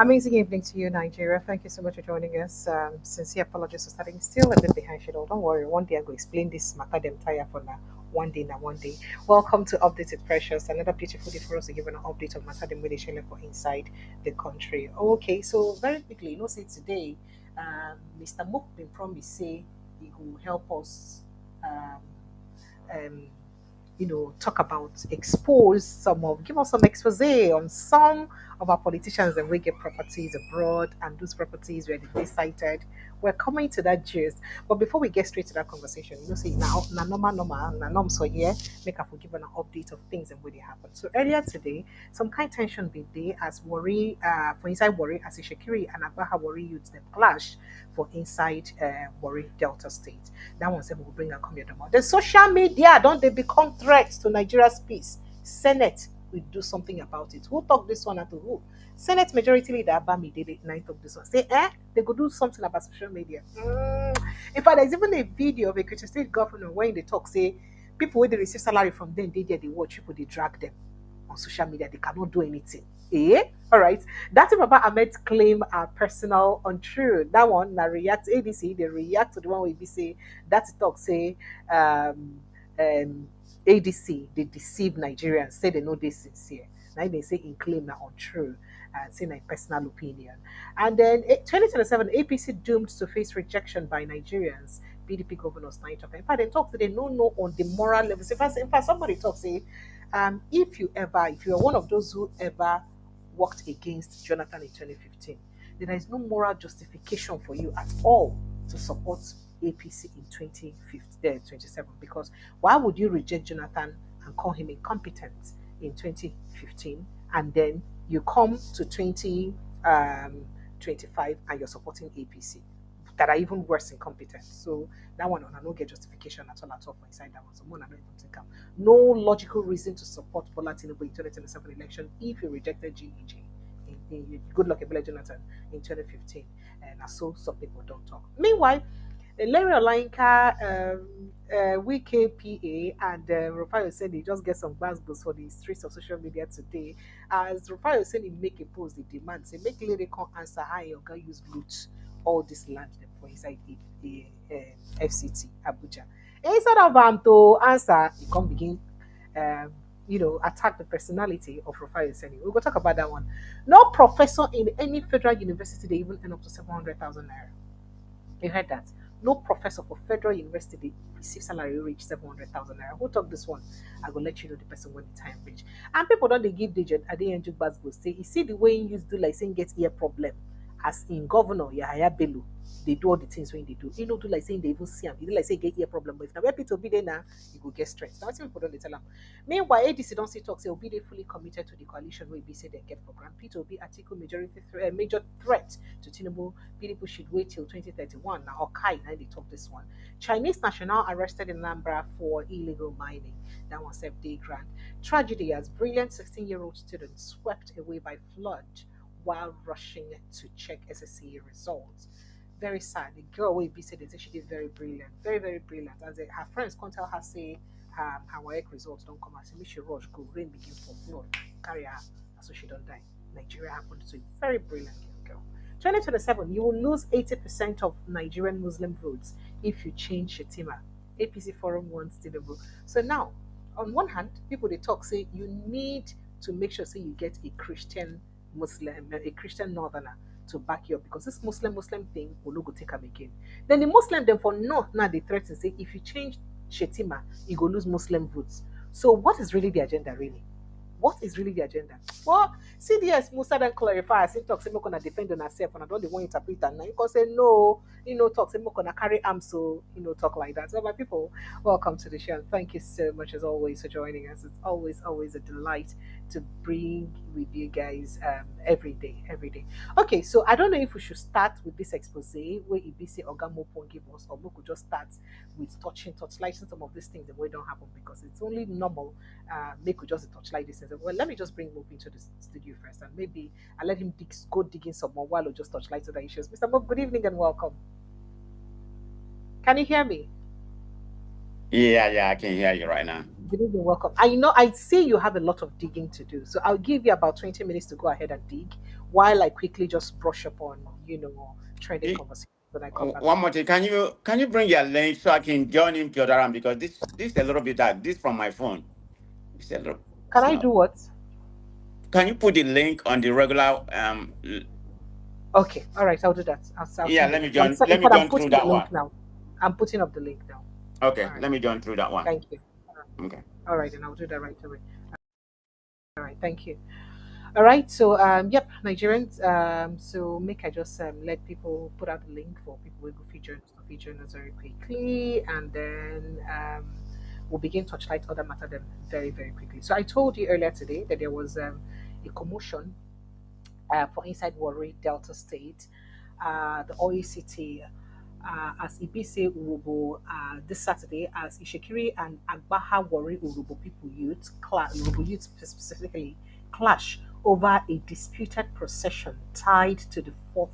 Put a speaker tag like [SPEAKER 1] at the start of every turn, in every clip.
[SPEAKER 1] Amazing evening to you, Nigeria. Thank you so much for joining us. Sincere apologies for starting still a bit behind schedule. Don't worry, one day I go explain this matter them tire for now. One day. Welcome to Updated Precious. Another beautiful day for us to give an update of matter them really for inside the country. Okay, so very quickly, say today, Mr. Mook been promised say he will help us um, um, talk about, expose some of, give us some expose on some of our politicians and we get properties abroad, and those properties where they cited. We're coming to that gist. But before we get straight to that conversation, say now, na normal, na norm so here, make up for giving an update of things and where they happen. So earlier today, some kind tension be there as worry, for inside worry as a Shakiri and Abaha worry youths them clash for inside worry Delta State. That one said we will bring and come here tomorrow. The social media don't they become threats to Nigeria's peace? Senate will do something about it. Who talk this one and to who? Senate Majority Leader Abami did it night of this one. Say, they could do something about social media. In fact, there's even a video of a Christian state governor when they talk, say, people when they receive salary from them, they there, they watch people, they drag them on social media, they cannot do anything. All right. That's Baba Ahmed's claim are personal, untrue. That one, na react ADC, they react to the one where we say that talk say um ADC, they deceive Nigerians, say they know they sincere. Now they say in claim na untrue and say my personal opinion. And then 2027 APC doomed to face rejection by Nigerians. PDP governors night of. In fact, they talk they no on the moral level. In fact, somebody talks say, if you are one of those who ever worked against Jonathan in 2015, then there is no moral justification for you at all to support APC in 2027, because why would you reject Jonathan and call him incompetent in 2015 and then you come to 2025 and you're supporting APC that are even worse incompetent? So that one I no get justification at all for inside that one. So one I don't even think of. No logical reason to support Bola Tinubu in 2027 election if you rejected GEG. Good luck, Ebele Jonathan, in 2015. And so some people don't talk. Meanwhile, Larry Olanka, Wike PA, and Rufai said he just get some buzz for the streets of social media today. As Rufai said, he make a post, the demand, say, make Larry come answer how your guy use loot all this land for inside FCT, Abuja. Instead of to answer, he come begin, um, attack the personality of Rufai Seni. We'll go talk about that one. No professor in any federal university, they even earn up to 700,000 naira. You heard that? No professor for federal university they receive salary reach 700,000 naira. Who talk this one? I will let you know the person when the time reach. And people don't they give digit at the end of Basbo say, you see the way you used to do like saying get ear problem. As in governor Yahaya Bello, they do all the things when they do. You know, do like saying they even see them. You do like say get ear problem. But if now Peter Obi there now, you go get strength. Now what people don't tell them. Meanwhile, ADC don't say talk say Obi they fully committed to the coalition where be say they get for grant. Peter Obi Atiku major threat to Tinubu. People should wait till 2031. Now, okay, now they talk this one. Chinese national arrested in Lambra for illegal mining. That one saved day grant. Tragedy as brilliant 16-year-old student swept away by flood while rushing to check SSC results. Very sad. The girl will be said that she did very brilliant, very very brilliant. As her friends can't tell her say her work results don't come as she rush go rain begin for flood carry her so she don't die. Nigeria happened to a very brilliant girl. 2027, you will lose 80% of Nigerian Muslim votes if you change Shetima. APC Forum wants Tinubu. So now, on one hand, people they talk say you need to make sure say you get a Christian Muslim, a Christian northerner to back you up, because this Muslim thing will not go take them again. Then the Muslim then for north now they threaten say if you change Shetima, you go lose Muslim votes. So what is really the agenda really? What is really the agenda? Well, CDS Musa then clarify as he talks, say, gonna defend on herself, and I don't want interpret that. Now you can say, no, talk, say, gonna carry arms, so, talk like that. So, my people, welcome to the show. And thank you so much, as always, for joining us. It's always a delight to bring with you guys every day, every day. Okay, so I don't know if we should start with this expose where it be say Ogamo Pon give us, or we could just start with touchlighting some of these things that way don't happen, because it's only normal. Make we just touchlight this and say, well, let me just bring Mope into the studio first, and maybe I let him go digging some more while we just touchlight other issues. Mr. Mope, good evening and welcome. Can you hear me?
[SPEAKER 2] Yeah, I can hear you right now.
[SPEAKER 1] Good evening, welcome. I know I see you have a lot of digging to do, so I'll give you about 20 minutes to go ahead and dig while I quickly just brush up on, trending
[SPEAKER 2] Eh,
[SPEAKER 1] conversations when I come back
[SPEAKER 2] One
[SPEAKER 1] from.
[SPEAKER 2] more thing, can you bring your link so I can join in the other round, because this is a little bit that this from my phone. It's a little.
[SPEAKER 1] Can
[SPEAKER 2] It's
[SPEAKER 1] I
[SPEAKER 2] not.
[SPEAKER 1] do what?
[SPEAKER 2] Can you put the link on the regular?
[SPEAKER 1] Okay, all right, I'll do that. I'll
[SPEAKER 2] Yeah,
[SPEAKER 1] send the
[SPEAKER 2] let me
[SPEAKER 1] link. I'm
[SPEAKER 2] join.
[SPEAKER 1] in
[SPEAKER 2] Let me
[SPEAKER 1] fact, I'm
[SPEAKER 2] join through
[SPEAKER 1] putting the
[SPEAKER 2] that
[SPEAKER 1] link
[SPEAKER 2] one.
[SPEAKER 1] now. I'm putting up the link now. All
[SPEAKER 2] Okay,
[SPEAKER 1] right,
[SPEAKER 2] let me join through that one.
[SPEAKER 1] thank you.
[SPEAKER 2] Okay.
[SPEAKER 1] All right, and I'll do that right away. All right, thank you. All right, so yep, Nigerians. So make I just let people put out the link for people who go feature us very quickly, and then we'll begin touchlight other matter them very very quickly. So I told you earlier today that there was a commotion for inside Warri Delta State, the OECT. As Ibise Urobo this Saturday, as Ishekiri and Agbaha Warri Urobo Urobo youth specifically, clash over a disputed procession tied to the fourth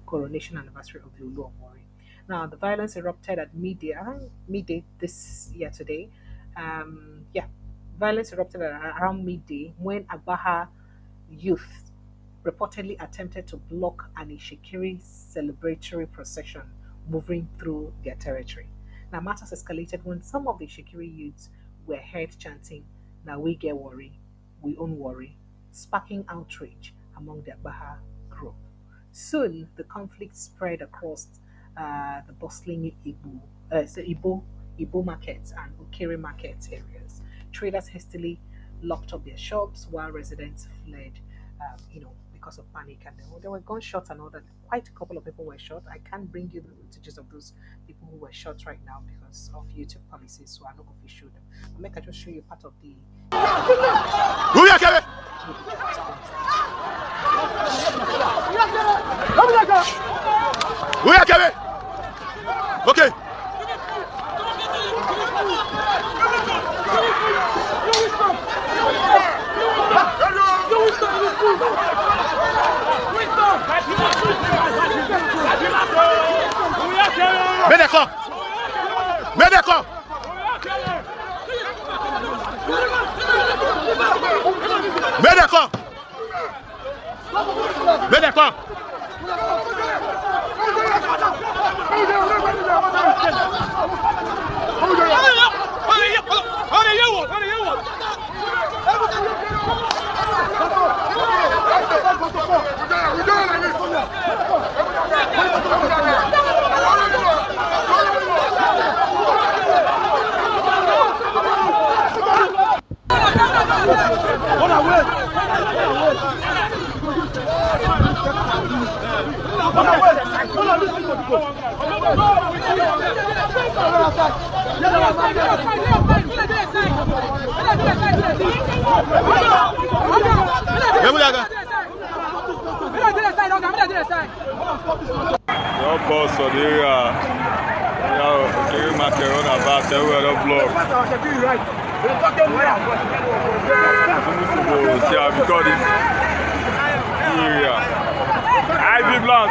[SPEAKER 1] coronation anniversary of Lulu of Warri. Now, the violence erupted at midday this year today. Yeah, violence erupted at around midday when Agbaha youth reportedly attempted to block an Ishikiri celebratory procession moving through their territory. Now, matters escalated when some of the Ishikiri youths were heard chanting, "Now we get worry, we own worry," sparking outrage among the Baha group. Soon, the conflict spread across the bustling Ibo markets and Ukiri market areas. Traders hastily locked up their shops while residents fled, because of panic. And there were gunshots and all that. Quite a couple of people were shot. I can't bring you the footages of those people who were shot right now because of YouTube policies, so I'm not going to show them. But make I just show you part of the.
[SPEAKER 3] Okay. Mets d'accord. Mets d'accord. Mets d'accord. Mets d'accord. Your boss on the area. Okay, macaroni about everywhere the block. See how we got this area. Ivy Blanc.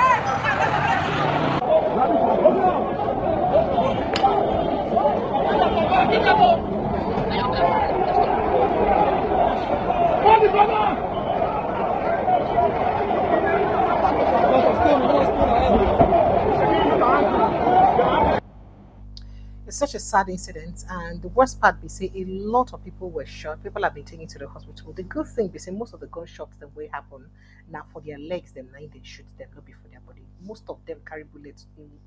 [SPEAKER 1] It's such a sad incident, and the worst part be say a lot of people were shot. People have been taken to the hospital. The good thing be say most of the gunshots that will happen now for their legs, them nine they shoot them, not before their body. Most of them carry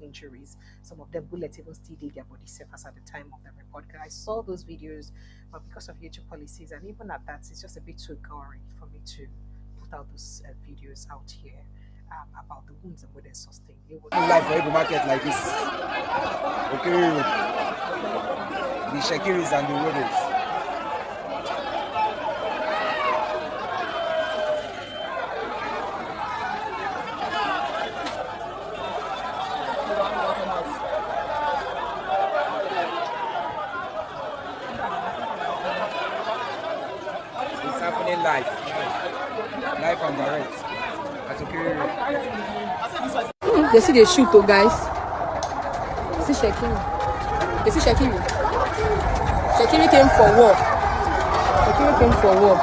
[SPEAKER 1] injuries. Some of them bullets even still did their body safe as at the time of the report. 'Cause I saw those videos, but because of YouTube policies and even at that, it's just a bit too gory for me to put out those videos out here. About the wounds and what they sustained. It was
[SPEAKER 4] life for every market like this. Okay, the Shakiris and the Rebels. It's happening live and direct.
[SPEAKER 5] They see they shoot, oh guys. See Shakiri. They see Shakiri. Shekiri came for war. Shekiri came for war.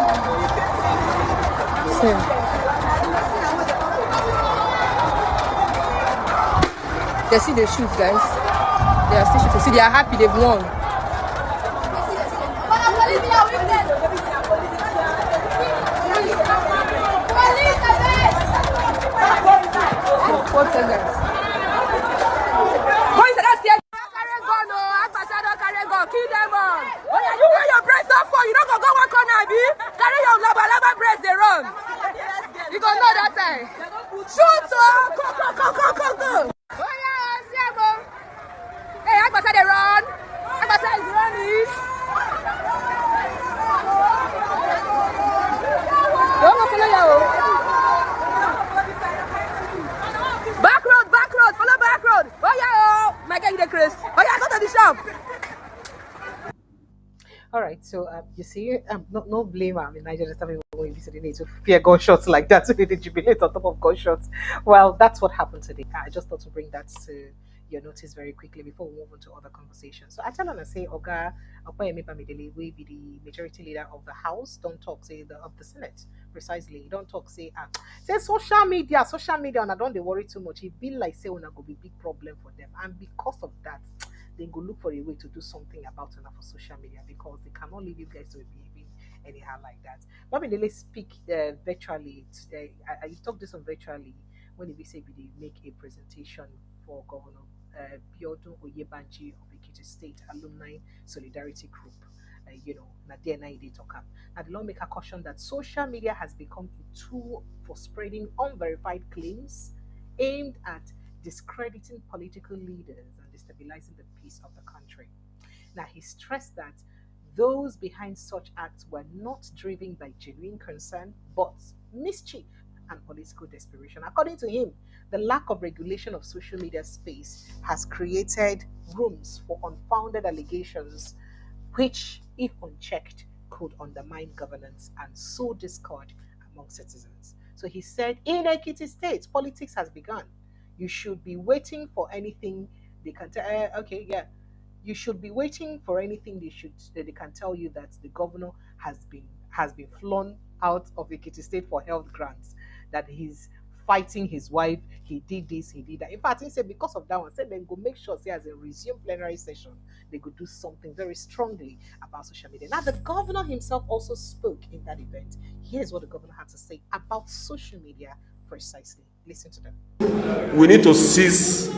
[SPEAKER 5] They see the shoot, guys. They are still shooting. See, they are happy they've won. What's that, guys? Kill them all. Oh yeah, you wear your breast not for. You don't go one corner, be. Carry your laba breast, they run. You go know that time. Shoot, go. Oh yeah, see go. Hey, Agbasa they run. Agbasa is running. Don't go follow you. Back road, follow back road. Oh yeah, my guy, you the Chris. Oh yeah, go to the shop.
[SPEAKER 1] All right, so you see, no blame. I mean, Nigeria time when you need to fear gunshots like that, so they jubilate on top of gunshots. Well, that's what happened today. I just thought to bring that to your notice very quickly before we move on to other conversations. So I tell them, I say, Oga, Okoyemi Bamidele will be the majority leader of the House. Don't talk, say of the Senate precisely. Don't talk, say social media, and I don't they worry too much. It be like say when I go be big problem for them, and because of that, they go look for a way to do something about it for social media because they cannot leave you guys to be behaving anyhow like that. Bamidele speak virtually today. I talked this on virtually when we say we make a presentation for Governor Biodun Oyebanji of Ekiti State Alumni Solidarity Group. Now the lawmaker cautioned that social media has become a tool for spreading unverified claims aimed at discrediting political leaders and destabilizing the peace of the country. Now he stressed that those behind such acts were not driven by genuine concern, but mischief and political desperation. According to him, the lack of regulation of social media space has created rooms for unfounded allegations, which, if unchecked, could undermine governance and sow discord among citizens. So he said, in Ekiti State, politics has begun. You should be waiting for anything they can tell. You should be waiting for anything they can tell you that the governor has been flown out of Ekiti State for health grants, that he's fighting his wife, he did this, he did that. In fact, he said because of that one, said then go make sure say as a resume plenary session, they could do something very strongly about social media. Now the governor himself also spoke in that event. Here's what the governor had to say about social media precisely. Listen to them.
[SPEAKER 6] We need to seize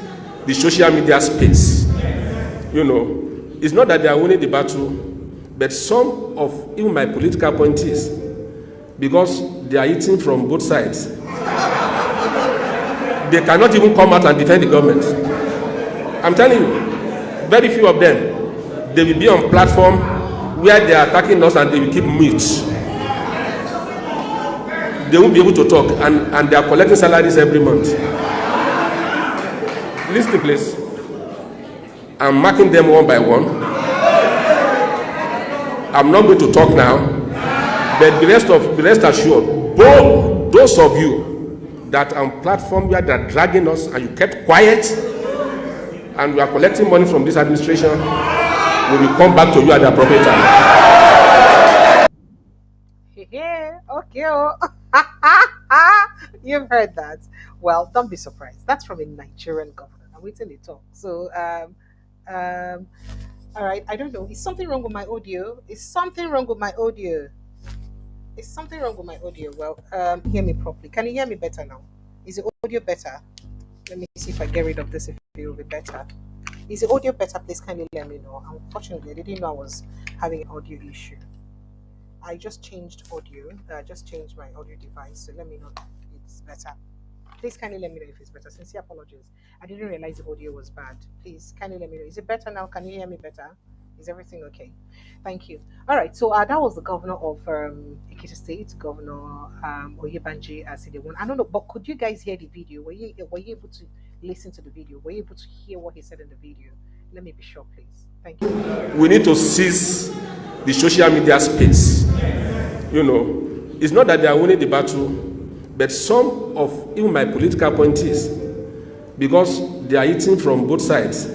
[SPEAKER 6] the social media space. It's not that they are winning the battle, but some of even my political appointees, because they are eating from both sides, they cannot even come out and defend the government. I'm telling you, very few of them, they will be on platform where they are attacking us and they will keep mute. They won't be able to talk, and they are collecting salaries every month. Listen, please. I'm marking them one by one. I'm not going to talk now, but be rest assured, both those of you that are on platform where they are dragging us and you kept quiet and we are collecting money from this administration, we will come back to you at the appropriate time.
[SPEAKER 1] Okay. You've heard that. Well, don't be surprised. That's from a Nigerian governor. I'm waiting to talk. So, all right. I don't know. Is something wrong with my audio? Well, hear me properly. Can you hear me better now? Is the audio better? Let me see if I get rid of this. If it will be better. Is the audio better? Please kindly let me know. Unfortunately, I didn't know I was having an audio issue. I just changed audio. Just changed my audio device. So let me know if it's better. Please kindly let me know if it's better. Sincere apologies. I didn't realize the audio was bad. Please kindly let me know. Is it better now? Can you hear me better? Is everything okay? Thank you. All right. So that was the governor of Ekiti State, Governor Oyebanji Asidewon. I don't know, but could you guys hear the video? Were you able to listen to the video? Were you able to hear what he said in the video? Let me be sure, please. Thank you.
[SPEAKER 6] We need to seize the social media space. It's not that they are winning the battle, but some of even my political appointees, because they are eating from both sides,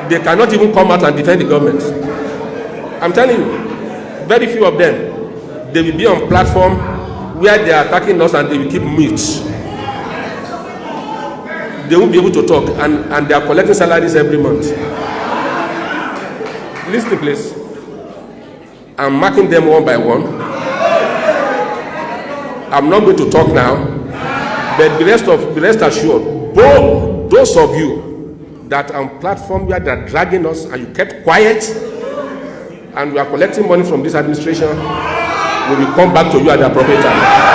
[SPEAKER 6] they cannot even come out and defend the government. I'm telling you, very few of them, they will be on platform where they are attacking us and they will keep mute. They won't be able to talk, and they are collecting salaries every month. Listen, please. I'm marking them one by one. I'm not going to talk now, but be rest assured, both those of you that are on platform where they are dragging us and you kept quiet, and we are collecting money from this administration, we will come back to you at the appropriate time.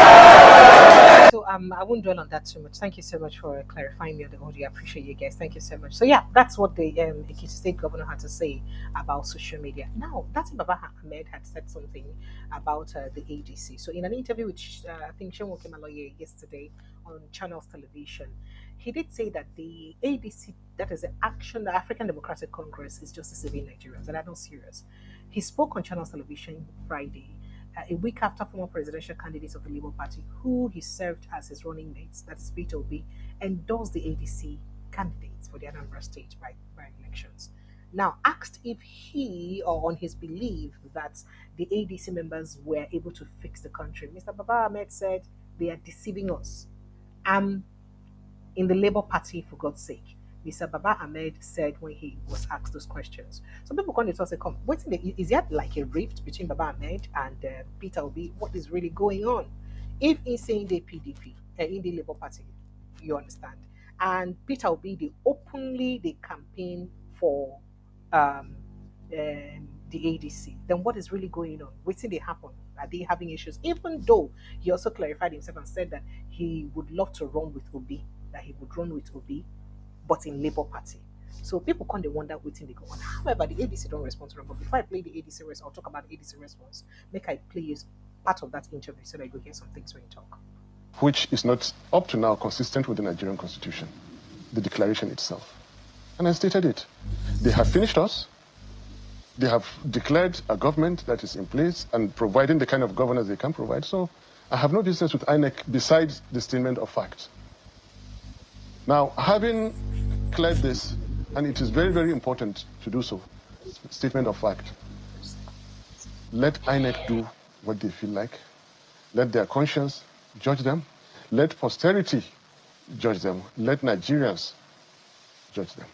[SPEAKER 1] So I won't dwell on that too much. Thank you so much for clarifying me on the audio. I appreciate you guys. Thank you so much. So yeah, that's what the Ekiti State Governor had to say about social media. Now, that's Baba Ahmed had said something about the ADC. So in an interview with I think Shenwo Kemaloye yesterday on Channels Television, he did say that the ADC, that is the African Democratic Congress, is just deceiving Nigerians, and I'm not serious. He spoke on Channels Television Friday, a week after former presidential candidates of the Labour Party, who he served as his running mates, that is Peter Obi, endorsed the ADC candidates for the Anambra State by elections. Now, asked if he or on his belief that the ADC members were able to fix the country, Mr. Baba Ahmed said they are deceiving us. I'm in the Labour Party, for God's sake. Mr. Baba Ahmed said when he was asked those questions. Some people come to say, come, is there like a rift between Baba Ahmed and Peter Obi? What is really going on? If he's saying the PDP, in the Labour Party, you understand, and Peter Obi, they campaign for the ADC, then what is really going on? What's they happen? Are they having issues? Even though he also clarified himself and said that he would love to run with Obi, but in Labour Party. So people can't wonder what's they go on. However, the ADC don't respond to them. But before I play the ADC response, I'll talk about the ADC response. Make I play part of that interview so that I go hear some things when you talk.
[SPEAKER 7] Which is not up to now consistent with the Nigerian constitution, the declaration itself. And I stated it. They have finished us. They have declared a government that is in place and providing the kind of governance they can provide. So I have no business with INEC besides the statement of fact. Now, having cleared this, and it is very, very important to do so, statement of fact, let INEC do what they feel like. Let their conscience judge them. Let posterity judge them. Let Nigerians judge them.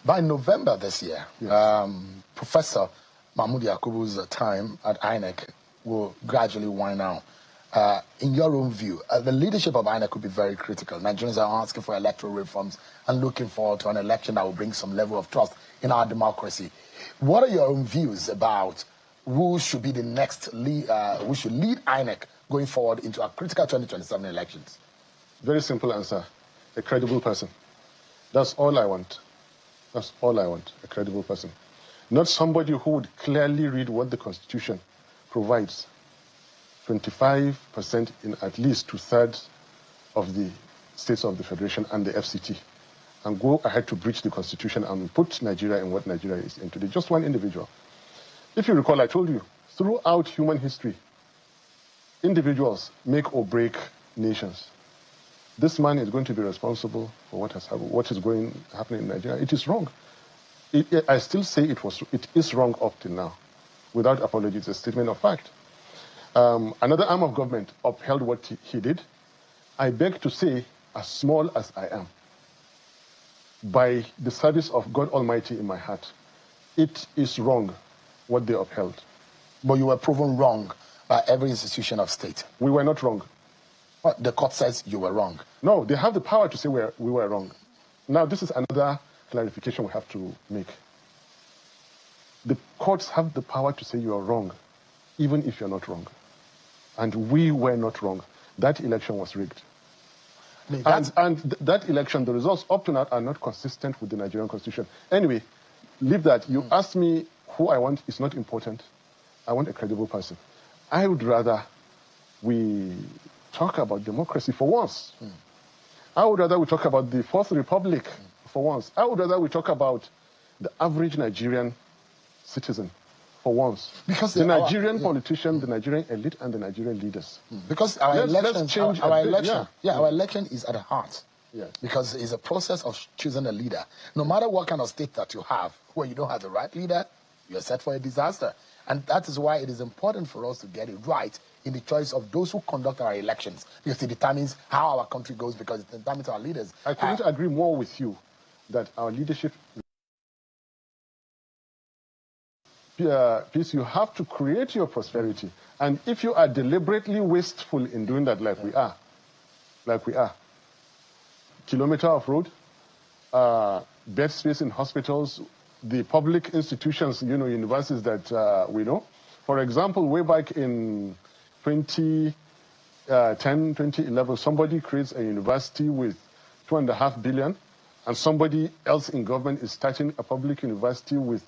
[SPEAKER 8] By November this year, yes, Professor Mahmoud Yakubu's time at INEC will gradually wind down. In your own view, the leadership of INEC could be very critical. Nigerians are asking for electoral reforms and looking forward to an election that will bring some level of trust in our democracy. What are your own views about who should be the next who should lead INEC going forward into a critical 2027 elections?
[SPEAKER 7] Very simple answer. A credible person. That's all I want. That's all I want. A credible person. Not somebody who would clearly read what the Constitution provides. 25% in at least 2/3 of the states of the Federation and the FCT, and go ahead to breach the Constitution and put Nigeria in what Nigeria is in today. Just one individual. If you recall, I told you, throughout human history, individuals make or break nations. This man is going to be responsible for what has happened, what is happening in Nigeria. It is wrong. I still say it is wrong up till now. Without apology, it's a statement of fact. Another arm of government upheld what he did. I beg to say, as small as I am, by the service of God Almighty in my heart, it is wrong what they upheld.
[SPEAKER 8] But you were proven wrong by every institution of state.
[SPEAKER 7] We were not wrong.
[SPEAKER 8] Well, the court says you were wrong.
[SPEAKER 7] No, they have the power to say we were wrong. Now, this is another clarification we have to make. The courts have the power to say you are wrong, even if you're not wrong. And we were not wrong. That election was rigged. And that election, the results up to now are not consistent with the Nigerian constitution. Anyway, leave that. You asked me who I want. It's not important. I want a credible person. I would rather we talk about democracy for once. I would rather we talk about the Fourth Republic for once. I would rather we talk about the average Nigerian citizen for once. Because the Nigerian politician, the Nigerian elite, and the Nigerian leaders.
[SPEAKER 8] Because our election is at the heart
[SPEAKER 7] Yes.
[SPEAKER 8] Because it's a process of choosing a leader. No matter what kind of state that you have, where you don't have the right leader, you're set for a disaster. And that is why it is important for us to get it right in the choice of those who conduct our elections, because it determines how our country goes, because it determines our leaders.
[SPEAKER 7] I couldn't agree more with you that our leadership, peace, you have to create your prosperity. And if you are deliberately wasteful in doing that, like we are, kilometer of road, bed space in hospitals, the public institutions, universities that we know. For example, way back in 2010, 2011, somebody creates a university with 2.5 billion, and somebody else in government is starting a public university with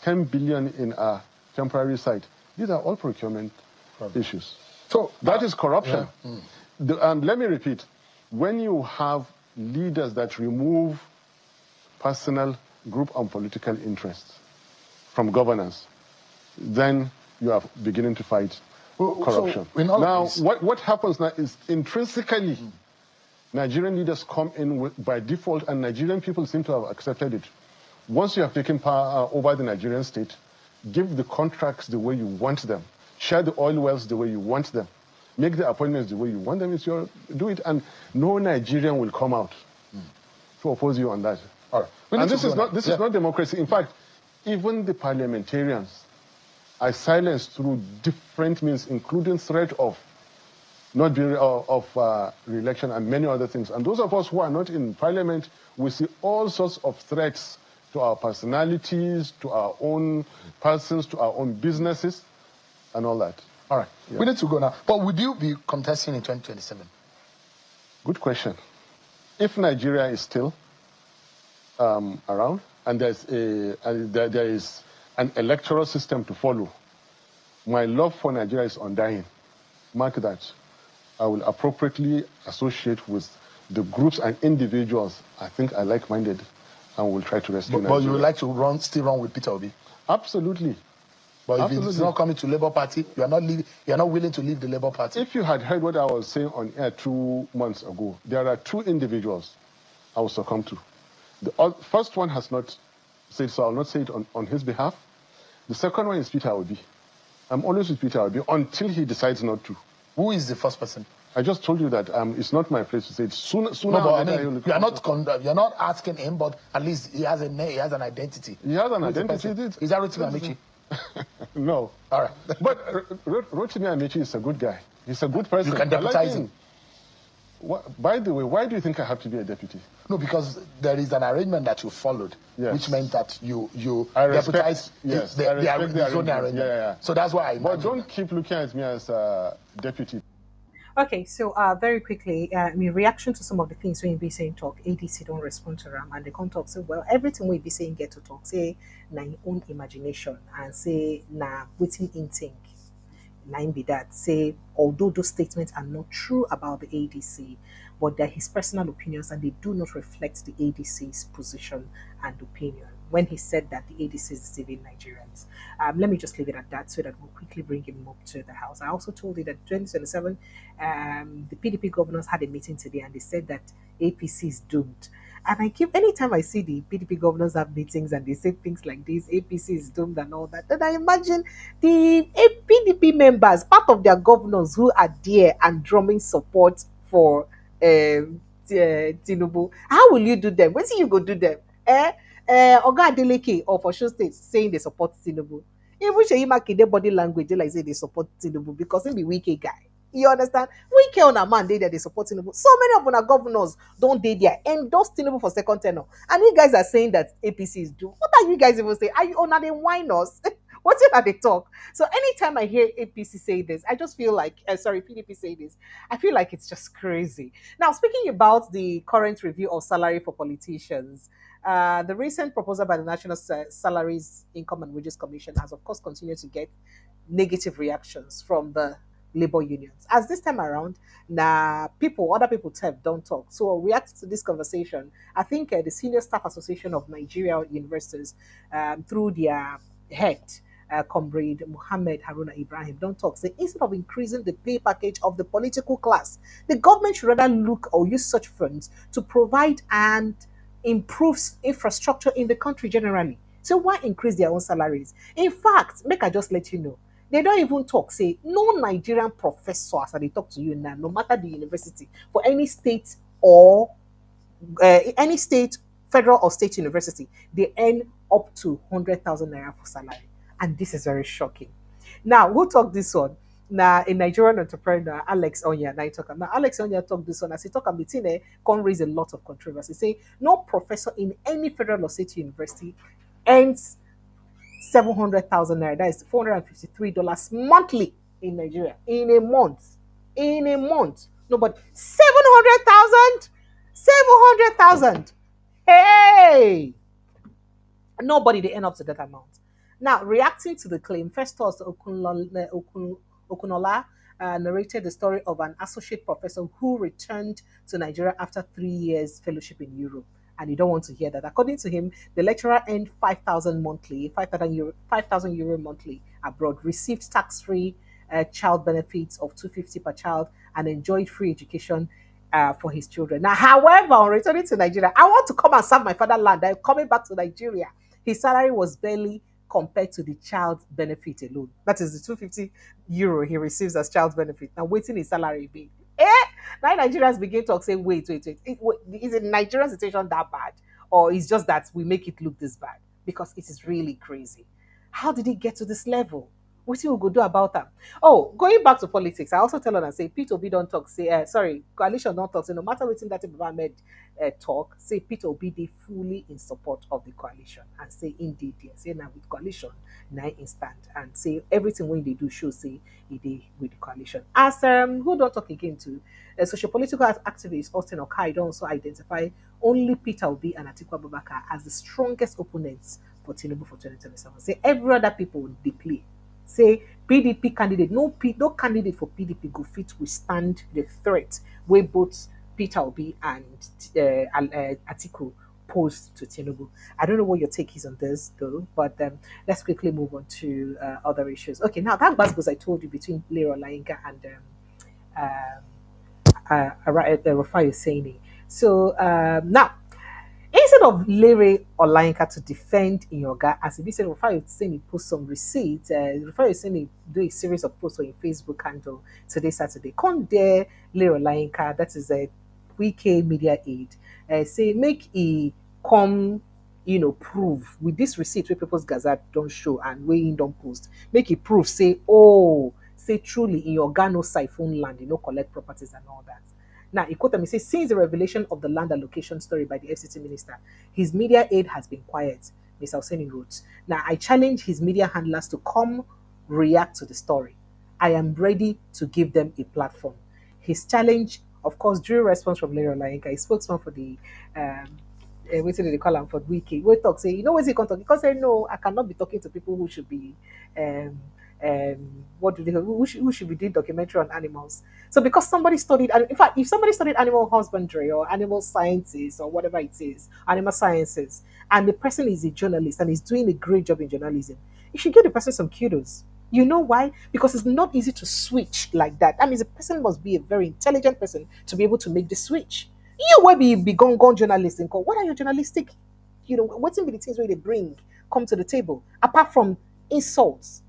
[SPEAKER 7] 10 billion in a temporary site. These are all procurement issues. So that is corruption. Yeah. And let me repeat, when you have leaders that remove personal, group, and political interests from governance, then you are beginning to fight corruption.
[SPEAKER 8] So
[SPEAKER 7] now, what happens now is intrinsically, Nigerian leaders come in by default, and Nigerian people seem to have accepted it. Once you have taken power over the Nigerian state, give the contracts the way you want them, share the oil wells the way you want them, make the appointments the way you want them. Do it, and no Nigerian will come out to oppose you on that.
[SPEAKER 8] All right.
[SPEAKER 7] And this is not democracy. In fact, even the parliamentarians are silenced through different means, including threat of not being re-election and many other things. And those of us who are not in parliament, we see all sorts of threats to our personalities, to our own persons, to our own businesses, and all that.
[SPEAKER 8] All right. Yeah. We need to go now. But would you be contesting in 2027?
[SPEAKER 7] Good question. If Nigeria is still around, and there is an electoral system to follow, my love for Nigeria is undying. Mark that. I will appropriately associate with the groups and individuals I think are like-minded, and will try to rescue Nigeria.
[SPEAKER 8] But you would like to still run with Peter Obi?
[SPEAKER 7] Absolutely.
[SPEAKER 8] But if it's not coming to Labour Party, you are not willing to leave the Labour Party?
[SPEAKER 7] If you had heard what I was saying on air 2 months ago, there are 2 individuals I will succumb to. The first one has not said so, I will not say it on his behalf. The second one is Peter Obi. I'm always with Peter Obi until he decides not to.
[SPEAKER 8] Who is the first person?
[SPEAKER 7] I just told you that it's not my place to say it. Sooner
[SPEAKER 8] or later, you're not asking him, but at least he has a name, he has an identity.
[SPEAKER 7] He has an identity.
[SPEAKER 8] Is that Rotimi Amici?
[SPEAKER 7] No.
[SPEAKER 8] All right.
[SPEAKER 7] But Rotimi Amici is a good guy. He's a good person.
[SPEAKER 8] You can deputize him.
[SPEAKER 7] By the way, why do you think I have to be a deputy?
[SPEAKER 8] No, because there is an arrangement that you followed,
[SPEAKER 7] yes,
[SPEAKER 8] which meant that you
[SPEAKER 7] deputize
[SPEAKER 8] the zoning arrangement.
[SPEAKER 7] Yeah.
[SPEAKER 8] So that's why
[SPEAKER 7] But don't keep looking at me as a deputy.
[SPEAKER 1] Okay, so very quickly, reaction to some of the things when you be saying talk, ADC don't respond to Ram, and they can't talk. So, well, everything we be saying get to talk, say, na your own imagination, and say, na waiting in think. Nine be that, say, although those statements are not true about the ADC, but they're his personal opinions and they do not reflect the ADC's position and opinion. When he said that the ADC is deceiving Nigerians, let me just leave it at that so that we'll quickly bring him up to the house. I also told you that 2027, the PDP governors had a meeting today and they said that APC is doomed. And anytime I see the PDP governors have meetings and they say things like this, APC is doomed and all that, then I imagine the PDP members, part of their governors who are there and drumming support for Tinubu. How will you do them? When you go do them? Oga Adeleke of Osun State saying they support Tinubu. Even Sheyi Makinde body language, they like say they support Tinubu because he be wicked guy. You understand? We care on a man they support Tinubu. So many of our governors don't they there endorse Tinubu for second tenure. And you guys are saying that APC is doomed. What are you guys even saying? Are you on they whine us? What's it that they talk? So anytime I hear APC say this, I just feel like PDP say this, I feel like it's just crazy. Now, speaking about the current review of salary for politicians, the recent proposal by the National Salaries, Income and Wages Commission has, of course, continued to get negative reactions from the labor unions. As this time around, other people don't talk. So react to this conversation. I think the Senior Staff Association of Nigeria Universities, through their head, comrade Muhammad Haruna Ibrahim don't talk. Say instead of increasing the pay package of the political class, the government should rather look or use such funds to provide and improve infrastructure in the country generally. So why increase their own salaries? In fact, make I just let you know, they don't even talk. Say no Nigerian professor, as they talk to you now, no matter the university, for any state or any state, federal or state university, they earn up to 100,000 naira for salary. And this is very shocking. Now, who talk this one? Now, a Nigerian entrepreneur, Alex Onya, now, talk, now Alex Onya talk this one. As he talk about it, can raise a lot of controversy. Say, no professor in any federal or state university earns 700,000 naira. That is $453 monthly in Nigeria. In a month. In a month. No, but 700,000? 700,000. Hey! Nobody they end up to that amount. Now, reacting to the claim, Festus Okunola narrated the story of an associate professor who returned to Nigeria after 3 years fellowship in Europe. And you don't want to hear that. According to him, the lecturer earned 5,000 monthly, 5,000 euro monthly abroad, received tax-free child benefits of 250 per child, and enjoyed free education for his children. Now, however, on returning to Nigeria, I want to come and serve my fatherland. I'm coming back to Nigeria. His salary was barely compared to the child benefit alone. That is the 250 euro he receives as child benefit. Now, waiting his salary be. Now Nigerians begin to say, wait. Is the Nigerian situation that bad? Or is just that we make it look this bad? Because it is really crazy. How did it get to this level? What you go do about that? Oh, going back to politics, I also tell her and say Peter Obi don't talk. Say sorry, coalition don't talk. So no matter what that Baba made talk, say Peter Obi they fully in support of the coalition and say indeed yes. Say now with coalition now instant and say everything when they do show say they with the coalition. As who don't talk again to social political activist Austin Okai don't also identify only Peter Obi and Atiku Abubakar as the strongest opponents for Tinubu for 2027. Say every other people will play. Say PDP candidate, no candidate for PDP go fit withstand the threat where both Peter Obi and Atiku posed to Tinubu. I don't know what your take is on this though, but let's quickly move on to other issues. Okay, now that was I told you between Lero Lainka and Rafai Husseini. So now instead of Lere Olainka to defend Inyoga, as he said, Rafai Husseini post some receipts. Rafai Husseini do a series of posts on your Facebook handle today, Saturday. Come there, Lere Olainka, that is a Wike media aid. Say make e come, prove with this receipt where people's gazette don't show and where in don't post. Make it prove, say, oh, say truly in your Gano siphon land, collect properties and all that. Now, he quote him, he says, since the revelation of the land allocation story by the FCT minister, his media aid has been quiet, Mr. Husseini wrote. Now, I challenge his media handlers to come react to the story. I am ready to give them a platform. His challenge, of course, drew response from Lero Lainka, a spokesman for the, what did they call him, for Wiki. We talk, say, what's he going to talk? Because say, no, I cannot be talking to people who should be, who should be doing documentary on animals. So because somebody studied, in fact, if somebody studied animal husbandry or animal sciences or whatever it is, animal sciences, and the person is a journalist and is doing a great job in journalism, you should give the person some kudos. You know why? Because it's not easy to switch like that. I mean, the person must be a very intelligent person to be able to make the switch. You will be gone journalist and call. What are your journalistic, what's in the things where they bring, come to the table, apart from insults?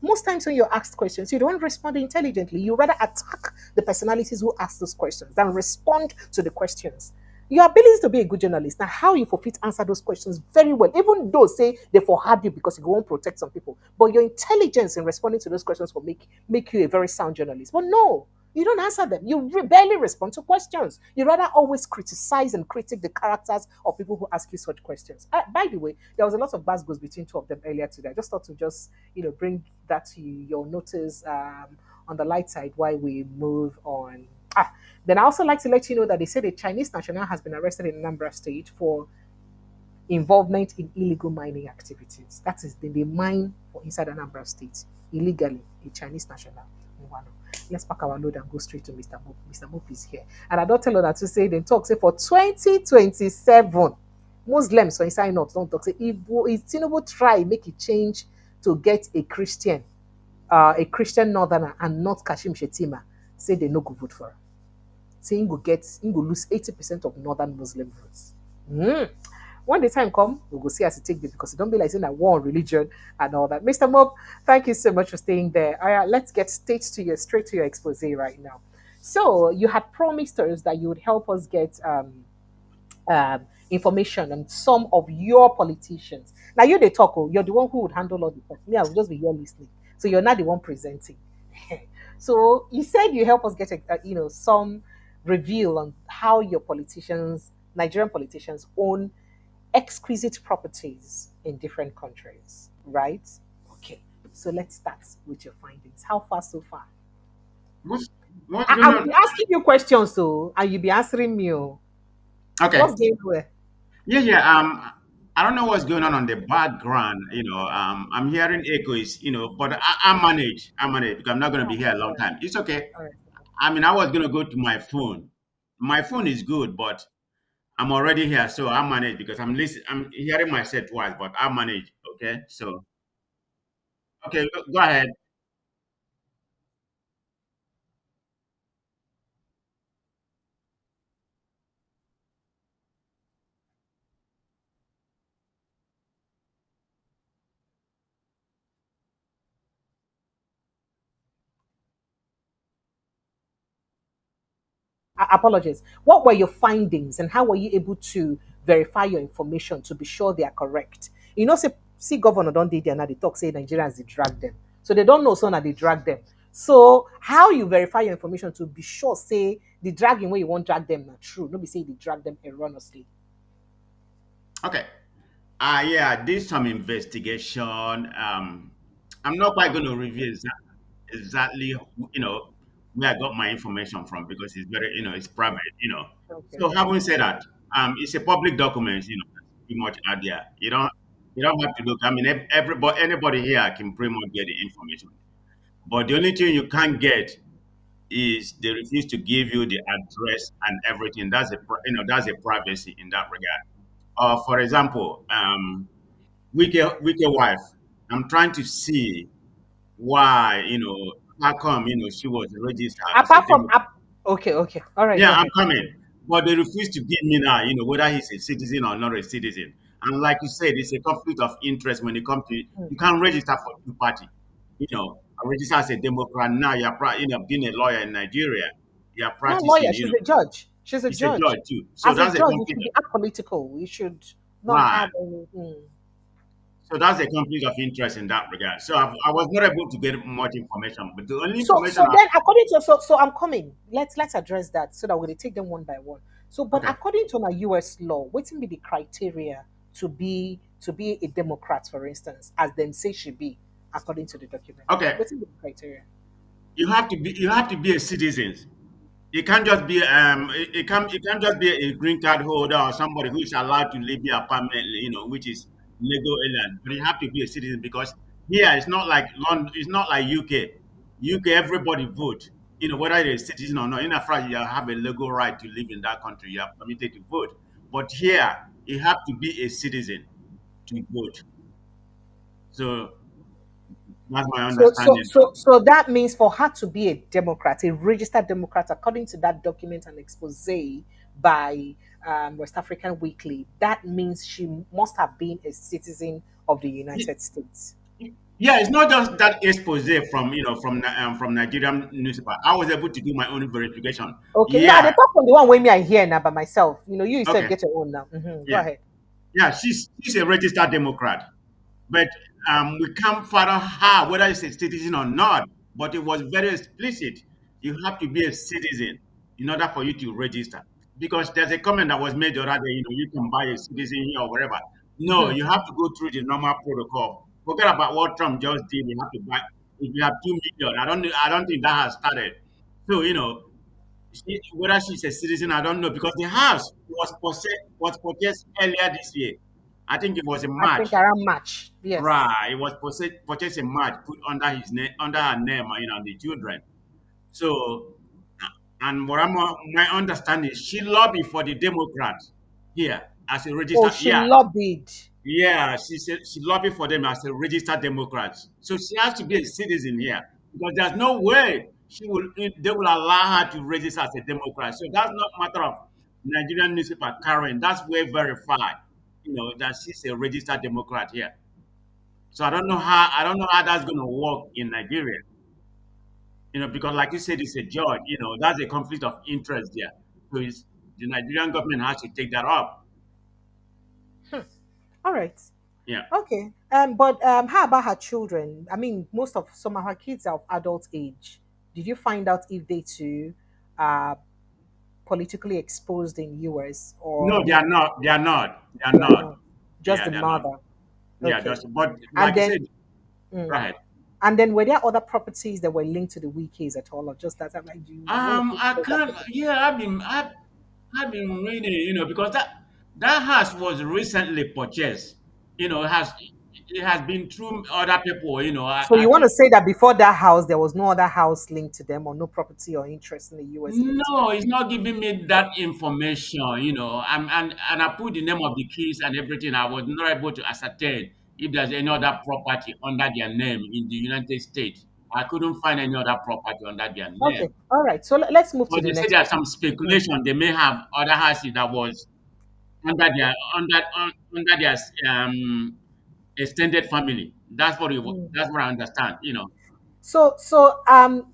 [SPEAKER 1] Most times when you're asked questions, you don't respond intelligently. You rather attack the personalities who ask those questions than respond to the questions. Your ability to be a good journalist, now how you fit answer those questions very well, even though say they had you because you won't protect some people, but your intelligence in responding to those questions will make you a very sound journalist. But no, you don't answer them. You barely respond to questions. You rather always criticize and critique the characters of people who ask you such questions. By the way, there was a lot of buzz goes between two of them earlier today. I just thought to bring that to your notice on the light side while we move on. Then I also like to let you know that they said a Chinese national has been arrested in Anambra State for involvement in illegal mining activities. That is, they mine for inside Anambra State illegally, a Chinese national. Let's pack our load and go straight to Mr. Mope is here. And I don't tell her that to say, they talk, say for 2027, Muslims for inside north don't talk say if Tinubu try make a change to get a Christian northerner and not Kashim Shetima, say they no go vote for her. Say he go lose 80% of northern Muslim votes. Mm. When the time come, we will see as it take this because it don't be like saying that war on religion and all that. Mr. Mob, thank you so much for staying there. All right, let's get straight to your expose right now. So you had promised us that you would help us get information on some of your politicians. Now you they talk, oh, you're the one who would handle all the talk. Me, I will just be here listening. So you're not the one presenting. So you said you help us get some reveal on how your politicians, Nigerian politicians, own exquisite properties in different countries, right? Okay. So let's start with your findings. How far so far?
[SPEAKER 2] What's what's
[SPEAKER 1] I
[SPEAKER 2] going
[SPEAKER 1] will
[SPEAKER 2] on?
[SPEAKER 1] be asking you questions, so and you'll be answering me. Oh.
[SPEAKER 2] Okay.
[SPEAKER 1] What's going on?
[SPEAKER 2] Yeah, yeah. I don't know what's going on the background. I'm hearing echoes. But I manage. I manage because I'm not going to be here a long
[SPEAKER 1] All right.
[SPEAKER 2] time. It's okay.
[SPEAKER 1] All right.
[SPEAKER 2] I mean, I was going to go to my phone. My phone is good, but I'm already here, so I manage because I'm listening. I'm hearing myself twice, but I manage. Okay. So okay, go ahead.
[SPEAKER 1] Apologies. What were your findings and how were you able to verify your information to be sure they are correct? See governor don't did there now they talk say Nigerians they drag them. So they don't know so now they drag them. So how you verify your information to be sure say the dragging where you won't drag them not true. Nobody say they drag them erroneously.
[SPEAKER 2] Okay. Yeah, I did some investigation. I'm not quite going to reveal exactly, where I got my information from because it's very, it's private.
[SPEAKER 1] Okay.
[SPEAKER 2] So having said that, it's a public document. That's pretty much out there. You don't have to look. I mean, everybody, anybody here can pretty much get the information. But the only thing you can't get is they refuse to give you the address and everything. That's a privacy in that regard. For example, Wike wife. I'm trying to see why, how come, she was registered as a
[SPEAKER 1] Apart from
[SPEAKER 2] Democrat.
[SPEAKER 1] okay, okay. All right, go
[SPEAKER 2] Yeah, I'm
[SPEAKER 1] ahead.
[SPEAKER 2] coming. But they refuse to give me now, whether he's a citizen or not a citizen. And like you said, it's a conflict of interest when it comes to
[SPEAKER 1] Hmm.
[SPEAKER 2] you can't register for two party. I register as a Democrat now. Being a lawyer in Nigeria, you're
[SPEAKER 1] Not
[SPEAKER 2] practicing.
[SPEAKER 1] lawyer, she's a judge. She's a
[SPEAKER 2] It's a
[SPEAKER 1] judge.
[SPEAKER 2] judge too. So
[SPEAKER 1] As a
[SPEAKER 2] that's a
[SPEAKER 1] judge, you should
[SPEAKER 2] conflict.
[SPEAKER 1] be apolitical. You should not
[SPEAKER 2] Right.
[SPEAKER 1] have any.
[SPEAKER 2] So that's a conflict of interest in that regard. So I was not able to get much information, but the only
[SPEAKER 1] So
[SPEAKER 2] information
[SPEAKER 1] then according to so I'm coming. Let's address that so that we're gonna take them one by one. So but
[SPEAKER 2] okay,
[SPEAKER 1] according to my US law, what will be the criteria to be a Democrat, for instance, as them say should be, according to the document.
[SPEAKER 2] okay,
[SPEAKER 1] What's the criteria?
[SPEAKER 2] you have to be a citizen. It can't just be it can't just be a green card holder or somebody who is allowed to live here permanently, which is legal alien. But you have to be a citizen because here it's not like London, it's not like UK. UK everybody vote. Whether you're a citizen or not. In Africa, you have a legal right to live in that country. You are permitted to vote. But here, you have to be a citizen to vote. So that's my
[SPEAKER 1] So, so,
[SPEAKER 2] understanding.
[SPEAKER 1] so, so that means for her to be a Democrat, a registered Democrat, according to that document and expose by West African Weekly, that means she must have been a citizen of the United States.
[SPEAKER 2] Yeah, it's not just that expose from Nigerian newspaper. I was able to do my own verification.
[SPEAKER 1] Okay, no, I dey
[SPEAKER 2] Yeah.
[SPEAKER 1] talk from the one way me I hear now by myself. You said
[SPEAKER 2] Okay.
[SPEAKER 1] get your own now. Go
[SPEAKER 2] Yeah.
[SPEAKER 1] ahead.
[SPEAKER 2] Yeah. She's a registered Democrat, but we can't father her whether it's a citizen or not. But it was very explicit. You have to be a citizen in order for you to register. Because there's a comment that was made the other day. You can buy a citizen here or wherever. No, you have to go through the normal protocol. Forget about what Trump just did. You have to buy. If you have 2 million, I don't think that has started. So whether she's a citizen, I don't know because the house was purchased earlier this year. I think it was in
[SPEAKER 1] I
[SPEAKER 2] March.
[SPEAKER 1] think around March. Yes.
[SPEAKER 2] Right. It was purchased in March, put under his name, under her name, and the children. So, and what my understanding is she lobbied for the Democrats here. as a
[SPEAKER 1] Oh,
[SPEAKER 2] registered.
[SPEAKER 1] she
[SPEAKER 2] Yeah,
[SPEAKER 1] lobbied.
[SPEAKER 2] yeah. She lobbied for them as a registered Democrat. So she has to be a citizen here because there's no way they will allow her to register as a Democrat. So that's not a matter of Nigerian newspaper carrying. That's way verified. That she's a registered Democrat here. So I don't know how that's going to work in Nigeria. Because like you said, it's a judge. That's a conflict of interest there. So the Nigerian government has to take that up.
[SPEAKER 1] All right.
[SPEAKER 2] Yeah.
[SPEAKER 1] Okay. But how about her children? I mean, some of her kids are of adult age. Did you find out if they too are politically exposed in US or
[SPEAKER 2] No, they are
[SPEAKER 1] no?
[SPEAKER 2] not. They are not. They are
[SPEAKER 1] They are
[SPEAKER 2] not.
[SPEAKER 1] not. Just
[SPEAKER 2] Yeah,
[SPEAKER 1] the
[SPEAKER 2] they are not.
[SPEAKER 1] mother.
[SPEAKER 2] Yeah,
[SPEAKER 1] Okay.
[SPEAKER 2] just but
[SPEAKER 1] And
[SPEAKER 2] like you
[SPEAKER 1] then
[SPEAKER 2] said, go
[SPEAKER 1] mm,
[SPEAKER 2] ahead.
[SPEAKER 1] and then were there other properties that were linked to the Wikis at all, or just that? I'm like, do you want to put
[SPEAKER 2] I
[SPEAKER 1] those
[SPEAKER 2] can't.
[SPEAKER 1] properties?
[SPEAKER 2] Yeah, I've been reading. Because that house was recently purchased. It has been through other people.
[SPEAKER 1] So
[SPEAKER 2] I
[SPEAKER 1] you want
[SPEAKER 2] think.
[SPEAKER 1] to say that before that house, there was no other house linked to them, or no property or interest in the US linked to them?
[SPEAKER 2] No, it's not giving me that information. And I put the name of the keys and everything. I was not able to ascertain if there's any other property under their name in the United States. I couldn't find any other property under their
[SPEAKER 1] Okay.
[SPEAKER 2] name.
[SPEAKER 1] All right. So let's move to
[SPEAKER 2] But
[SPEAKER 1] the
[SPEAKER 2] they say
[SPEAKER 1] next
[SPEAKER 2] there's
[SPEAKER 1] person.
[SPEAKER 2] some
[SPEAKER 1] Mm,
[SPEAKER 2] speculation they may have other houses that was under their extended family.
[SPEAKER 1] mm.
[SPEAKER 2] That's what I understand.
[SPEAKER 1] So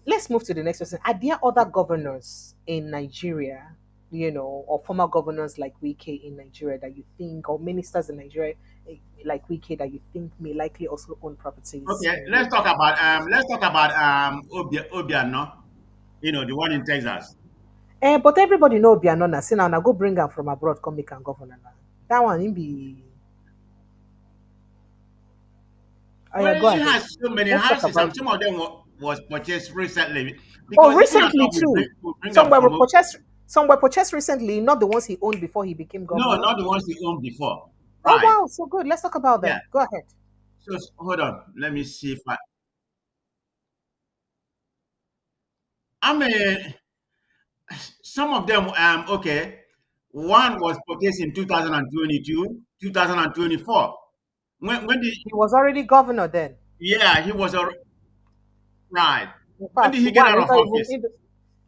[SPEAKER 1] let's move to the next person. Are there other governors in Nigeria, or former governors like Wike in Nigeria that you think, or ministers in Nigeria like Wike that you think may likely also own properties
[SPEAKER 2] Okay,
[SPEAKER 1] in
[SPEAKER 2] let's
[SPEAKER 1] US?
[SPEAKER 2] talk about Obiano, the one in Texas.
[SPEAKER 1] But everybody know Bianona. See now, go bring her from abroad, come make her governor now. That one, him be. Oh yeah,
[SPEAKER 2] Well,
[SPEAKER 1] go
[SPEAKER 2] she
[SPEAKER 1] ahead.
[SPEAKER 2] has so many
[SPEAKER 1] Let's talk
[SPEAKER 2] houses,
[SPEAKER 1] about.
[SPEAKER 2] and some of them was purchased recently.
[SPEAKER 1] Oh,
[SPEAKER 2] Because even as
[SPEAKER 1] recently
[SPEAKER 2] well, we bring,
[SPEAKER 1] too.
[SPEAKER 2] we bring
[SPEAKER 1] Some
[SPEAKER 2] up
[SPEAKER 1] were
[SPEAKER 2] from
[SPEAKER 1] purchased. Some were purchased recently, not the ones he owned before he became
[SPEAKER 2] no,
[SPEAKER 1] governor.
[SPEAKER 2] not the ones we owned before.
[SPEAKER 1] Oh
[SPEAKER 2] Right?
[SPEAKER 1] wow, so good. Let's talk about
[SPEAKER 2] Yeah.
[SPEAKER 1] them. Go ahead.
[SPEAKER 2] So hold on, let me see if I mean some of them. Okay, one was purchased in 2022, 2024. When did
[SPEAKER 1] He was already governor then.
[SPEAKER 2] yeah he was right?
[SPEAKER 1] In
[SPEAKER 2] When did
[SPEAKER 1] fact,
[SPEAKER 2] he get
[SPEAKER 1] one
[SPEAKER 2] out
[SPEAKER 1] he
[SPEAKER 2] of
[SPEAKER 1] not even
[SPEAKER 2] office?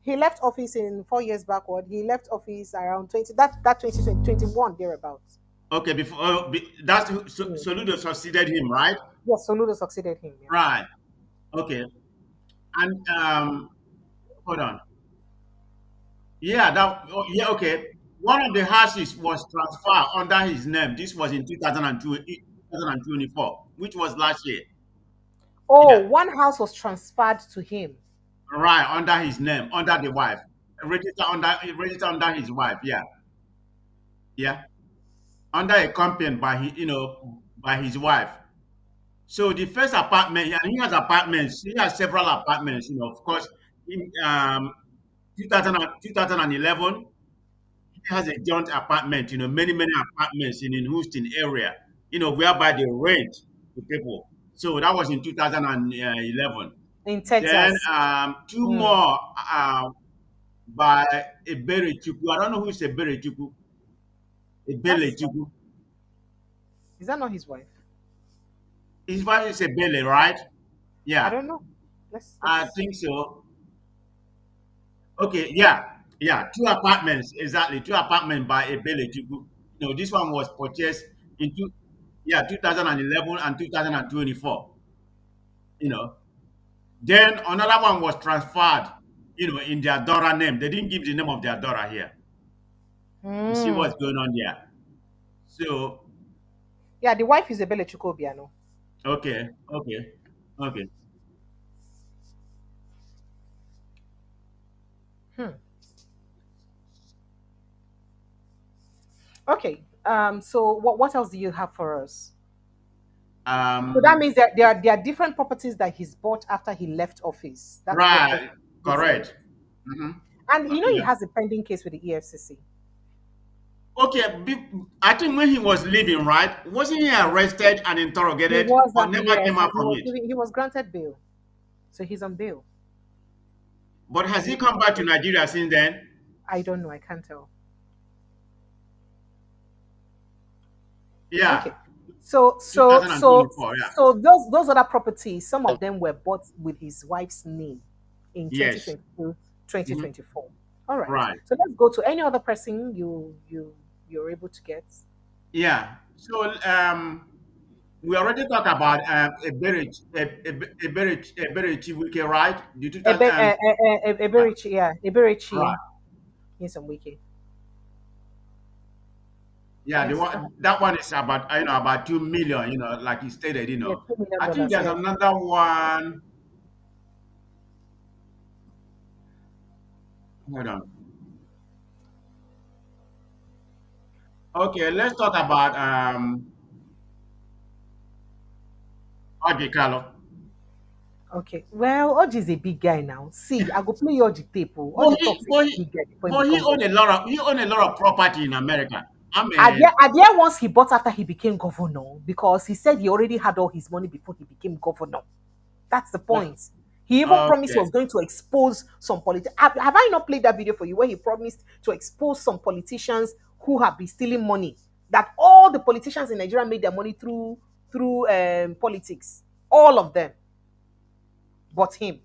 [SPEAKER 1] he left office in 4 years backward. He left office around 2021 thereabouts.
[SPEAKER 2] Okay, before that's
[SPEAKER 1] Mm.
[SPEAKER 2] Soludo succeeded him, right?
[SPEAKER 1] Yes, Soludo succeeded him. Yeah.
[SPEAKER 2] Right. Okay. And hold on. Yeah, yeah, okay. One of the houses was transferred under his name. This was in 2002, 2024, which was last year.
[SPEAKER 1] Oh,
[SPEAKER 2] Yeah,
[SPEAKER 1] one house was transferred to him.
[SPEAKER 2] right, under his name, under the wife. Register under his wife. Yeah, yeah, under a company by his wife. So the first apartment, and he has apartments. He has several apartments. Of course, in 2011. Has a joint apartment, many apartments in Houston area, whereby they rent to people. So that was in 2011.
[SPEAKER 1] In
[SPEAKER 2] Then
[SPEAKER 1] Texas.
[SPEAKER 2] two
[SPEAKER 1] Mm.
[SPEAKER 2] more by Ebere Chukwu. I don't know who is Ebere Chukwu.
[SPEAKER 1] That's
[SPEAKER 2] Ebele
[SPEAKER 1] his wife.
[SPEAKER 2] Chukwu.
[SPEAKER 1] Is that not his wife?
[SPEAKER 2] His wife is Ebele, right?
[SPEAKER 1] I
[SPEAKER 2] Yeah,
[SPEAKER 1] don't know.
[SPEAKER 2] I
[SPEAKER 1] Let's
[SPEAKER 2] think so. Okay, yeah, yeah, two apartments, exactly. Two apartments by Ebele Chukwu. This one was purchased in 2011 and 2024. You know, then another one was transferred, in their daughter name. They didn't give the name of their daughter here. You see
[SPEAKER 1] mm.
[SPEAKER 2] what's going on there. So,
[SPEAKER 1] Yeah, the wife is a Bele Chukobiano.
[SPEAKER 2] okay, okay, okay.
[SPEAKER 1] Hmm. Okay. So what else do you have for us? So that
[SPEAKER 2] Um,
[SPEAKER 1] means that there are different properties that he's bought after he left office. That's what
[SPEAKER 2] right,
[SPEAKER 1] he said.
[SPEAKER 2] correct. Hmm.
[SPEAKER 1] And he
[SPEAKER 2] Yeah.
[SPEAKER 1] has a pending case with the EFCC.
[SPEAKER 2] Okay, I think when he was leaving, right, wasn't he arrested and
[SPEAKER 1] He
[SPEAKER 2] interrogated
[SPEAKER 1] was
[SPEAKER 2] or never
[SPEAKER 1] yes,
[SPEAKER 2] came out
[SPEAKER 1] and
[SPEAKER 2] from it?
[SPEAKER 1] he was granted bail, so he's on bail.
[SPEAKER 2] But has he
[SPEAKER 1] He-
[SPEAKER 2] come back to Nigeria since then?
[SPEAKER 1] I don't know. I can't tell.
[SPEAKER 2] Yeah,
[SPEAKER 1] Okay. So
[SPEAKER 2] 2024. Yeah.
[SPEAKER 1] so those other properties, some of them were bought with his wife's name in
[SPEAKER 2] Yes.
[SPEAKER 1] 2022,
[SPEAKER 2] Mhm.
[SPEAKER 1] 2024. All right.
[SPEAKER 2] Right.
[SPEAKER 1] So let's go to any other person you're able to get.
[SPEAKER 2] Yeah. So we already talked about a Berich Wiki, right? The 2000
[SPEAKER 1] Eberichi, yeah, Eberichi
[SPEAKER 2] right.
[SPEAKER 1] in some wiki.
[SPEAKER 2] Yeah, the
[SPEAKER 1] Yes, go
[SPEAKER 2] one
[SPEAKER 1] ahead.
[SPEAKER 2] that one is about about 2 million. Like you stated.
[SPEAKER 1] Yeah, $2 million.
[SPEAKER 2] I think there's
[SPEAKER 1] Yeah.
[SPEAKER 2] another one. Hold on. Okay, let's talk about Carlo.
[SPEAKER 1] Okay. Well, Oji is a big guy now. See, I go play Oji tape. Oh.
[SPEAKER 2] But
[SPEAKER 1] Oji
[SPEAKER 2] he
[SPEAKER 1] talks a
[SPEAKER 2] but he
[SPEAKER 1] big guy before he
[SPEAKER 2] but he
[SPEAKER 1] become
[SPEAKER 2] owned a
[SPEAKER 1] governor.
[SPEAKER 2] lot of property in America. I mean,
[SPEAKER 1] Are there ones he bought after he became governor? Because he said he already had all his money before he became governor. That's the
[SPEAKER 2] what?
[SPEAKER 1] point. He even promised he
[SPEAKER 2] Okay.
[SPEAKER 1] was going to expose some politicians. Have I not played that video for you where he promised to expose some politicians who have been stealing money? That all the politicians in Nigeria made their money through politics. All of them, but him.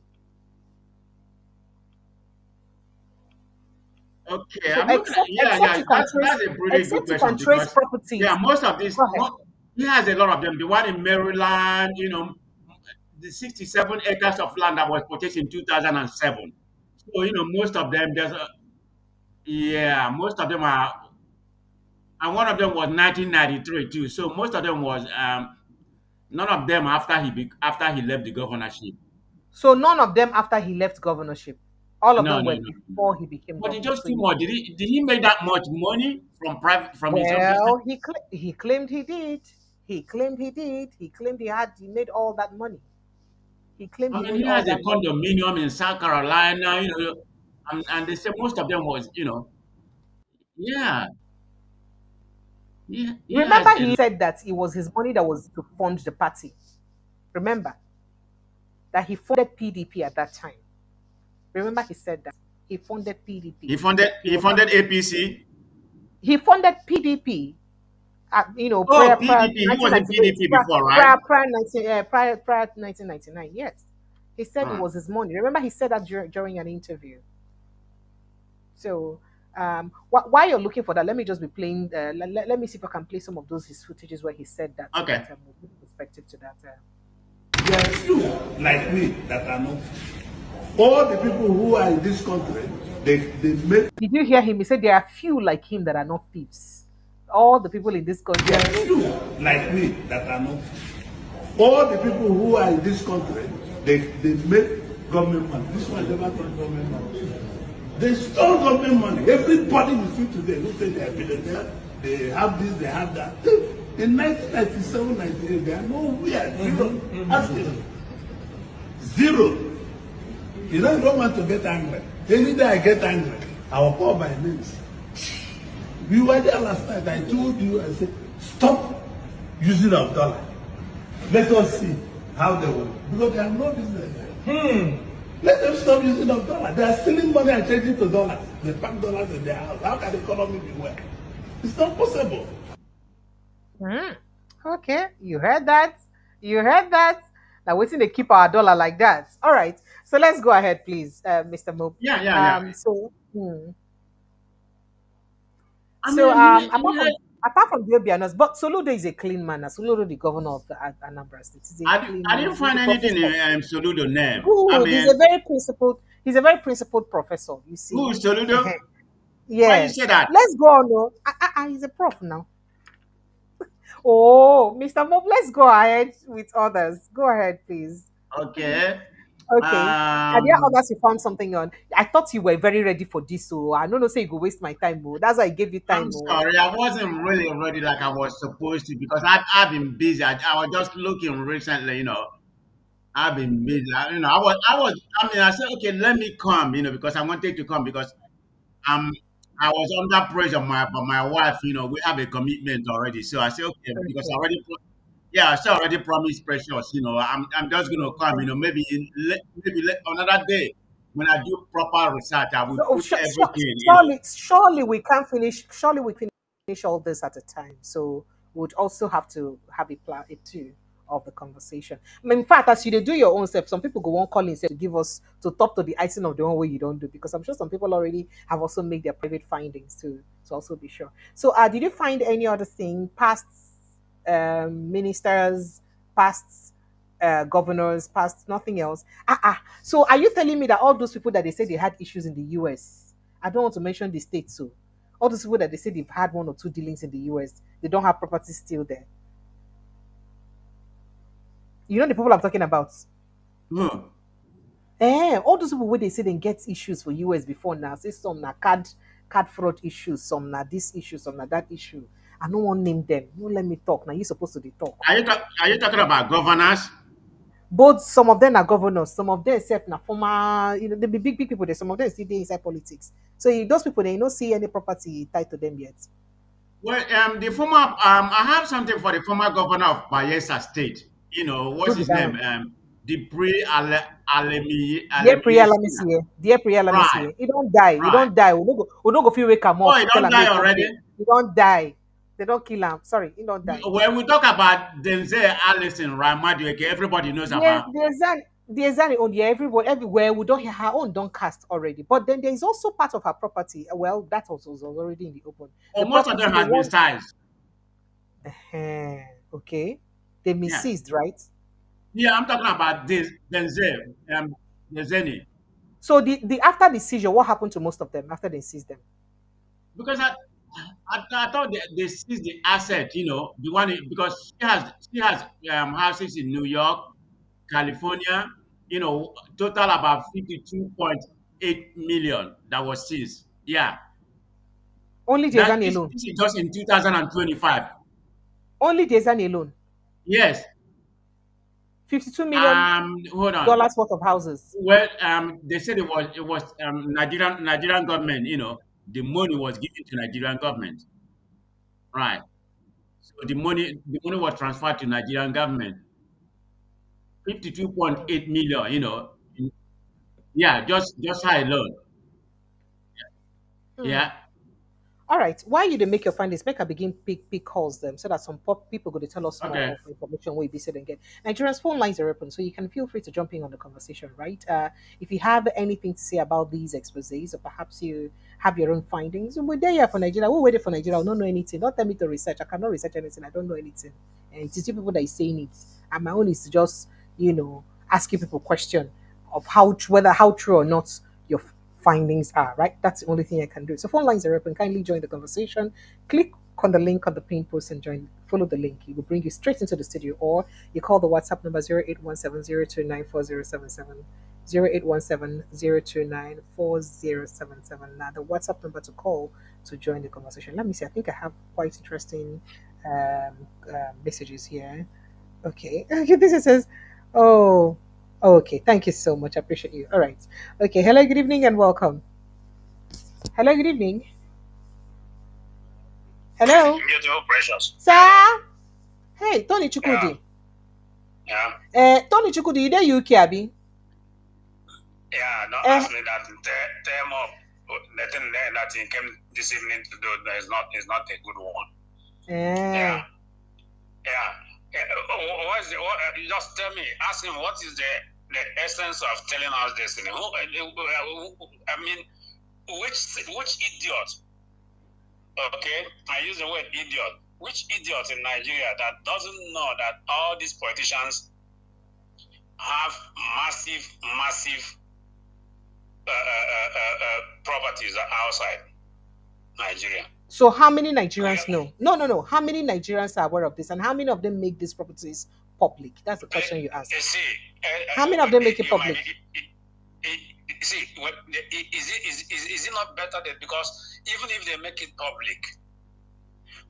[SPEAKER 2] Okay,
[SPEAKER 1] So
[SPEAKER 2] I'm looking at
[SPEAKER 1] except you can trace
[SPEAKER 2] that's a pretty good question because yeah,
[SPEAKER 1] properties.
[SPEAKER 2] most of this
[SPEAKER 1] Go ahead.
[SPEAKER 2] he has a lot of them. The one in Maryland, the 67 acres of land that was purchased in 2007. So most of them most of them are, and one of them was 1993 too. So most of them was none of them after he left the governorship.
[SPEAKER 1] So none of them after he left governorship. All of
[SPEAKER 2] No,
[SPEAKER 1] them
[SPEAKER 2] no,
[SPEAKER 1] were
[SPEAKER 2] no, no.
[SPEAKER 1] before he became
[SPEAKER 2] But it's
[SPEAKER 1] governor.
[SPEAKER 2] just
[SPEAKER 1] So
[SPEAKER 2] too
[SPEAKER 1] you
[SPEAKER 2] much. Did he make that much money from his own business?
[SPEAKER 1] well, he claimed he did. He claimed he did. He claimed he made all that money. He claimed
[SPEAKER 2] I
[SPEAKER 1] he
[SPEAKER 2] mean,
[SPEAKER 1] made
[SPEAKER 2] he
[SPEAKER 1] all
[SPEAKER 2] has a
[SPEAKER 1] that money.
[SPEAKER 2] condominium in South Carolina, and they say most of them was, yeah, he has
[SPEAKER 1] Remember,
[SPEAKER 2] a
[SPEAKER 1] he said that it was his money that was to fund the party. Remember that he funded PDP at that time. Remember, he said that he funded PDP. He
[SPEAKER 2] he
[SPEAKER 1] was
[SPEAKER 2] funded APC.
[SPEAKER 1] he funded PDP.
[SPEAKER 2] Oh,
[SPEAKER 1] Prior
[SPEAKER 2] PDP. He was in
[SPEAKER 1] 1998,
[SPEAKER 2] PDP before, right?
[SPEAKER 1] prior 1999. Yes, he said it
[SPEAKER 2] Right.
[SPEAKER 1] was his money. Remember, he said that during an interview. So, while you're looking for that, let me just be playing. Let me see if I can play some of those his footages where he said that, so
[SPEAKER 2] Okay.
[SPEAKER 1] that we'll give perspective to that.
[SPEAKER 9] There are few like me that are not. All the people who are in this country, they make.
[SPEAKER 1] Did you hear him? He said there are few like him that are not thieves. All the people in this country
[SPEAKER 9] There
[SPEAKER 1] are
[SPEAKER 9] are few like me that are not. All the people who are in this country, they make government money. This one never got government money. They stole government money. Everybody you see today who say they are billionaire, they have this, they have that. In 1997, 98, they are nowhere. Zero. Ask them. Zero. You know, you don't want to get angry. Any day I get angry, I will call my names. We were there last night. I told you, I said, stop using of dollar. Let us see how they will. Because they have no business. Let them stop using of dollar. They are stealing money and changing to dollars. They pack dollars in their house. How can the economy be well? It's not possible.
[SPEAKER 1] okay. You heard that? You heard that? Now, waiting to keep our dollar like that. All right. So let's go ahead, please, Mr. Mope.
[SPEAKER 2] Yeah, yeah, yeah.
[SPEAKER 1] So,
[SPEAKER 2] I mean,
[SPEAKER 1] apart from the Obianos, but Soludo is a clean man. Soludo, the governor of the Anambra State, is a clean
[SPEAKER 2] I
[SPEAKER 1] man.
[SPEAKER 2] didn't
[SPEAKER 1] He's
[SPEAKER 2] find
[SPEAKER 1] a
[SPEAKER 2] anything
[SPEAKER 1] professor.
[SPEAKER 2] in Soludo name. I
[SPEAKER 1] Good.
[SPEAKER 2] mean,
[SPEAKER 1] He's a very principled professor. You see.
[SPEAKER 2] who is Soludo? Why you say
[SPEAKER 1] Yes.
[SPEAKER 2] that?
[SPEAKER 1] Let's go on. No. He's a prof now. Oh, Mr. Mob, let's go ahead with others. Go ahead, please.
[SPEAKER 2] Okay.
[SPEAKER 1] Okay. Are there
[SPEAKER 2] Um,
[SPEAKER 1] others you found something on? I thought you were very ready for this, so I don't know say you go waste my time. Oh. That's why I gave you
[SPEAKER 2] I'm
[SPEAKER 1] time. Oh.
[SPEAKER 2] sorry, I wasn't really ready like I was supposed to because I've been busy. I was just looking recently, I've been busy. I said, okay, let me come, because I wanted to come because um, I was under pressure by my wife, we have a commitment already. So I said, okay, because I
[SPEAKER 1] Okay.
[SPEAKER 2] already, yeah, I said I already promised Precious, I'm just going to come, maybe another day when I do proper research, I will
[SPEAKER 1] So
[SPEAKER 2] put everything,
[SPEAKER 1] surely we can finish. Surely we finish all this at a time. So would also have to have a two of the conversation. I mean, in fact, as you do your own stuff, some people go on calling to give us to top to the icing of the one way you don't do, because I'm sure some people already have also made their private findings to also be sure. So, did you find any other thing past ministers, past governors, past nothing else? So, are you telling me that all those people that they say they had issues in the US, I don't want to mention the states, so all those people that they say they've had one or two dealings in the US, they don't have property still there? You know the people I'm talking about?
[SPEAKER 2] Hmm.
[SPEAKER 1] All those people where they say they get issues for US before now, say some na card fraud issues, some na this issue, some na that issue. I don't want to name them. You let me talk. Now you're supposed to be talk.
[SPEAKER 2] Are you talking about governors?
[SPEAKER 1] Both some of them are governors, some of them except na former, they be big people there. Some of them still dey inside politics. So those people they don't see any property tied to them yet.
[SPEAKER 2] Well, the former, I have something for the former governor of Bayelsa State. You know,
[SPEAKER 1] Who
[SPEAKER 2] what's
[SPEAKER 1] be
[SPEAKER 2] his
[SPEAKER 1] that
[SPEAKER 2] name?
[SPEAKER 1] one?
[SPEAKER 2] Debris
[SPEAKER 1] Dear Priya
[SPEAKER 2] Alemi.
[SPEAKER 1] Lamisi, dear Priya
[SPEAKER 2] Right,
[SPEAKER 1] Lamisi, he don't die. He
[SPEAKER 2] right.
[SPEAKER 1] don't die. We don't go feel wake him
[SPEAKER 2] Oh,
[SPEAKER 1] up.
[SPEAKER 2] he
[SPEAKER 1] Tell
[SPEAKER 2] don't
[SPEAKER 1] him make
[SPEAKER 2] die
[SPEAKER 1] he come
[SPEAKER 2] already?
[SPEAKER 1] here. He don't die. They don't kill him. Sorry, he don't die.
[SPEAKER 2] When we talk about Denzel Allison, right, Madueke, everybody knows about.
[SPEAKER 1] There's an own, yeah, everywhere we don't hear her own don't cast already. But then there is also part of her property. Well, that also was already in the open.
[SPEAKER 2] Oh,
[SPEAKER 1] The
[SPEAKER 2] most of
[SPEAKER 1] property,
[SPEAKER 2] them
[SPEAKER 1] the
[SPEAKER 2] has been
[SPEAKER 1] one,
[SPEAKER 2] sized.
[SPEAKER 1] okay, they
[SPEAKER 2] Yeah.
[SPEAKER 1] misseized, right?
[SPEAKER 2] Yeah, I'm talking about this Denzel, Denzeni.
[SPEAKER 1] So the after the seizure, what happened to most of them after they seized them?
[SPEAKER 2] Because I thought they seized the asset, you know, the one because she has houses in New York, California, you know, total about 52.8 million that was seized. Yeah.
[SPEAKER 1] Only
[SPEAKER 2] That
[SPEAKER 1] Jezani
[SPEAKER 2] this,
[SPEAKER 1] alone.
[SPEAKER 2] this is just in 2025.
[SPEAKER 1] Only Jezani alone.
[SPEAKER 2] Yes.
[SPEAKER 1] 52 million
[SPEAKER 2] Hold on.
[SPEAKER 1] dollars worth of houses.
[SPEAKER 2] Well, they said it was Nigerian government, you know, the money was given to Nigerian government. Right. So the money was transferred to Nigerian government. 52.8 million, you know. Yeah, just high alone.
[SPEAKER 1] Hmm.
[SPEAKER 2] Yeah.
[SPEAKER 1] All right. Why you dey make your findings? Make I begin pick calls them so that some people go to tell us more
[SPEAKER 2] Okay.
[SPEAKER 1] of information we be said and get. Nigerians phone lines are open, so you can feel free to jump in on the conversation, right? If you have anything to say about these exposés, or perhaps you have your own findings, we're there here for Nigeria. We're waiting for Nigeria. I don't know anything. Don't tell me to research. I cannot research anything. I don't know anything. And it is you people that is saying it. And my own is to just, asking people question of whether how true or not your findings are, right? That's the only thing I can do. So phone lines are open. Kindly join the conversation. Click on the link on the pin post and follow the link. It will bring you straight into the studio, or you call the WhatsApp number 081702940770. 081702940770. Now the WhatsApp number to call to join the conversation. Let me see. I think I have quite interesting messages here. Okay. Okay. This says, oh, okay. Thank you so much. I appreciate you. All right. Okay. Hello. Good evening and welcome. Hello. Good evening. Hello.
[SPEAKER 10] Beautiful, precious.
[SPEAKER 1] Sir. Hey, Tony Chukudi.
[SPEAKER 10] Yeah.
[SPEAKER 1] Tony Chukudi, you there UK, Abi?
[SPEAKER 10] Yeah, don't ask me that. Tell more. The thing that he came this evening to do is not a good one. Yeah. Just tell me, ask him what is the essence of telling us this thing. I mean, which idiot? Okay, I use the word idiot. Which idiot in Nigeria that doesn't know that all these politicians have massive properties outside Nigeria?
[SPEAKER 1] So how many Nigerians know? No. How many Nigerians are aware of this, and how many of them make these properties public? That's the question you ask.
[SPEAKER 10] You see,
[SPEAKER 1] how many of them make it public?
[SPEAKER 10] See, is it not better that because even if they make it public,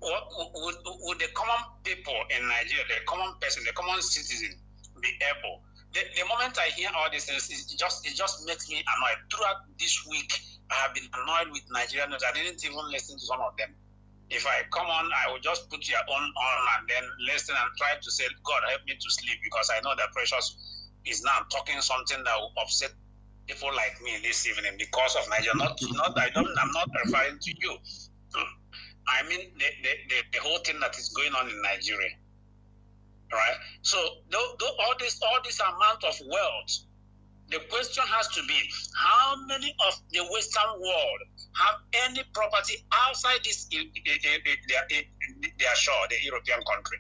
[SPEAKER 10] what would the common people in Nigeria, the common person, the common citizen, be able? The moment I hear all these things, it just makes me annoyed. Throughout this week, I have been annoyed with Nigerians. I didn't even listen to some of them. If I come on, I will just put your own on and then listen and try to say, God, help me to sleep, because I know that Precious is now talking something that will upset people like me this evening because of Nigeria. I'm not referring to you. I mean the whole thing that is going on in Nigeria, right? So all this amount of wealth, the question has to be, how many of the Western world have any property outside this their shore, the European country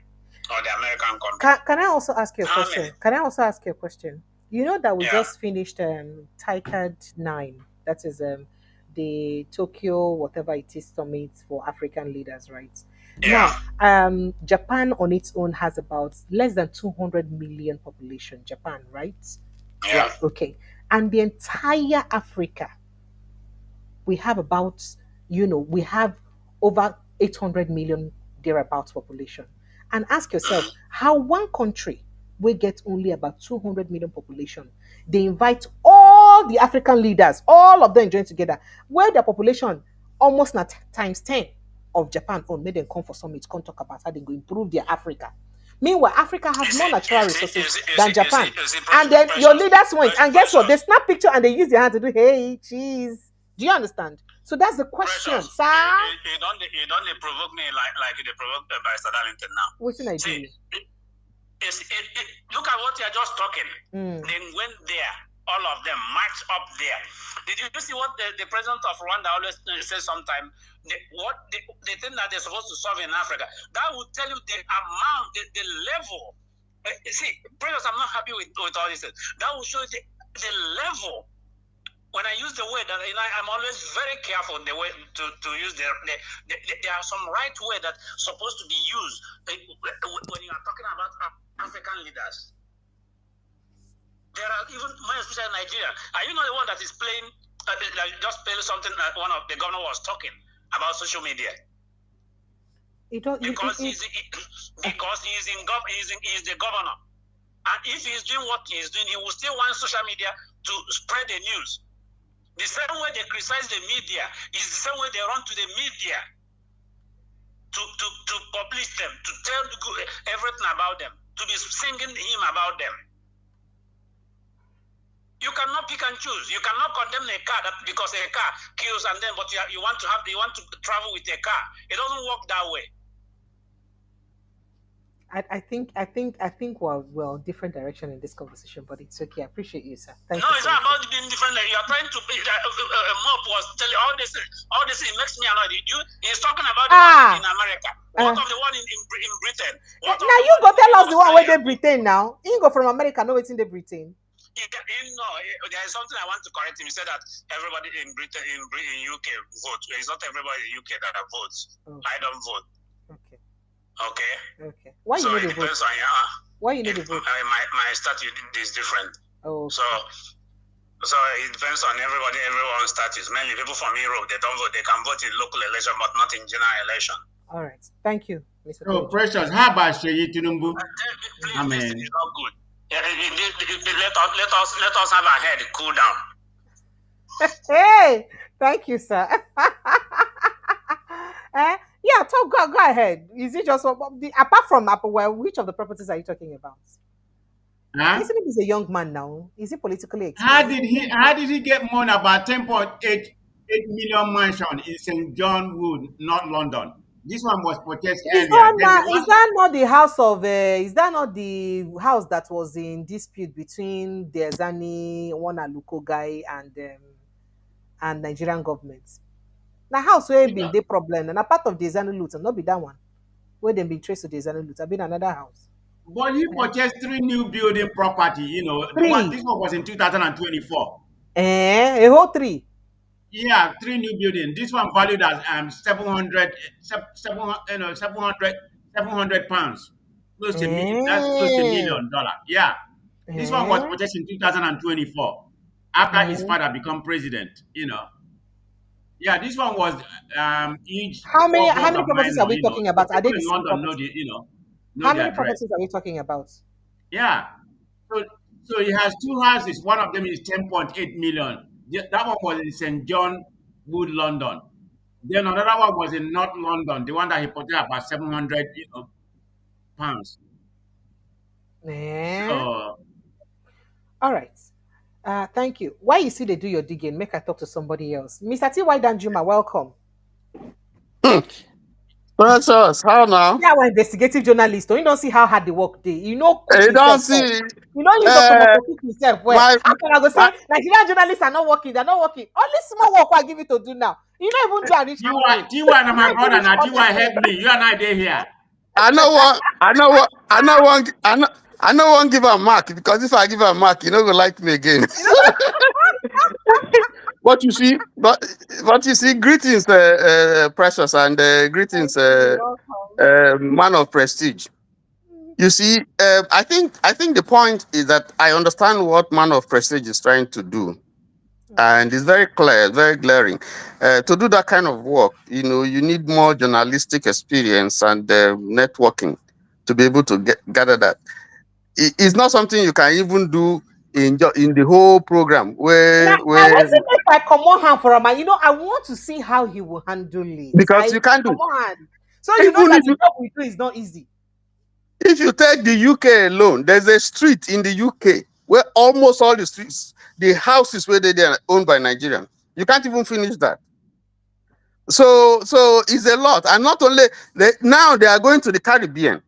[SPEAKER 10] or the American country?
[SPEAKER 1] Can I also ask you a
[SPEAKER 10] How
[SPEAKER 1] question?
[SPEAKER 10] many?
[SPEAKER 1] Can I also ask you a question? You know that we
[SPEAKER 10] Yeah.
[SPEAKER 1] just finished TICAD 9, that is the Tokyo whatever it is summit for African leaders, right?
[SPEAKER 10] Yeah.
[SPEAKER 1] Now, Japan on its own has about less than 200 million population. Japan, right?
[SPEAKER 10] Yeah.
[SPEAKER 1] Right. Okay. And the entire Africa, we have about, we have over 800 million thereabouts population. And ask yourself, how one country will get only about 200 million population, they invite all the African leaders, all of them join together, where their population almost not times 10 of Japan own, made them come for summit, come talk about how they go improve their Africa. Meanwhile, Africa has more natural resources than Japan. And then your leaders went, and guess what? They snap picture and they use their hand to do, hey, cheese. Do you understand? So that's the question,
[SPEAKER 10] Precious,
[SPEAKER 1] sir.
[SPEAKER 10] you don't provoke me like you provoked by Sadalington now.
[SPEAKER 1] What's in Nigeria?
[SPEAKER 10] Look at what you're just talking. Then went there, all of them marched up there. Did you see what the president of Rwanda always says sometimes? The thing that they're supposed to solve in Africa, that will tell you the amount, the level. See, Precious, I'm not happy with all this. That will show you the level. When I use the word, I'm always very careful the way to use there are some right word that's supposed to be used when you are talking about African leaders. There are even more, especially in Nigeria. Are you not the one that is playing? Just playing something that one of the governor was talking about social media. Because he's the governor, and if he's doing what he's doing, he will still want social media to spread the news. The same way they criticize the media is the same way they run to the media to publish them, to tell everything about them, to be singing him about them. You cannot pick and choose. You cannot condemn a car because a car kills, and then but you want to travel with a car. It doesn't work that way.
[SPEAKER 1] I think we're different direction in this conversation, but it's okay. I appreciate you, sir. Thank you.
[SPEAKER 10] No, it's not about being different. You are trying to be. Mob was telling all this. It makes me annoyed. He's talking about the one in America. What of the one in Britain?
[SPEAKER 1] Now you go tell us the one where they Britain now. You go from America, no, it's in the Britain.
[SPEAKER 10] There is something I want to correct him. He said that everybody in Britain, in UK votes. It's not everybody in UK that votes. I don't vote.
[SPEAKER 1] Okay.
[SPEAKER 10] Okay.
[SPEAKER 1] Why
[SPEAKER 10] so
[SPEAKER 1] you need
[SPEAKER 10] it depends on
[SPEAKER 1] Why you need to vote?
[SPEAKER 10] My statute is different.
[SPEAKER 1] Oh.
[SPEAKER 10] So it depends on everyone's status. Mainly people from Europe, they don't vote. They can vote in local election, but not in general election.
[SPEAKER 1] All right. Thank you, Mr.
[SPEAKER 2] So Precious, how about Tinubu?
[SPEAKER 10] Please, this is not good. Let us have our head cool down.
[SPEAKER 1] Hey, thank you, sir. Yeah, go ahead. Is it just apart from which of the properties are you talking about?
[SPEAKER 2] Huh?
[SPEAKER 1] Isn't he's a young man now? Is he politically exposed?
[SPEAKER 2] How did he get more about 10.8 million mansion in St. John Wood, North London? This one was purchased earlier.
[SPEAKER 1] Is that not the house of? Is that not the house that was in dispute between the Ezani one Aluko guy and Nigerian government? The house where been the problem, and a part of the Ezani loot, and not be that one where they been traced to the Ezani loot. Have been another house.
[SPEAKER 2] But he purchased 3 new building property. This one was in 2024.
[SPEAKER 1] A whole 3.
[SPEAKER 2] Yeah, 3 new buildings. This one valued as 700 pounds. Close to that's close to $1 million. Yeah. This one was purchased in 2024 after his father became president, Yeah, this one was each.
[SPEAKER 1] How many properties are we talking about? Are they
[SPEAKER 2] in London know
[SPEAKER 1] how many properties are we talking about?
[SPEAKER 2] Yeah. So he has 2 houses. One of them is 10.8 million. That one was in St. John Wood, London. Then another one was in North London, the one that he purchased about 700 pounds. So,
[SPEAKER 1] all right. Thank you. Why you see they do your digging? Make I talk to somebody else. Mr. T. Y. Danjuma, welcome.
[SPEAKER 11] Precious, how now?
[SPEAKER 1] Yeah, our investigative journalist. You don't see how hard the work day. You know, cook
[SPEAKER 11] You
[SPEAKER 1] yourself
[SPEAKER 11] don't
[SPEAKER 1] well.
[SPEAKER 11] see
[SPEAKER 1] You know, use automatic
[SPEAKER 11] uh,
[SPEAKER 1] cook yourself well.
[SPEAKER 11] my,
[SPEAKER 1] How can I go say
[SPEAKER 11] my
[SPEAKER 1] Nigerian journalists are not working? They're not working. Only small work I give you to do now. You don't even do and reach halfway.
[SPEAKER 2] Tiwa and
[SPEAKER 1] You
[SPEAKER 2] my
[SPEAKER 1] don't even
[SPEAKER 2] brother,
[SPEAKER 1] reach
[SPEAKER 2] now Tiwa help
[SPEAKER 1] 100%.
[SPEAKER 2] me. You and I there here.
[SPEAKER 11] I know what I know one give a mark because if I give a mark, you know go like me again.
[SPEAKER 1] You know,
[SPEAKER 11] But you see, but you see, greetings, Precious, and greetings,
[SPEAKER 1] thank you. You're welcome.
[SPEAKER 11] man of prestige. You see, I think the point is that I understand what man of prestige is trying to do, and it's very clear, very glaring. To do that kind of work, you need more journalistic experience and networking to be able to gather that. It's not something you can even do in the whole program
[SPEAKER 1] Now
[SPEAKER 11] where
[SPEAKER 1] what's it if I come on hand for a man? You know, I want to see how he will handle it.
[SPEAKER 11] because you can't do
[SPEAKER 1] Come on hand. So you know
[SPEAKER 11] even
[SPEAKER 1] that
[SPEAKER 11] if
[SPEAKER 1] the job we do is not easy.
[SPEAKER 11] if you take the UK alone, there's a street in the UK where almost all the streets, the houses where they are owned by Nigerians. You can't even finish that. So it's a lot, and not only now they are going to the Caribbean.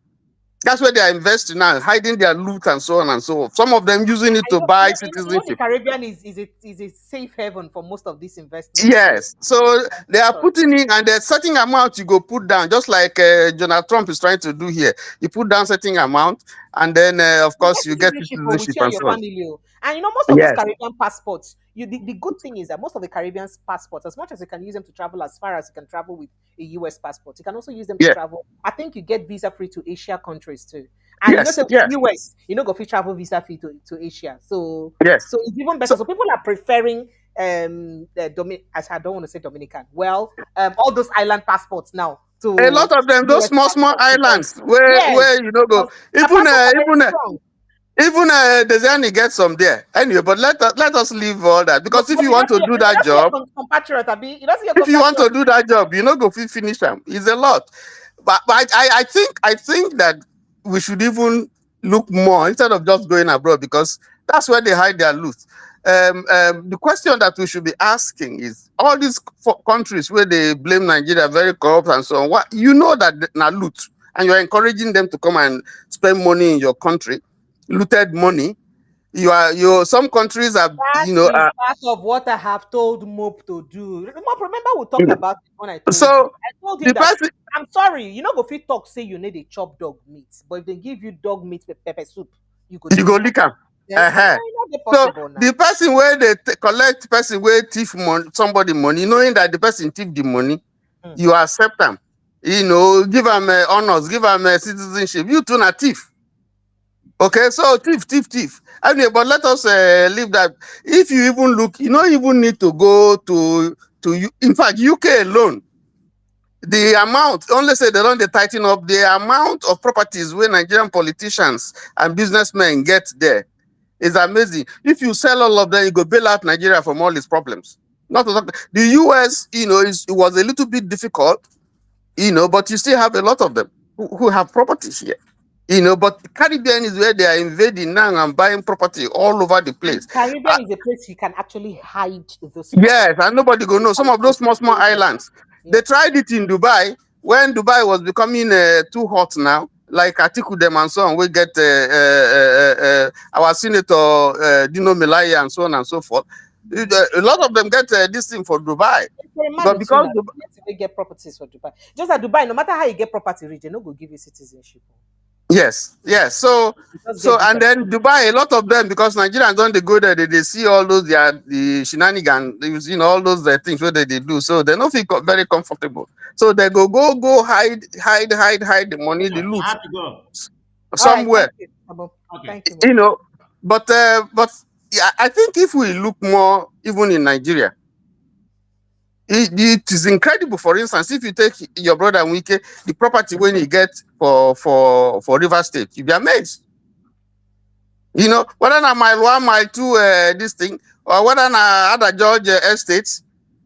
[SPEAKER 11] That's where they are investing now, hiding their loot and so on and so forth. Some of them using it
[SPEAKER 1] I
[SPEAKER 11] to
[SPEAKER 1] know,
[SPEAKER 11] buy
[SPEAKER 1] the
[SPEAKER 11] citizenship.
[SPEAKER 1] Caribbean is a safe haven for most of these investments. So
[SPEAKER 11] Yes, so they are
[SPEAKER 1] sure.
[SPEAKER 11] putting in, and there's certain amount you go put down, just like Donald Trump is trying to do here. You put down certain amount, and then of
[SPEAKER 1] You
[SPEAKER 11] course
[SPEAKER 1] get
[SPEAKER 11] you get
[SPEAKER 1] citizenship or with
[SPEAKER 11] citizenship
[SPEAKER 1] you and
[SPEAKER 11] and
[SPEAKER 1] your
[SPEAKER 11] so on.
[SPEAKER 1] family. Oh. And you know, most of these
[SPEAKER 11] Yes,
[SPEAKER 1] Caribbean passports, the good thing is that most of the Caribbean passports, as much as you can use them to travel as far as you can travel with a US passport, you can also use them to
[SPEAKER 11] yeah,
[SPEAKER 1] travel. I think you get visa free to Asia countries too. And you know,
[SPEAKER 11] yes,
[SPEAKER 1] say with
[SPEAKER 11] yes,
[SPEAKER 1] US, you know, go free travel visa free to Asia. So
[SPEAKER 11] yes.
[SPEAKER 1] so it's even
[SPEAKER 11] So
[SPEAKER 1] better. So people are preferring as I don't want to say Dominican. Well, all those island passports now
[SPEAKER 11] a lot
[SPEAKER 1] to
[SPEAKER 11] of them, those
[SPEAKER 1] US
[SPEAKER 11] small
[SPEAKER 1] passports because
[SPEAKER 11] islands
[SPEAKER 1] yes,
[SPEAKER 11] where go,
[SPEAKER 1] because our
[SPEAKER 11] even
[SPEAKER 1] passports are very strong.
[SPEAKER 11] Desani gets some there anyway. But let us leave all that, because if
[SPEAKER 1] But
[SPEAKER 11] you want to do
[SPEAKER 1] you
[SPEAKER 11] that
[SPEAKER 1] don't see your
[SPEAKER 11] job,
[SPEAKER 1] compatriot, Abi. You don't see your
[SPEAKER 11] if you want
[SPEAKER 1] compatriot.
[SPEAKER 11] to do that job, go finish them. It's a lot. But I think that we should even look more instead of just going abroad, because that's where they hide their loot. The question that we should be asking is, all these countries where they blame Nigeria very corrupt and so on. What that na loot, and you're encouraging them to come and spend money in your country, looted money. Some countries are
[SPEAKER 1] That is part of what I have told Mope to do. Mope, remember we talked about it when I told you.
[SPEAKER 11] so
[SPEAKER 1] I told him
[SPEAKER 11] the
[SPEAKER 1] that
[SPEAKER 11] person
[SPEAKER 1] I'm sorry, you know, go fit talk say you need a chop dog meat, but if they give you dog meat with pepper soup, you go
[SPEAKER 11] you go
[SPEAKER 1] lick am.
[SPEAKER 11] lick am.
[SPEAKER 1] Yes, now
[SPEAKER 11] Uh-huh.
[SPEAKER 1] it's not
[SPEAKER 11] So
[SPEAKER 1] possible now.
[SPEAKER 11] the person where they collect person where thief somebody money, knowing that the person thief the money,
[SPEAKER 1] Mm.
[SPEAKER 11] you accept them. Give them honors, give them citizenship. You too na thief. Okay, so thief. Anyway, but let us leave that. If you even look, you don't even need to go in fact, UK alone. The amount, only say they don't they tighten up the amount of properties where Nigerian politicians and businessmen get there is amazing. If you sell all of them, you go bail out Nigeria from all its problems. Not to talk, the US, it was a little bit difficult, but you still have a lot of them who have properties here. But the Caribbean is where they are invading now and buying property all over the
[SPEAKER 1] And
[SPEAKER 11] place.
[SPEAKER 1] Caribbean is a place you can actually hide those
[SPEAKER 11] Yes,
[SPEAKER 1] properties.
[SPEAKER 11] and nobody go know. Some
[SPEAKER 1] And
[SPEAKER 11] of those small
[SPEAKER 1] conceal them.
[SPEAKER 11] islands. They
[SPEAKER 1] Yes.
[SPEAKER 11] tried it in Dubai when Dubai was becoming too hot now. Like Atiku them and so on. We get our senator Dino Melaya and so on and so forth. A lot of them get this thing for Dubai,
[SPEAKER 1] For a man
[SPEAKER 11] but
[SPEAKER 1] or two
[SPEAKER 11] because
[SPEAKER 1] now, they get properties for Dubai. Just that Dubai, no matter how you get property rich, they no go give you citizenship.
[SPEAKER 11] yes. So
[SPEAKER 1] You just
[SPEAKER 11] so
[SPEAKER 1] get
[SPEAKER 11] and
[SPEAKER 1] visa.
[SPEAKER 11] then Dubai, a lot of them, because Nigerians don't they go there, they see all those the shenanigans, all those things where they do. So they don't feel very comfortable. So they go hide the money, the
[SPEAKER 2] Precious,
[SPEAKER 11] loot
[SPEAKER 2] I have to go.
[SPEAKER 1] All right, thank
[SPEAKER 11] somewhere.
[SPEAKER 1] you, Abo.
[SPEAKER 2] Okay.
[SPEAKER 1] Thank you,
[SPEAKER 11] You
[SPEAKER 1] Mo.
[SPEAKER 11] know, but yeah, I think if we look more even in Nigeria, it is incredible. For instance, if you take your brother Wike, the property when he get for River State, you'll be amazed. Whether na mile 1, mile 2, this thing, or whether na other George estates,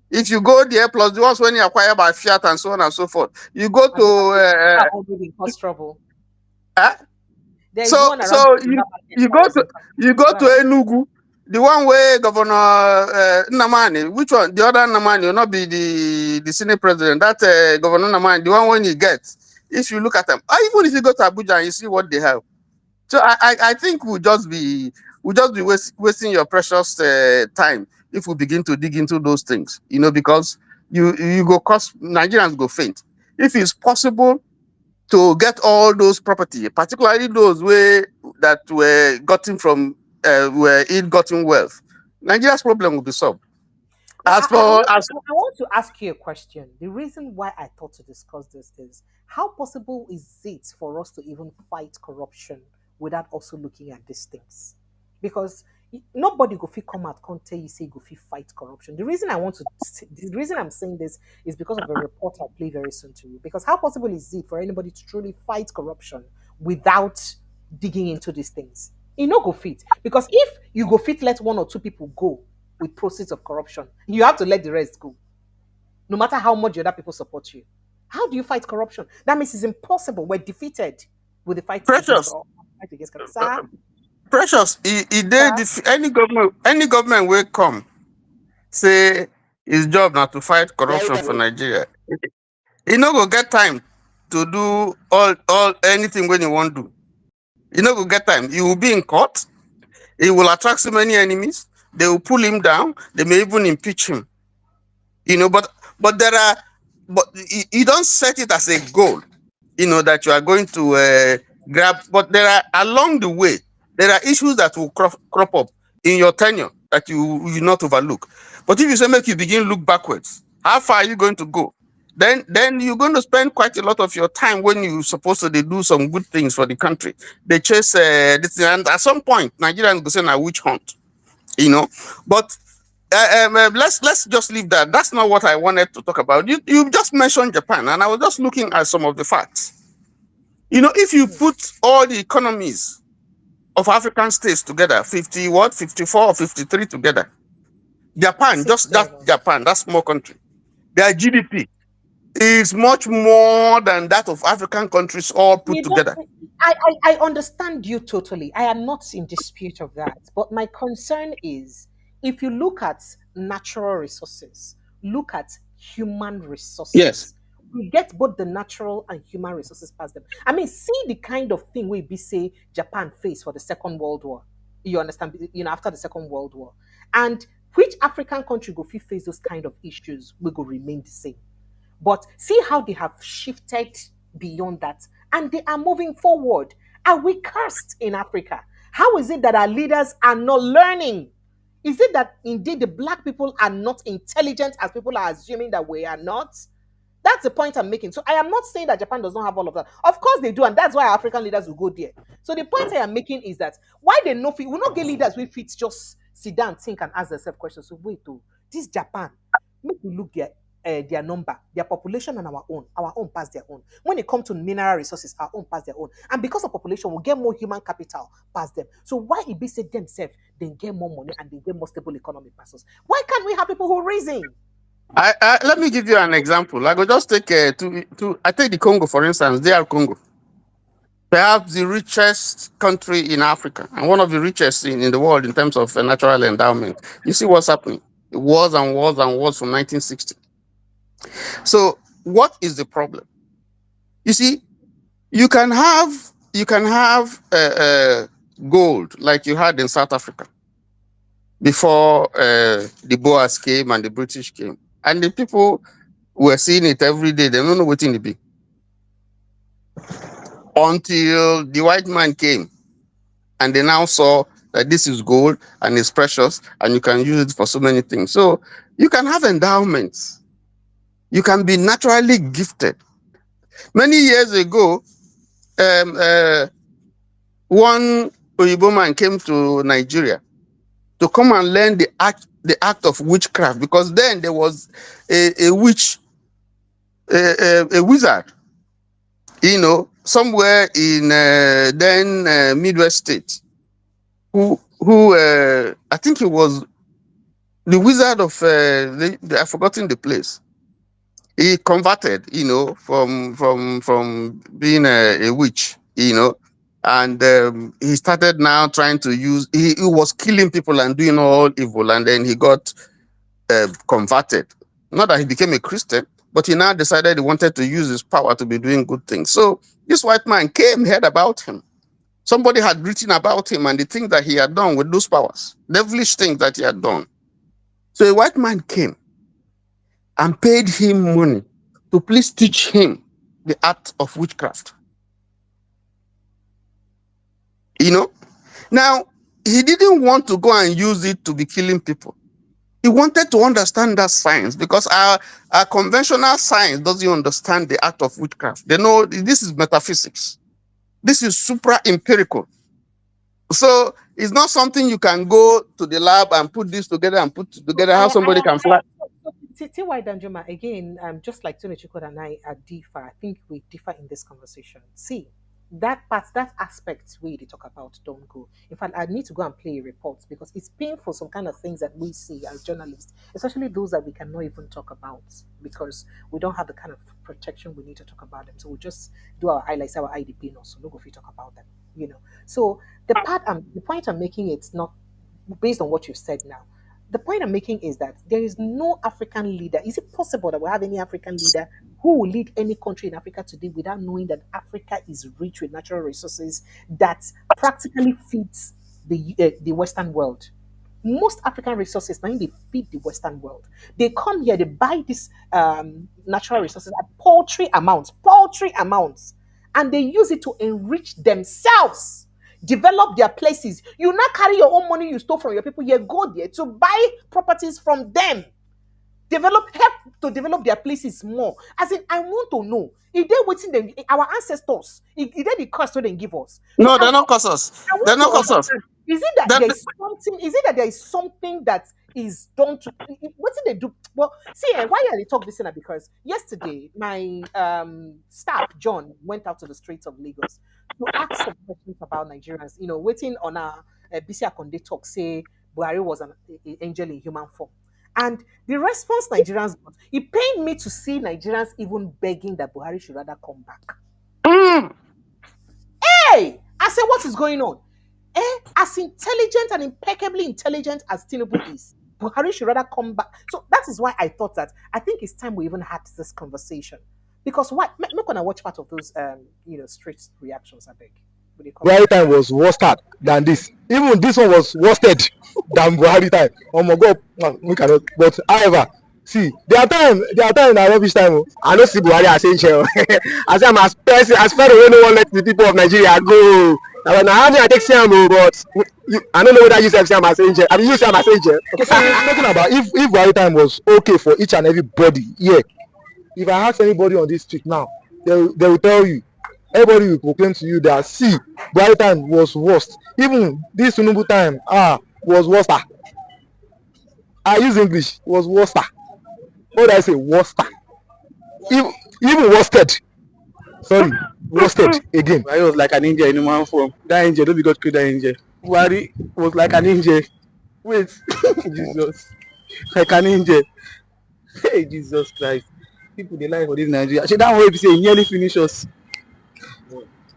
[SPEAKER 11] if you go there, plus the ones when you acquire by Fiat and so on and so forth, you go
[SPEAKER 1] And then
[SPEAKER 11] to
[SPEAKER 1] that all will cause trouble.
[SPEAKER 11] uh,
[SPEAKER 1] There is
[SPEAKER 11] so
[SPEAKER 1] one around
[SPEAKER 11] so
[SPEAKER 1] the
[SPEAKER 11] you
[SPEAKER 1] market
[SPEAKER 11] you
[SPEAKER 1] that
[SPEAKER 11] go
[SPEAKER 1] was
[SPEAKER 11] to
[SPEAKER 1] in
[SPEAKER 11] you go to
[SPEAKER 1] Wow.
[SPEAKER 11] Enugu. The one where Governor Nnamani, which one? The other Nnamani will not be the Senate president. That Governor Nnamani, the one when you get, if you look at them, or even if you go to Abuja and you see what they have. So I think we'll just be wasting your precious time if we begin to dig into those things, because you go cause Nigerians go faint. If it's possible to get all those property, particularly those that were gotten from were ill-gotten wealth, Nigeria's problem will be solved. As for as
[SPEAKER 1] I want to ask you a question. The reason why I thought to discuss this is how possible is it for us to even fight corruption without also looking at these things? Because nobody go fit come out can't tell you say go fit fight corruption. The reason I'm saying this is because of a report I'll play very soon to you. Because how possible is it for anybody to truly fight corruption without digging into these things? You know go fit. Because if you go fit let one or two people go with proceeds of corruption, you have to let the rest go. No matter how much the other people support you. How do you fight corruption? That means it's impossible. We're defeated with the fight against
[SPEAKER 11] precious,
[SPEAKER 1] corruption. Fight against corruption. Sir,
[SPEAKER 11] precious, any government will come say his job now to fight corruption for Nigeria. He no go get time to do all anything when he want to. He no go get time. He will be in court. He will attract so many enemies. They will pull him down. They may even impeach him. But there are, but you don't set it as a goal. That you are going to grab. But there are along the way there are issues that will crop up in your tenure that you not overlook. But if you say make you begin look backwards, how far are you going to go? Then you're going to spend quite a lot of your time when you're supposed to do some good things for the country. They chase this thing, and at some point Nigerians go say na witch hunt, But let's just leave that. That's not what I wanted to talk about. You just mentioned Japan, and I was just looking at some of the facts. If you put all the economies of African states together, 54 or 53 together, Japan, just that Japan, that small country, their GDP is much more than that of African countries all put together.
[SPEAKER 1] I understand you totally. I am not in dispute of that. But my concern is if you look at natural resources, look at human
[SPEAKER 11] Yes.
[SPEAKER 1] resources, we get both the natural and human resources past them. I mean, see the kind of thing we be say Japan faced for the Second World War. You understand? After the Second World War. And which African country go fit face those kind of issues will go remain the same. But see how they have shifted beyond that and they are moving forward. Are we cursed in Africa? How is it that our leaders are not learning? Is it that indeed the black people are not intelligent as people are assuming that we are not? That's the point I'm making. So I am not saying that Japan does not have all of that. Of course they do, and that's why African leaders will go there. So the point I am making is that why they know we not get leaders with fit just sit down, think, and ask themselves questions. So wait, this Japan, make we look their number, their population, and our own pass their own. When it comes to mineral resources, our own pass their own. And because of population, we'll get more human capital pass them. So why it be said themselves, they get more money and they get more stable economy pass us? Why can't we have people who reason?
[SPEAKER 11] Let me give you an example. I go just take I take the Congo for instance. They are Congo, perhaps the richest country in Africa and one of the richest in the world in terms of natural endowment. You see what's happening? Wars and wars and wars from 1960. So what is the problem? You see, you can have gold like you had in South Africa before the Boers came and the British came, and the people were seeing it every day. They don't know what in the be until the white man came, and they now saw that this is gold and it's precious, and you can use it for so many things. So you can have endowments. You can be naturally gifted. Many years ago, one Oyibo man came to Nigeria to come and learn the act of witchcraft, because then there was a witch, a wizard, somewhere in then Midwest state, who I think he was the wizard of I've forgotten the place. He converted, from being a witch, And he started now trying to use, he was killing people and doing all evil, and then he got converted. Not that he became a Christian, but he now decided he wanted to use his power to be doing good things. So this white man came, heard about him. Somebody had written about him and the things that he had done with those powers, devilish things that he had done. So a white man came and paid him money to please teach him the art of witchcraft. You know? Now, he didn't want to go and use it to be killing people. He wanted to understand that science, because our conventional science doesn't understand the art of witchcraft. They know this is metaphysics. This is supra-empirical. So it's not something you can go to the lab and put this together and put together how somebody can fly.
[SPEAKER 1] T.Y. Danjuma, again, just like Tony Chukwu and I differ, I think we differ in this conversation. See, that part, that aspect we talk about don't go. In fact, I need to go and play a report because it's painful, some kind of things that we see as journalists, especially those that we cannot even talk about because we don't have the kind of protection we need to talk about them. So we just do our highlights, our IDP notes, so no go if we talk about them, you know. So the point I'm making, it's not based on what you said now. The point I'm making is that there is no African leader. Is it possible that we have any African leader who will lead any country in Africa today without knowing that Africa is rich with natural resources that practically feeds the Western world? Most African resources now they feed the Western world. They come here, they buy these natural resources at paltry amounts, and they use it to enrich themselves, develop their places. You not carry your own money you stole from your people, you go there to buy properties from them, help to develop their places more. As in, I want to know if they're waiting them, our ancestors, if they the cost so they give us.
[SPEAKER 11] No, they're not cost us. They're not cost us.
[SPEAKER 1] Is it that there is something? Is it that there is something that is done to what did they do? Well, see, why are they talk this? Because yesterday my staff John went out to the streets of Lagos to ask some questions about Nigerians. You know, waiting on a BC Akonde talk say Buhari was an angel in human form. And the response Nigerians got, it pained me to see Nigerians even begging that Buhari should rather come back. Hey, I said, what is going on? As intelligent and impeccably intelligent as Tinubu is, Buhari should rather come back. So that is why I thought that I think it's time we even had this conversation. Because why? I'm not gonna watch part of those, street reactions. I beg.
[SPEAKER 12] Buhari time was worse than this. Even this one was worsted than Buhari time. Oh my God, we cannot. But however, see, there are time in our rubbish time. I don't see Buhari as angel. I say I'm as far away no one let the people of Nigeria go. Now I take Sam, but I don't know whether you say Sam as angel. I mean, you say I'm as angel. Okay, so talking about if Buhari time was okay for each and everybody, yeah. If I ask anybody on this street now, they will tell you. Everybody will proclaim to you that see, Buhari time was worst. Even this Tinubu time, was worse. I use English, was worse. What did I say? Worse. Even worsted. Sorry, worsted again. I was like an angel in human form. That angel, don't be God create that angel. Buhari was like an angel. Wait, Jesus, like an angel. Hey, Jesus Christ. People they lie for this Nigeria. Actually, that way be say he nearly finish us.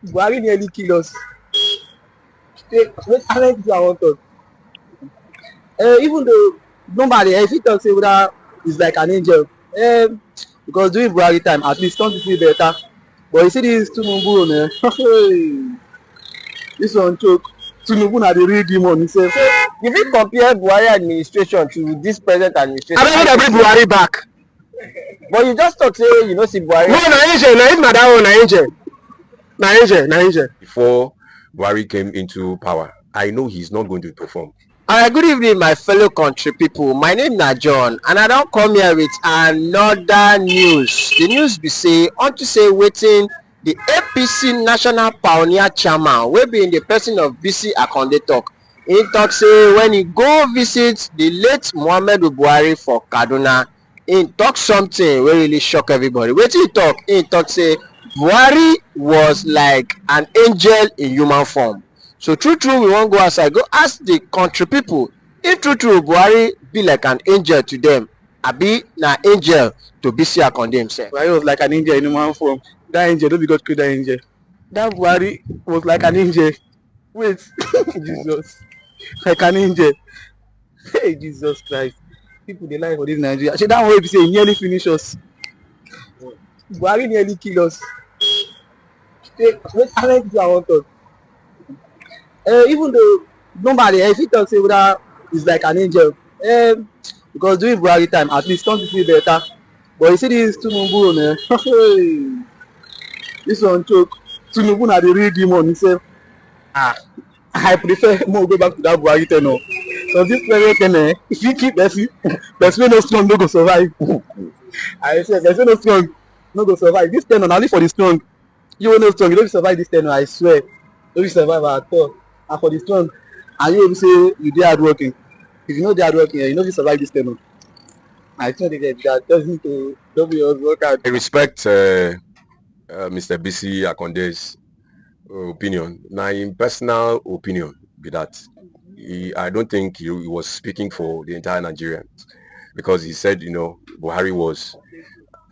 [SPEAKER 12] Buhari nearly kill us. I want to. Even though nobody, if you talk say whether is like an angel, because during Buhari time at least some people better. But you see this Tinubu, man, this one choke. Tinubu na the real demon himself.
[SPEAKER 13] So if you compare Buhari administration to this present administration,
[SPEAKER 12] I don't want to bring Buhari back.
[SPEAKER 13] But you just talk say you know see Buhari.
[SPEAKER 12] No, na angel, na him na that one, na angel.
[SPEAKER 14] Before Buhari came into power, I know he's not going to perform.
[SPEAKER 13] Good evening, my fellow country people. My name is John, and I don't come here with another news. The news be say, unto say waiting the APC National Pioneer Chairman, will be in the person of BC Akonde talk. He talk say when he go visit the late Muhammadu Buhari for Kaduna, he talk something wey really shock everybody. Wetin he talk say Buhari was like an angel in human form. So true, we won't go outside. Go ask the country people if true Buhari be like an angel to them. Abi na angel to BC Akonde himself.
[SPEAKER 12] Buhari was like an angel in human form. That angel, don't be God create that angel. that Buhari was like an angel. Wait, Jesus, like an angel. Hey, Jesus Christ. People they lie for this Nigeria. Actually, that one we say he nearly finish us. Buhari nearly kill us. Hey, wait, how many people I want to? Even though normally if you talk say whether is like an angel, because during Buhari time at least some people better. But you see this Tinubu, man. This one choke. Tinubu na the real demon himself. I prefer more go back to that Buhari tenor. So this very tenor, if you keep person no strong no go survive. I say person no strong no go survive. This tenor only for the strong. You no strong, you don't survive this tenor. I swear, don't survive at all. And for the strong, and you say you dey hard working. If you know they hard working, you know you survive this tenor. I think they get that doesn't to double your work hard.
[SPEAKER 14] I respect Mr. BC Akonde's opinion. Now, in personal opinion, be that I don't think he was speaking for the entire Nigerians, because he said, Buhari was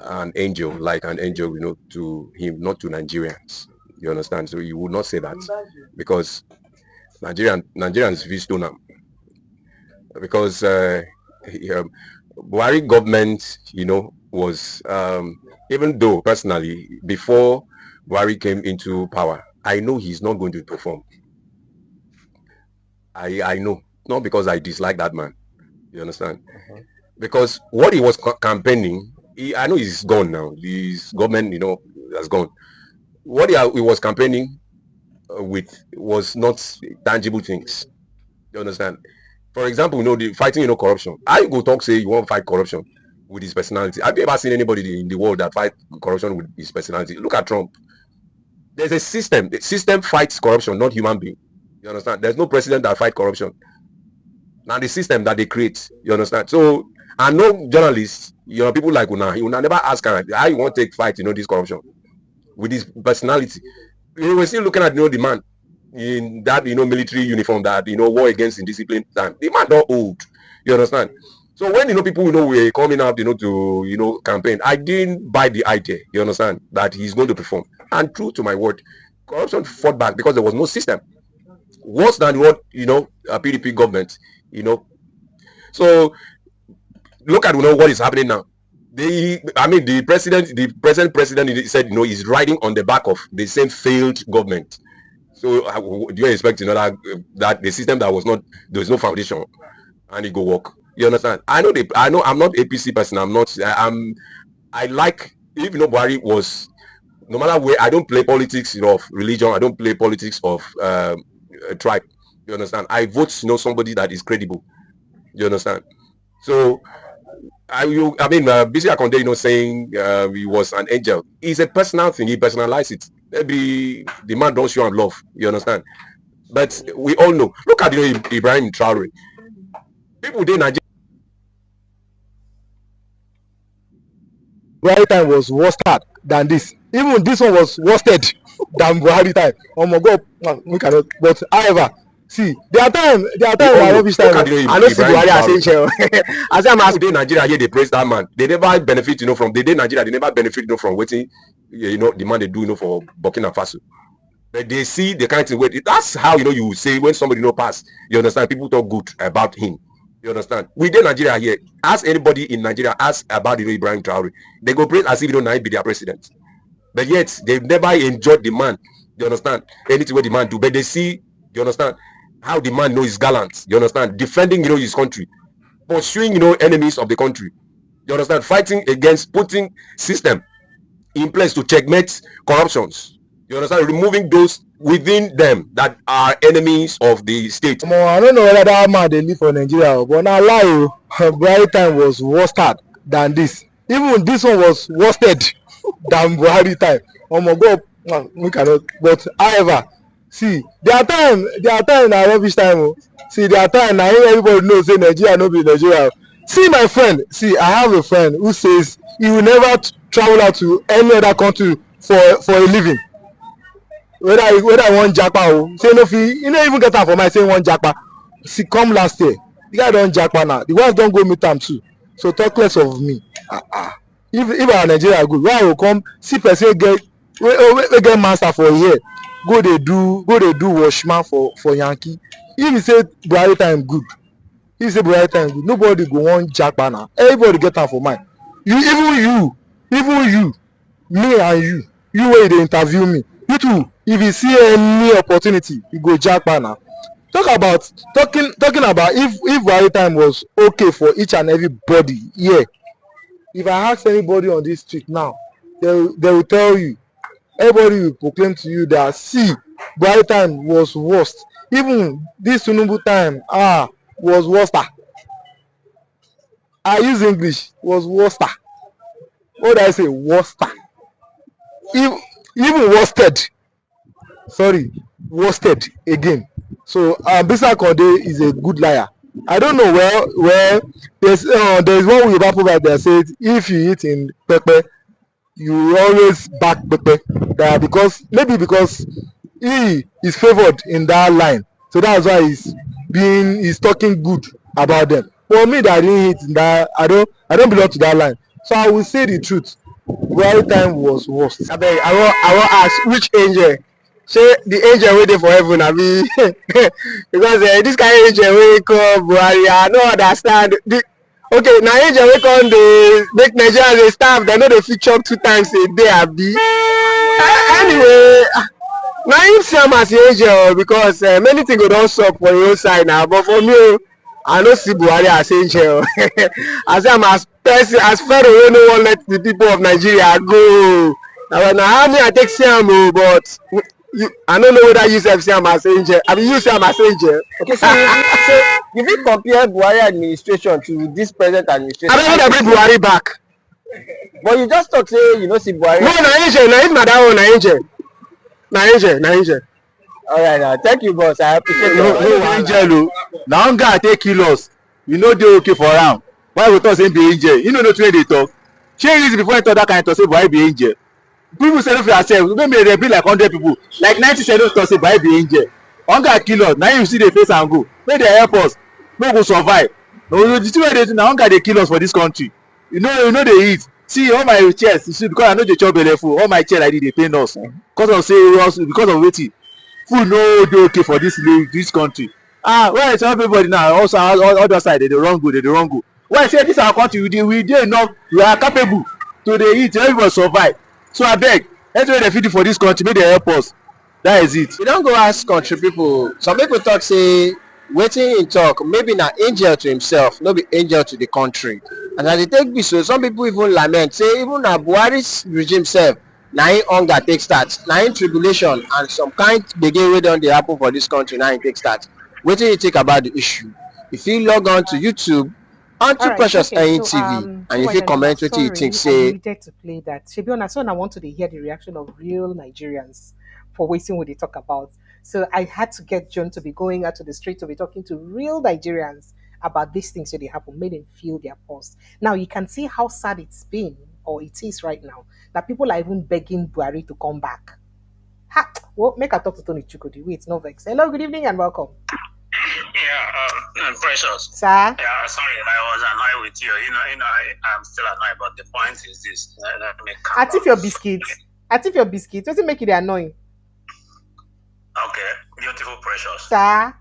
[SPEAKER 14] an angel, like an angel, to him, not to Nigerians. You understand? So he would not say that, because Nigerians view Stoneham, because Buhari government, was even though personally before Buhari came into power, I know he's not going to perform. I know, not because I dislike that man. You understand? Because what he was campaigning, I know he's gone now. His government, has gone. What he was campaigning with was not tangible things. You understand? For example, the fighting, corruption. I go talk say you want to fight corruption with his personality. Have you ever seen anybody in the world that fight corruption with his personality? Look at Trump. There's a system. The system fights corruption, not human being. You understand? There's no president that fight corruption. Now the system that they create. You understand? So, and no journalists, people like Una, he will never ask her how you want to take fight, this corruption with his personality. We're still looking at, the man in that, military uniform that, war against indiscipline time. The man not old. You understand? So when, people, were coming out, to, campaign, I didn't buy the idea, you understand, that he's going to perform. And true to my word, corruption fought back because there was no system. Worse than what, a PDP government, So look at, what is happening now. The present president said, he's riding on the back of the same failed government. So do you expect, that the system that was not, there was no foundation and it go work? You understand? I know I'm not APC person. I like, if Buhari was, no matter where, I don't play politics, of religion. I don't play politics of tribe. You understand? I vote, somebody that is credible. You understand? So, BC Akonde, saying he was an angel. It's a personal thing. He personalized it. Maybe the man don't show him love. You understand? But we all know. Look at Ibrahim Traore. People did Nigeria.
[SPEAKER 12] Buhari time was worse than this. Even this one was worsted than Buhari time. Oh my God, we cannot. But however, see, there are times rubbish time. I know see Buhari as angel. As I'm asking,
[SPEAKER 14] people Nigeria here they praise that man. They never benefit, from the day Nigeria. They never benefit, from waiting, the man they do, for Burkina Faso. But they see the kind of way. That's how you say when somebody pass. You understand? People talk good about him. You understand? We did Nigeria here. Ask anybody in Nigeria, ask about Ibrahim Traore. They go praise as if be their president. But yet they've never enjoyed the man. You understand? Anything what the man do. But they see, you understand, how the man knows gallant. You understand? Defending, his country. Pursuing, enemies of the country. You understand? Fighting against, putting system in place to checkmate corruptions. You understand? Removing those within them that are enemies of the state.
[SPEAKER 12] I don't know whether that man they live for Nigeria, but now lie, Buhari time was worse than this. Even this one was worsted than Buhari time. Oh my God, we cannot. But however, see, there are times na rubbish time. See, there are times now everybody knows say Nigeria no be Nigeria. See my friend, I have a friend who says he will never travel out to any other country for a living. Whether I want japa, say no fee, even get am for my saying one japa. See, come last year, the guy don't japa now. The ones don't go meet am too. So talk less of me. If our Nigeria good, why I will come see person get we get master for here. Go they do washman for Yankee. If you say Buhari time good, if you say Buhari time good, nobody go on jackpot now. Everybody get am for mind. Even you, me and you wey dey interview me, you too. If you see any opportunity, you go jackpot now. Talking about if Buhari time was okay for each and everybody, yeah. If I ask anybody on this street now, they will tell you, everybody will proclaim to you that see, Buhari time was worst. Even this Tinubu time was worst. I use English, was worst. What do I say? Worst. Even worsted. Sorry, worsted again. So Bisa Konde is a good liar. I don't know where there's one Yoruba proverb that says if you eat in pepper, you always back Pepe. That because he is favored in that line, so that's why he's talking good about them. For me, that I didn't hit in that, I don't belong to that line, so I will say the truth. Buhari time was worst.
[SPEAKER 13] Abeg, I want ask which angel? Say the angel waiting for heaven, abi? Because this kind of angel wey call Buhari, I no understand. Okay, now angel wey come dey make Nigerians dey starve, dem no dey fit chop 2 times a day, abi? Anyway, na him see am as the angel because many things go don sup for him own side now, but for me, I no see Buhari as angel. I see am as person, as Pharaoh wey no wan let the people of Nigeria go. Na how me I take see am o, but I no know whether you sef see am as angel. I mean, you see am as angel. Okay, so you fit compare Buhari administration to this present administration?
[SPEAKER 12] I don't bring Buhari back.
[SPEAKER 13] But you just talk say you no see Buhari.
[SPEAKER 12] No, na angel. Na if na that one, na angel.
[SPEAKER 13] Alright, thank you, boss. I appreciate
[SPEAKER 15] no angel o. Na hunger take kill us. We no dey okay for am. Why we talk say be angel? You no know wetin dey talk. Shey reason before you talk that kind of talk say Buhari be angel. People say no for yourself. Maybe there be like 100 people. Like 90 say no talk say Buhari be angel. Hunger kill us. Na you see dey face am go. Make dey help us. Make we go survive. No, the thing wey dey do na hunger dey kill us for this country. You no dey eat. See all my chest, you see, because I no dey chop belle full, all my chest like this dey pain us because of wetin food no dey okay for this country. Well, some everybody now also other side dey run go. Well, say this our country we dey enough, we are capable to dey eat, everybody survive. So abeg, anything wey dem fit do for this country make dem help us. That is it.
[SPEAKER 13] We don go ask country people. Some people talk say wetin him talk maybe na angel to himself, no be angel to the country. And as they take this, so some people even lament say even na Buhari's regime sef na him hunger take start, na him tribulation and some kind gbege wey don dey happen for this country na him take start. Wetin you think about the issue? You fit log on to YouTube onto Precious TV and you fit comment wetin you think. Say
[SPEAKER 1] I needed to play that. Shebiona, so I want to hear the reaction of real Nigerians for wasting what they talk about. So I had to get John to be going out to the street to be talking to real Nigerians about these things that they happen, made them feel their pulse. Now you can see how sad it's been, or it is right now, that people are even begging Buhari to come back. Well, make a talk to Tony Chukudi. Wait, no vex. Hello, good evening and welcome.
[SPEAKER 10] Yeah, Precious.
[SPEAKER 1] Sir?
[SPEAKER 10] Yeah, sorry, I was annoyed with you. I'm still annoyed, but the point is this.
[SPEAKER 1] Atif your biscuit. Doesn't make it annoying.
[SPEAKER 10] Okay, beautiful Precious.
[SPEAKER 1] Sir?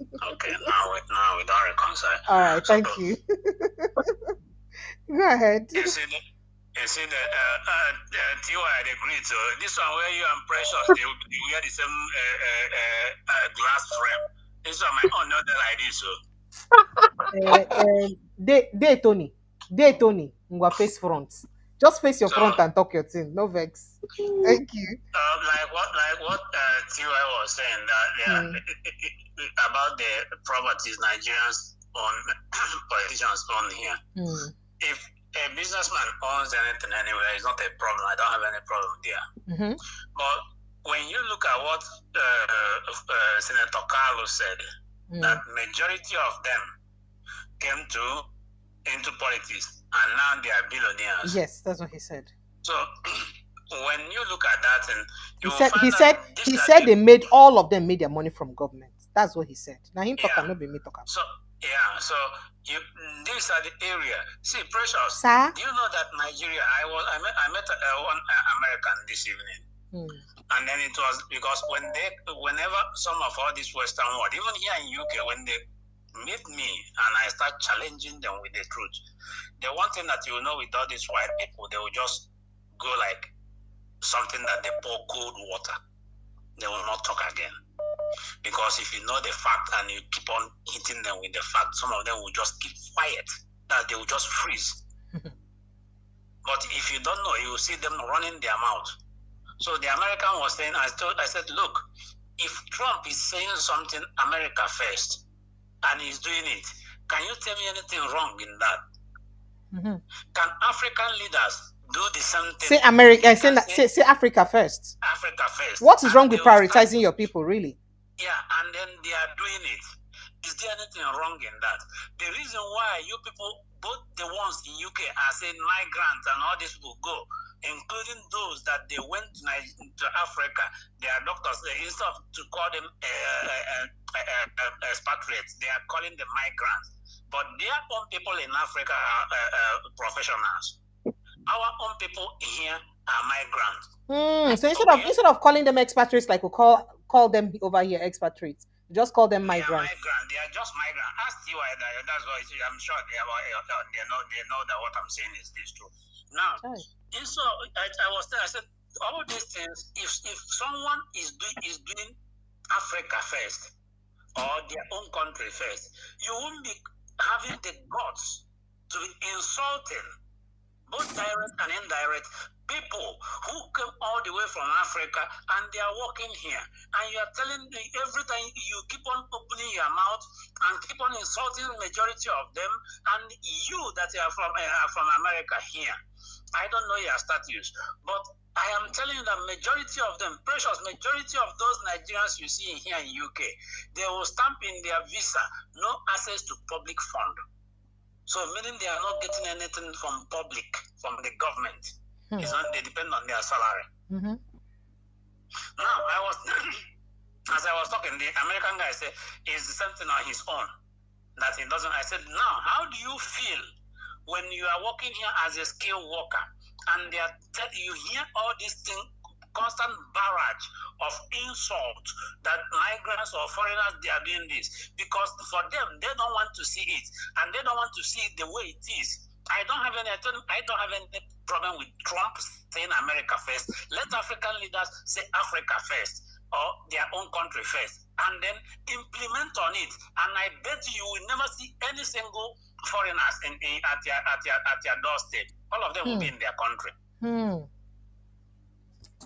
[SPEAKER 10] Okay, now we don't reconcile.
[SPEAKER 1] All right, thank you. Go ahead.
[SPEAKER 10] You see that Tiwa had agreed. So this one where you and Precious they wear the same glass frame. This one my own not like this. So.
[SPEAKER 1] Tony. Ngwa face front. Just face your front and talk your thing. No vex. Thank you.
[SPEAKER 10] Like what Tiwa was saying that about the properties Nigerians own, politicians own here. If a businessman owns anything anywhere, it's not a problem. I don't have any problem there. But when you look at what Senator Carlos said, that majority of them came into politics and now they are billionaires.
[SPEAKER 1] Yes, that's what he said.
[SPEAKER 10] So when you look at that, and
[SPEAKER 1] he said they made all of them made their money from government. That's what he said. Now him talk and not be me talk.
[SPEAKER 10] So Yeah, so these are the area. See, Precious,
[SPEAKER 1] Sir?
[SPEAKER 10] do you know that Nigeria, I met one American this evening. And then it was because whenever some of all this Western world, even here in UK, when they meet me and I start challenging them with the truth, the one thing that you know with all these white people, they will just go like something that they pour cold water. They will not talk again. Because if you know the fact and you keep on hitting them with the fact, some of them will just keep quiet. That they will just freeze. But if you don't know, you will see them running their mouth. So the American was saying, I said, look, if Trump is saying something America first and he's doing it, can you tell me anything wrong in that? Can African leaders do the same thing?
[SPEAKER 1] Say America, say Africa first.
[SPEAKER 10] Africa first.
[SPEAKER 1] What is wrong with prioritizing your people, really?
[SPEAKER 10] Yeah, and then they are doing it. Is there anything wrong in that? The reason why you people, both the ones in UK are saying migrants and all these people go, including those that they went to Africa, they are doctors, instead of to call them expatriates, they are calling them migrants. But their own people in Africa are professionals. Our own people here are migrants.
[SPEAKER 1] So instead of calling them expatriates, like we call them over here expatriates, just call them migrants.
[SPEAKER 10] They are just migrants. Ask you that's why I'm sure they know that what I'm saying is true. Now, so I said all these things. If someone is doing Africa first or their own country first, you won't be having the guts to be insulting both direct and indirect people who came all the way from Africa and they are working here. And you are telling me every time you keep on opening your mouth and keep on insulting the majority of them, and you that are from America here. I don't know your status, but I am telling you that majority of them, precious majority of those Nigerians you see here in UK, they will stamp in their visa, no access to public fund. So meaning they are not getting anything from public, from the government. It's not, they depend on their salary. Now, as I was talking, the American guy said, is the same thing on his own, that he doesn't. I said, now, how do you feel when you are working here as a skilled worker and you hear all these things, constant barrage of insult that migrants or foreigners, they are doing this? Because for them, they don't want to see it, and they don't want to see it the way it is. I don't have any problem with Trump saying America first. Let African leaders say Africa first or their own country first, and then implement on it. And I bet you will never see any single foreigners at your doorstep. All of them will be in their country.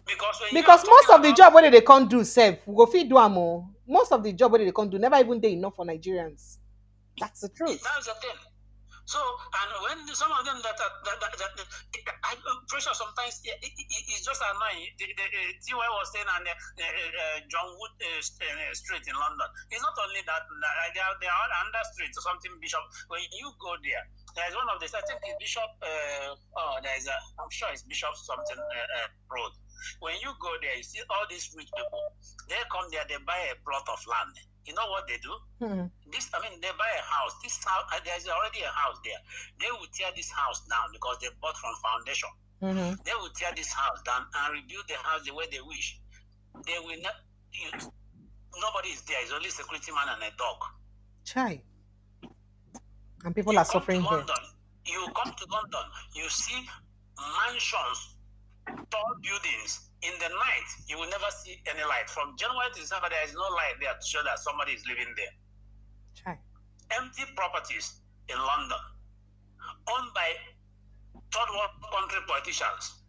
[SPEAKER 10] Because
[SPEAKER 1] most of the job where they can't do, we go feed do more. Most of the job where they can't do, never even they enough for Nigerians. That's the truth.
[SPEAKER 10] That's the thing. So, and when some of them that pressure sometimes it's just annoying. The TY was saying on John Wood Street in London. It's not only that they are under street or something. Bishop, when you go there, there's one of the I think it's Bishop. I'm sure it's Bishop something road. When you go there, you see all these rich people. They come there, they buy a plot of land. You know what they do? They buy a house. This house, there's already a house there. They will tear this house down because they bought from foundation. They will tear this house down and rebuild the house the way they wish. They will not. Nobody is there. It's only security man and a dog.
[SPEAKER 1] Chai. And people are suffering here.
[SPEAKER 10] You come to London, you see mansions, tall buildings. In the night, you will never see any light. From January to December, there is no light there to show that somebody is living there.
[SPEAKER 1] Chai.
[SPEAKER 10] Empty properties in London, owned by third world country politicians.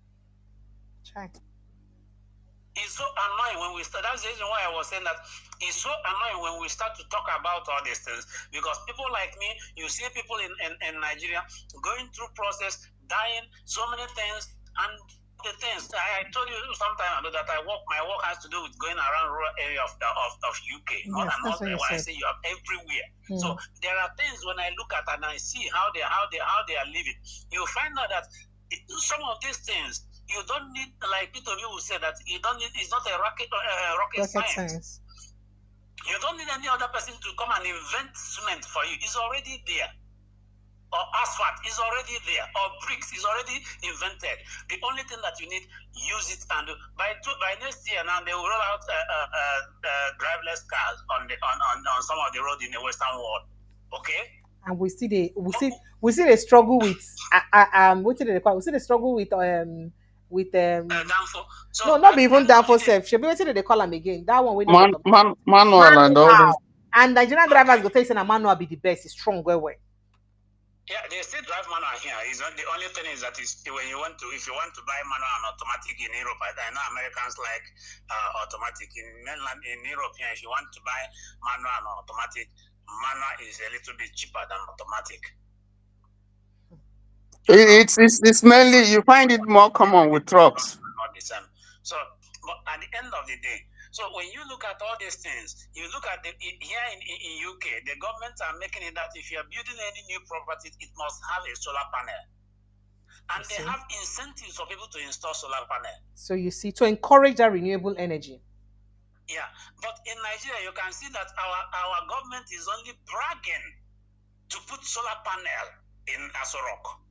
[SPEAKER 1] Chai.
[SPEAKER 10] It's so annoying when we start. That's the reason why I was saying that it's so annoying when we start to talk about all these things. Because people like me, you see people in Nigeria going through process, dying, so many things, and the things I told you some time ago that my work has to do with going around rural area of UK.
[SPEAKER 1] Yes, that's what you
[SPEAKER 10] I
[SPEAKER 1] said.
[SPEAKER 10] say you are everywhere. So there are things when I look at and I see how they are living. You find out that some of these things you don't need, like Peter Obi will say, that you don't need. It's not a rocket science. You don't need any other person to come and invent cement for you. It's already there. Or asphalt is already there. Or bricks is already invented. The only thing that you need, use it and do. By next year now, they will roll out driverless cars on some of the road in the Western world. Okay?
[SPEAKER 1] And we see the struggle with what did they call? We see the struggle with
[SPEAKER 10] downfall. So
[SPEAKER 1] no, not be even downfall self. Should be what did they call them again? That one we know
[SPEAKER 11] Man,
[SPEAKER 1] about
[SPEAKER 11] manual and all this.
[SPEAKER 1] and Nigerian drivers go tell you say manual be the best. It's strong well.
[SPEAKER 10] Yeah, they still drive manual here. The only thing is that is when if you want to buy manual and automatic in Europe, I know Americans like automatic. In mainland in Europe here, if you want to buy manual and automatic, manual is a little bit cheaper than automatic.
[SPEAKER 11] It's mainly you find it more common with trucks.
[SPEAKER 10] Not the same. So, but at the end of the day, so when you look at all these things, you look at here in UK, the government are making it that if you are building any new property, it must have a solar panel. And they have incentives for people to install solar panel.
[SPEAKER 1] So you see, to encourage that renewable energy.
[SPEAKER 10] Yeah, but in Nigeria, you can see that our government is only bragging to put solar panel in Aso Rock.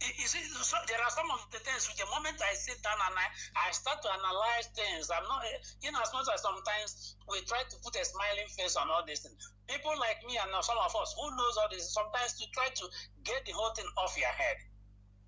[SPEAKER 10] You see, so there are some of the things which the moment I sit down and I start to analyze things, I'm not, as much as sometimes we try to put a smiling face on all these things. People like me and some of us who knows all this, sometimes to try to get the whole thing off your head.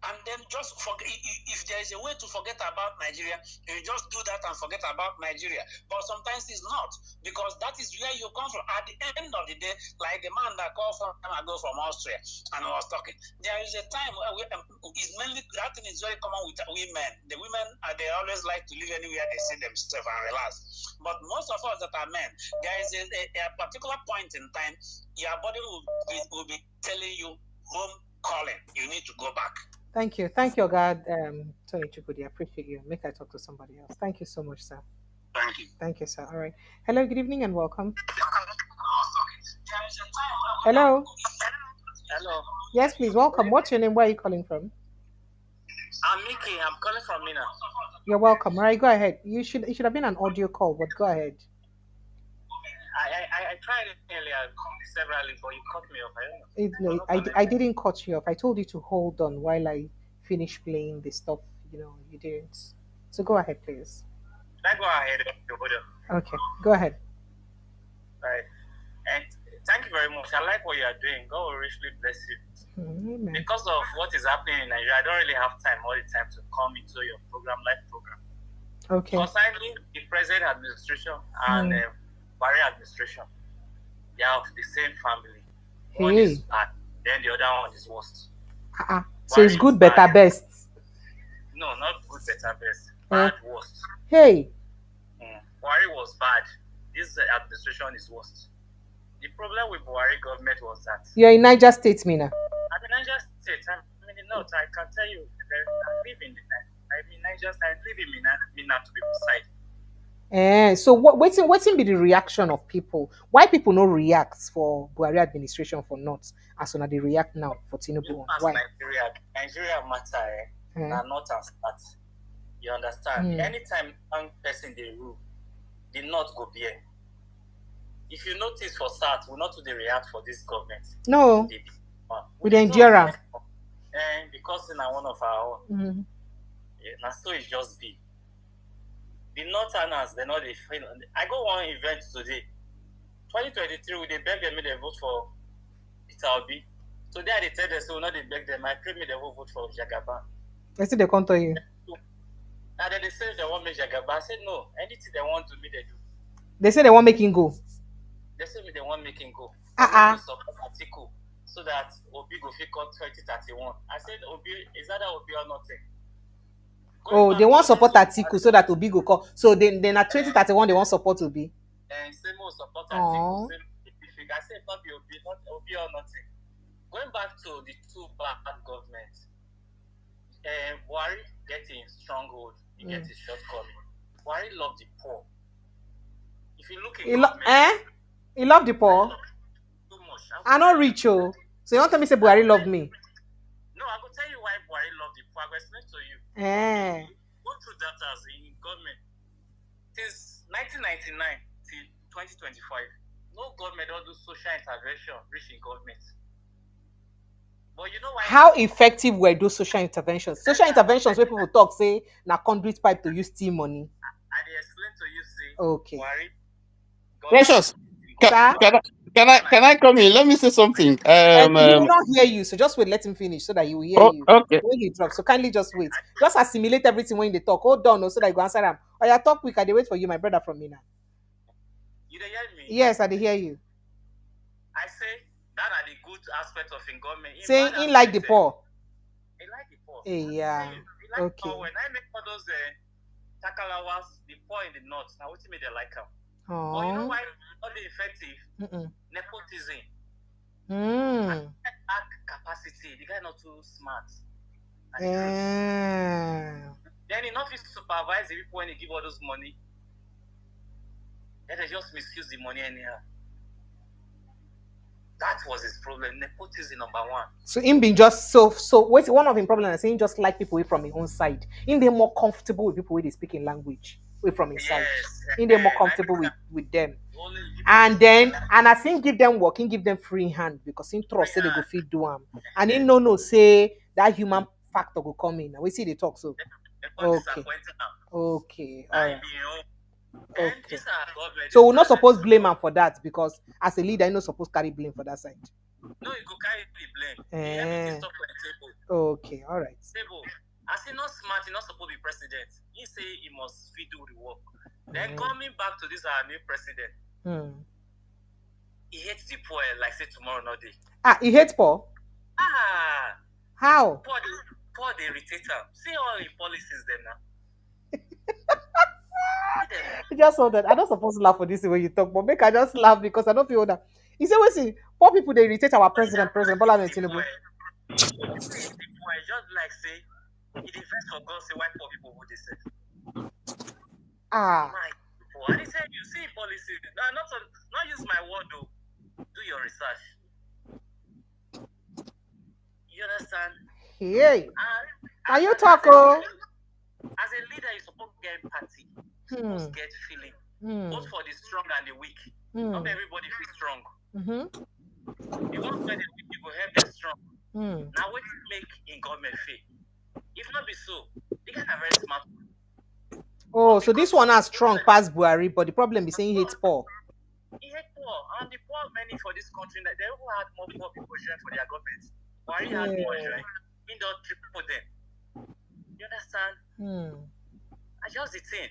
[SPEAKER 10] And then just forget, if there is a way to forget about Nigeria, you just do that and forget about Nigeria. But sometimes it's not, because that is where you come from. At the end of the day, like the man that called some time ago from Austria and I was talking, there is a time where it's mainly, that thing is very common with women. The women, they always like to live anywhere they see themselves and relax. But most of us that are men, there is a particular point in time, your body will be telling you, home calling, you need to go back.
[SPEAKER 1] Thank you, God, Tony Chukudi. I appreciate you. Make I talk to somebody else. Thank you so much, sir.
[SPEAKER 10] Thank you.
[SPEAKER 1] Thank you, sir. All right. Hello, good evening and welcome. Hello.
[SPEAKER 16] Hello.
[SPEAKER 1] Yes, please. Welcome. What's your name? Where are you calling from?
[SPEAKER 16] I'm Mickey. I'm calling from Mina.
[SPEAKER 1] You're welcome. All right, go ahead. It should have been an audio call, but go ahead.
[SPEAKER 16] I tried it earlier severally, but you cut me off.
[SPEAKER 1] I didn't cut you off. I told you to hold on while I finish playing the stuff. You didn't. So go ahead, please.
[SPEAKER 16] I go ahead.
[SPEAKER 1] Okay, go ahead.
[SPEAKER 16] Right. And thank you very much. I like what you are doing. God will richly bless you.
[SPEAKER 1] Amen.
[SPEAKER 16] Because of what is happening in Nigeria, I don't really have time all the time to come into your live program.
[SPEAKER 1] Okay.
[SPEAKER 16] Concerning the present administration and Buhari administration, they are of the same family. One is bad, then the other one is worst.
[SPEAKER 1] So it's good, better, best.
[SPEAKER 16] No, not good, better, best. Bad, worst.
[SPEAKER 1] Hey.
[SPEAKER 16] Buhari was bad. This administration is worst. The problem with Buhari government was that
[SPEAKER 1] you're in Niger State, Mina.
[SPEAKER 16] I'm in Niger State. I'm in the north. I can tell you, I live in Niger State. I live in Mina to be precise.
[SPEAKER 1] So what's be the reaction of people? Why people no react for Buhari administration for not as soon as they react now for Tinubu? Why?
[SPEAKER 16] Nigeria matter not as that. You understand? Anytime one person they rule, the north go be. If you notice for start, we not to react for this government.
[SPEAKER 1] No. With the endurance.
[SPEAKER 16] And because in one of our own, so it just be. The Northerners, they know they fail. I go one event today. 2023, they beg them they vote for Peter Obi. Today they tell them so not they beg them. I pray me they will vote for Jagaban.
[SPEAKER 1] I see they come to you.
[SPEAKER 16] And then they say they want me Jagaban. I said no. Anything they want to me they do.
[SPEAKER 1] They say they want make him go.
[SPEAKER 16] They say they want make him go. They support Atiku so that Obi go fit cut 2031. I said Obi is that Obi or nothing.
[SPEAKER 1] They want support Atiku so that Obi go call. So then at 2031 they want support Obi.
[SPEAKER 16] And same support Atiku. I said not be Obi, not Obi or nothing. Going back to the two bad governments, Buhari getting stronghold, he gets his shortcoming. Buhari love the poor. If you look at
[SPEAKER 1] he love the poor.
[SPEAKER 16] Too much.
[SPEAKER 1] I not rich, oh. So you want to me say Buhari love me?
[SPEAKER 16] No, I will tell you why Buhari love the poor. I will explain to you. Go through data in government. Since 1999 till 2025, no government don't do social intervention reaching government. But you know why?
[SPEAKER 1] How effective were those social interventions? Social interventions where people talk say na conduit pipe to use steal money.
[SPEAKER 16] I dey explain to you, say,
[SPEAKER 1] Okay.
[SPEAKER 16] Buhari,
[SPEAKER 11] Precious,
[SPEAKER 1] Sir?
[SPEAKER 11] can I come in? Let me say something.
[SPEAKER 1] He will not hear you, so just wait, let him finish so that he will hear you
[SPEAKER 11] Okay.
[SPEAKER 1] when he drops. So kindly just wait. Just assimilate everything when they talk. Hold on, so that you go answer them. Oh, yeah, talk quick. I dey wait for you, my brother from Mina.
[SPEAKER 16] You dey hear me?
[SPEAKER 1] Yes, I dey hear you.
[SPEAKER 16] I say that are the good aspect of in government.
[SPEAKER 1] Saying in like the poor.
[SPEAKER 16] He like the poor.
[SPEAKER 1] Yeah.
[SPEAKER 16] He like
[SPEAKER 1] Okay.
[SPEAKER 16] the poor. When I make all those takalawas, the poor in the north, now what me they like them. But you know why all the effective? Nepotism. Lack capacity. The guy not too smart. Then he not fit supervise the people when he give all those money. Then they just misuse the money anyhow. That was his problem. Nepotism number one.
[SPEAKER 1] So him being just wait, one of his problems is saying just like people away from his own side. In they more comfortable with people where they speak in language away from his side. In they more comfortable with them. And then I think give them work, give them free hand because in trust say they go feed do them. And in no say that human factor will come in. We see they talk so. Okay. Okay. All right. Okay. So we're not supposed to blame him for that because as a leader, you're not supposed to carry blame for that side.
[SPEAKER 16] No, you go carry the blame.
[SPEAKER 1] Okay, all right.
[SPEAKER 16] As he not smart, he not supposed to be president. He say he must feed do the work. Then coming back to this our new president, he hates the poor like say tomorrow not day.
[SPEAKER 1] He hates poor? How?
[SPEAKER 16] Poor they irritate him. See all the policies then now.
[SPEAKER 1] I just saw that. I'm not supposed to laugh for this when you talk, but make I just laugh because I don't feel that. You say, we see, poor people they irritate our President Bola Ahmed Tinubu.
[SPEAKER 16] Just like say, it depends for God say why poor people would they say. My people, I say you see policy. Not use my word though. Do your research. You understand?
[SPEAKER 1] Hey, are you talking?
[SPEAKER 16] As a leader, you're supposed to get empathy. You're supposed to get feeling. Both for the strong and the weak. Not everybody feels strong. You want to the weak, you go help them strong. Now, what you make in government fail? If not be so, they can have very smart.
[SPEAKER 1] Oh, so this one has strong past Buhari, but the problem is saying he hates poor.
[SPEAKER 16] He hates poor. And the poor many for this country, they even had more poor people join for their government. Buhari had more join. He don't triple them. You understand? I just the thing.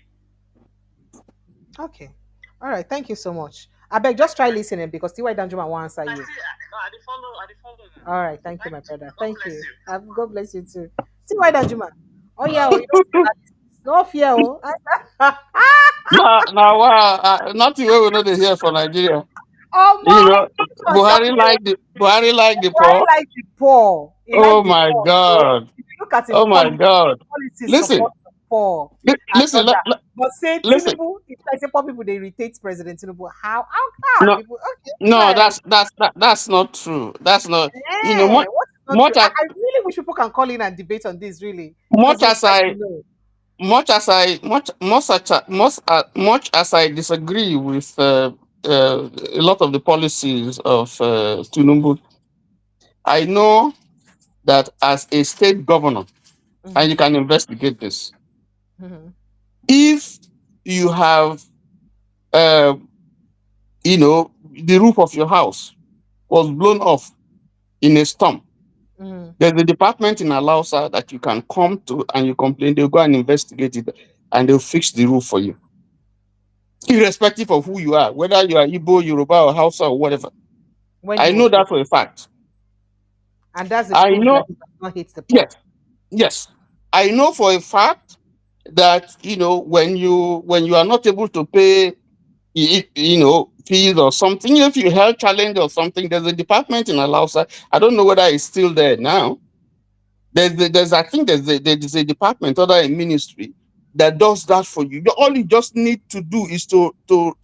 [SPEAKER 1] Okay. All right. Thank you so much. I beg, just try listening because T.Y. Danjuma will answer you.
[SPEAKER 16] I follow.
[SPEAKER 1] All right. Thank you, my brother. Thank you. God bless you too. T.Y. Danjuma. Oh, yeah. No fear.
[SPEAKER 11] Wow. Nothing we know they hear for Nigeria.
[SPEAKER 1] Oh,
[SPEAKER 11] you know, Buhari like the
[SPEAKER 1] poor.
[SPEAKER 11] Oh my God!
[SPEAKER 1] If you look at him,
[SPEAKER 11] Oh my God! Listen,
[SPEAKER 1] poor.
[SPEAKER 11] listen.
[SPEAKER 1] But say
[SPEAKER 11] listen.
[SPEAKER 1] Tinubu, if I say poor people they irritate President Tinubu, how
[SPEAKER 11] No,
[SPEAKER 1] people? Okay,
[SPEAKER 11] no, that's not true. That's not.
[SPEAKER 1] Yeah,
[SPEAKER 11] You know, much
[SPEAKER 1] I really wish people can call in and debate on this. Really,
[SPEAKER 11] much as I disagree with a lot of the policies of Tinubu, I know that as a state governor, and you can investigate this, if you have, the roof of your house was blown off in a storm, there's a department in Alausa that you can come to and you complain, they'll go and investigate it and they'll fix the roof for you. Irrespective of who you are, whether you are Igbo, Yoruba, or Hausa, or whatever. I know that for a fact.
[SPEAKER 1] And that's the proof that he does not hate the poor.
[SPEAKER 11] Yes. I know for a fact that, when you are not able to pay, fees or something, if you held challenge or something, there's a department in Alausa. I don't know whether it's still there now. I think there's a department or a ministry that does that for you. All you just need to do is to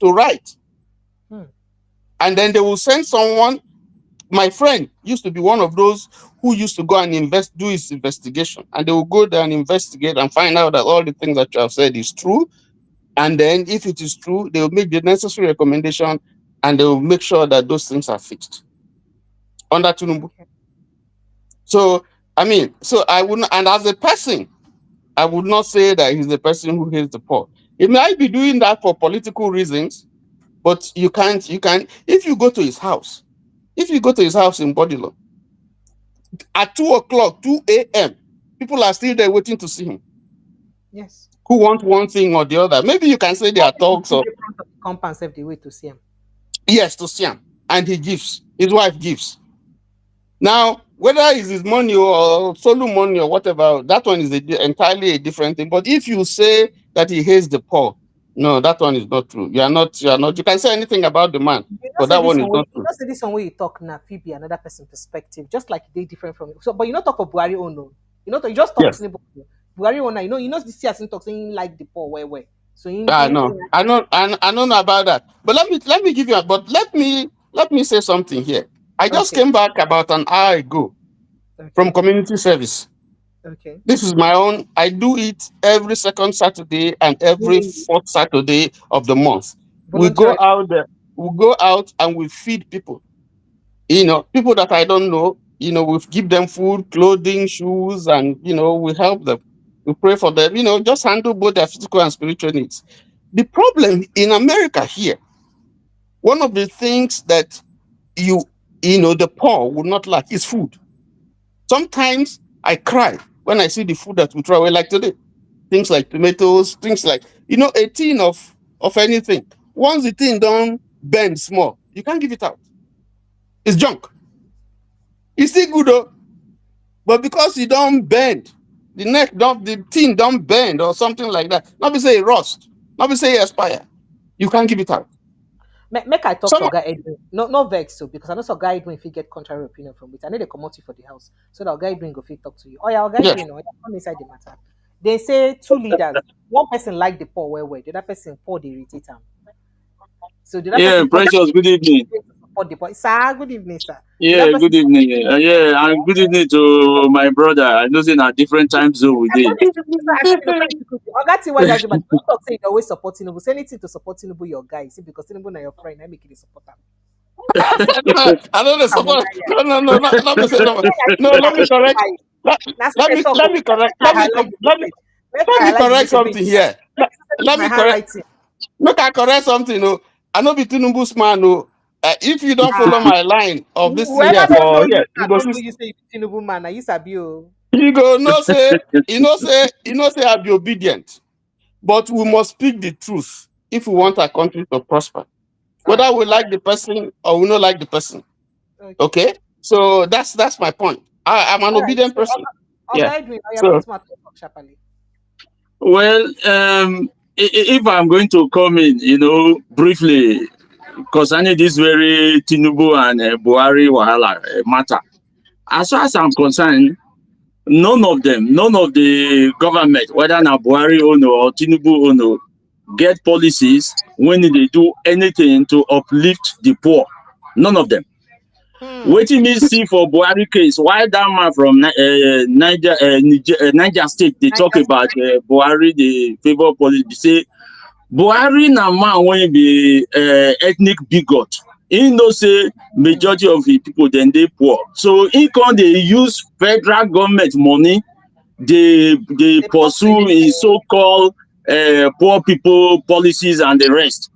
[SPEAKER 11] write. And then they will send someone. My friend used to be one of those who used to go and do his investigation. And they will go there and investigate and find out that all the things that you have said is true. And then if it is true, they will make the necessary recommendation and they will make sure that those things are fixed under Tinubu. So, I mean, so I wouldn't, and as a person, I would not say that he's the person who hates the poor. He might be doing that for political reasons, but you can't, if you go to his house, in Bodilo, at 2 o'clock, 2 a.m., people are still there waiting to see him.
[SPEAKER 1] Yes.
[SPEAKER 11] Who want one thing or the other. Maybe you can say there are talks of
[SPEAKER 1] compound save the way to see him.
[SPEAKER 11] Yes, to see him. And he gives. His wife gives. Now, whether it's his money or solo money or whatever, that one is entirely a different thing. But if you say that he hates the poor, no, that one is not true. You are not. You can say anything about the man, but that one is not true.
[SPEAKER 1] You know, say this one way you talk now, Phoebe, another person perspective, just like they different from you. So, but you not talk for Buhari own. You know, you just talk to Buhari own. You know this year talk saying like the poor where. So
[SPEAKER 11] I know about that. But let me give you. But let me say something here. I just came back about an hour ago from community service.
[SPEAKER 1] Okay.
[SPEAKER 11] This is my own. I do it every second Saturday and every fourth Saturday of the month. We go out there. We go out and we feed people. You know, people that I don't know. You know, we give them food, clothing, shoes, and we help them. We pray for them. Just handle both their physical and spiritual needs. The problem in America here, one of the things that the poor would not lack is food. Sometimes I cry when I see the food that we throw away, like today. Things like tomatoes, things like, a tin of anything. Once the tin don't bend small, you can't give it out. It's junk. It's still good though, but because it don't bend, the tin don't bend or something like that. Not be say it rust, not be say it expire. You can't give it out.
[SPEAKER 1] Make I talk to Oga Edwin. No vex so because I know Oga Edwin if he get contrary opinion from it. I know they come out for the house. So that Oga Edwin go fit talk to you. Oh yeah, Oga Edwin, come inside the matter. They say two leaders. One person like the poor the other person poor they irritate him. So the other
[SPEAKER 17] Precious, good evening.
[SPEAKER 1] Sir, good evening, sir.
[SPEAKER 17] Yeah, good evening. Yeah, and good evening to my brother. I know in a different time zone with him.
[SPEAKER 1] That's why you talk say you always support Tinubu. Say anything to support Tinubu, your guy. See, because Tinubu na your friend, I make it a supporter.
[SPEAKER 11] I don't support. No. Let me correct. Let me correct something here. Let me correct. Look, I correct something. I know be Tinubu's man. If you don't follow my line of this thing here for here,
[SPEAKER 1] you say Tinubu man, you sabi
[SPEAKER 11] you go say I be obedient, but we must speak the truth if we want our country to prosper. Whether we like the person or we don't like the person. Okay? So that's my point. I'm an obedient person.
[SPEAKER 17] Well, if I'm going to come in, briefly, concerning this very Tinubu and Buhari Wahala matter, as far as I'm concerned, none of the government, whether now Buhari or Tinubu get policies when they do anything to uplift the poor. None of them. Waiting me see for Buhari case. Why that man from Niger State they talk about Buhari the favor policy. They say Buhari na man when be ethnic bigot. He know say majority of the people then they poor. So he can they use federal government money. They pursue his so-called poor people policies and the rest.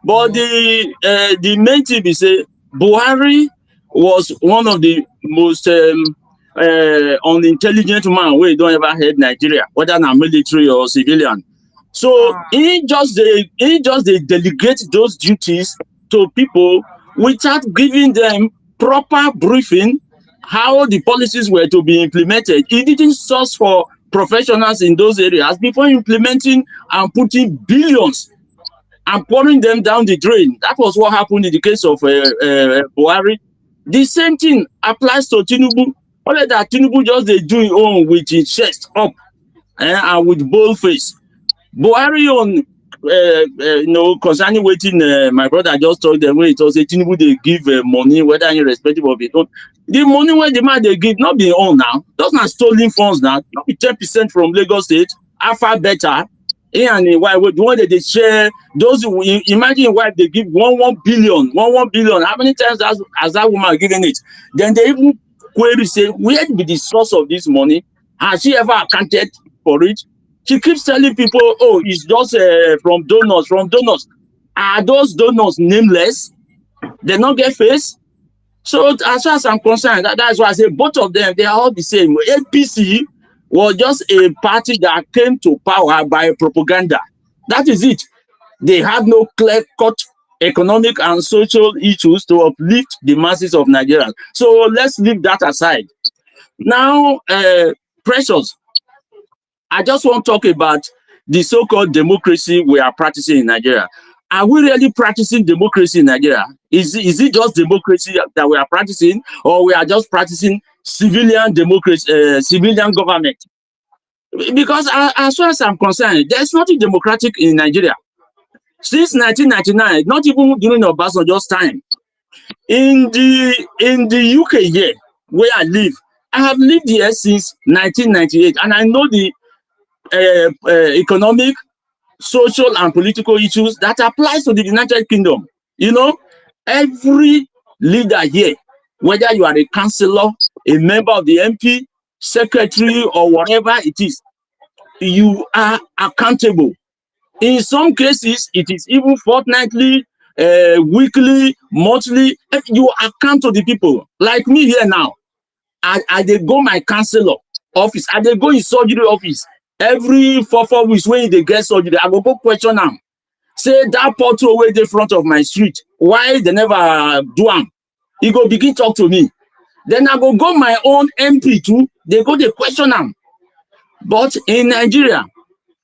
[SPEAKER 17] But the main thing is say Buhari was one of the most unintelligent man we don't ever heard Nigeria, whether na military or civilian. So he just they delegate those duties to people without giving them proper briefing how the policies were to be implemented. He didn't source for professionals in those areas before implementing and putting billions and pouring them down the drain. That was what happened in the case of Buhari. The same thing applies to Tinubu. Only that Tinubu just they do it on with his chest up and with bold face. Buhari on concerning waiting, my brother just told them when it was a Tinubu they give money, whether irrespective of it. The money when the man they give not be on now. Those not stolen funds now. Not be 10% from Lagos State. Alpha Beta. He and his wife, the one that they share, those who imagine a wife they give 1 billion. How many times has that woman given it? Then they even query say, where be the source of this money? Has she ever accounted for it? She keeps telling people, oh, it's just from donors. Are those donors nameless? They not get face? So as far as I'm concerned, that's why I say both of them, they are all the same. APC was just a party that came to power by propaganda. That is it. They had no clear-cut economic and social issues to uplift the masses of Nigerians. So let's leave that aside. Now, Precious, I just want to talk about the so-called democracy we are practicing in Nigeria. Are we really practicing democracy in Nigeria? Is it just democracy that we are practicing, or we are just practicing civilian democracy, civilian government? Because as far as I'm concerned, there's nothing democratic in Nigeria. Since 1999, not even during Obasanjo's time. In the UK here, where I live, I have lived here since 1998, and I know the economic, social and political issues that applies to the United Kingdom. You know, every leader here, whether you are a councillor, a member of the MP, secretary, or whatever it is, you are accountable. In some cases, it is even fortnightly, weekly, monthly. You account to the people. Like me here now, I dey go my councillor office, I dey go in surgery office. Every 4 weeks when they get surgery, I go question them. Say that portal away the front of my street, why they never do am? He go begin talk to me. Then I go my own MP too. They go they question them. But in Nigeria,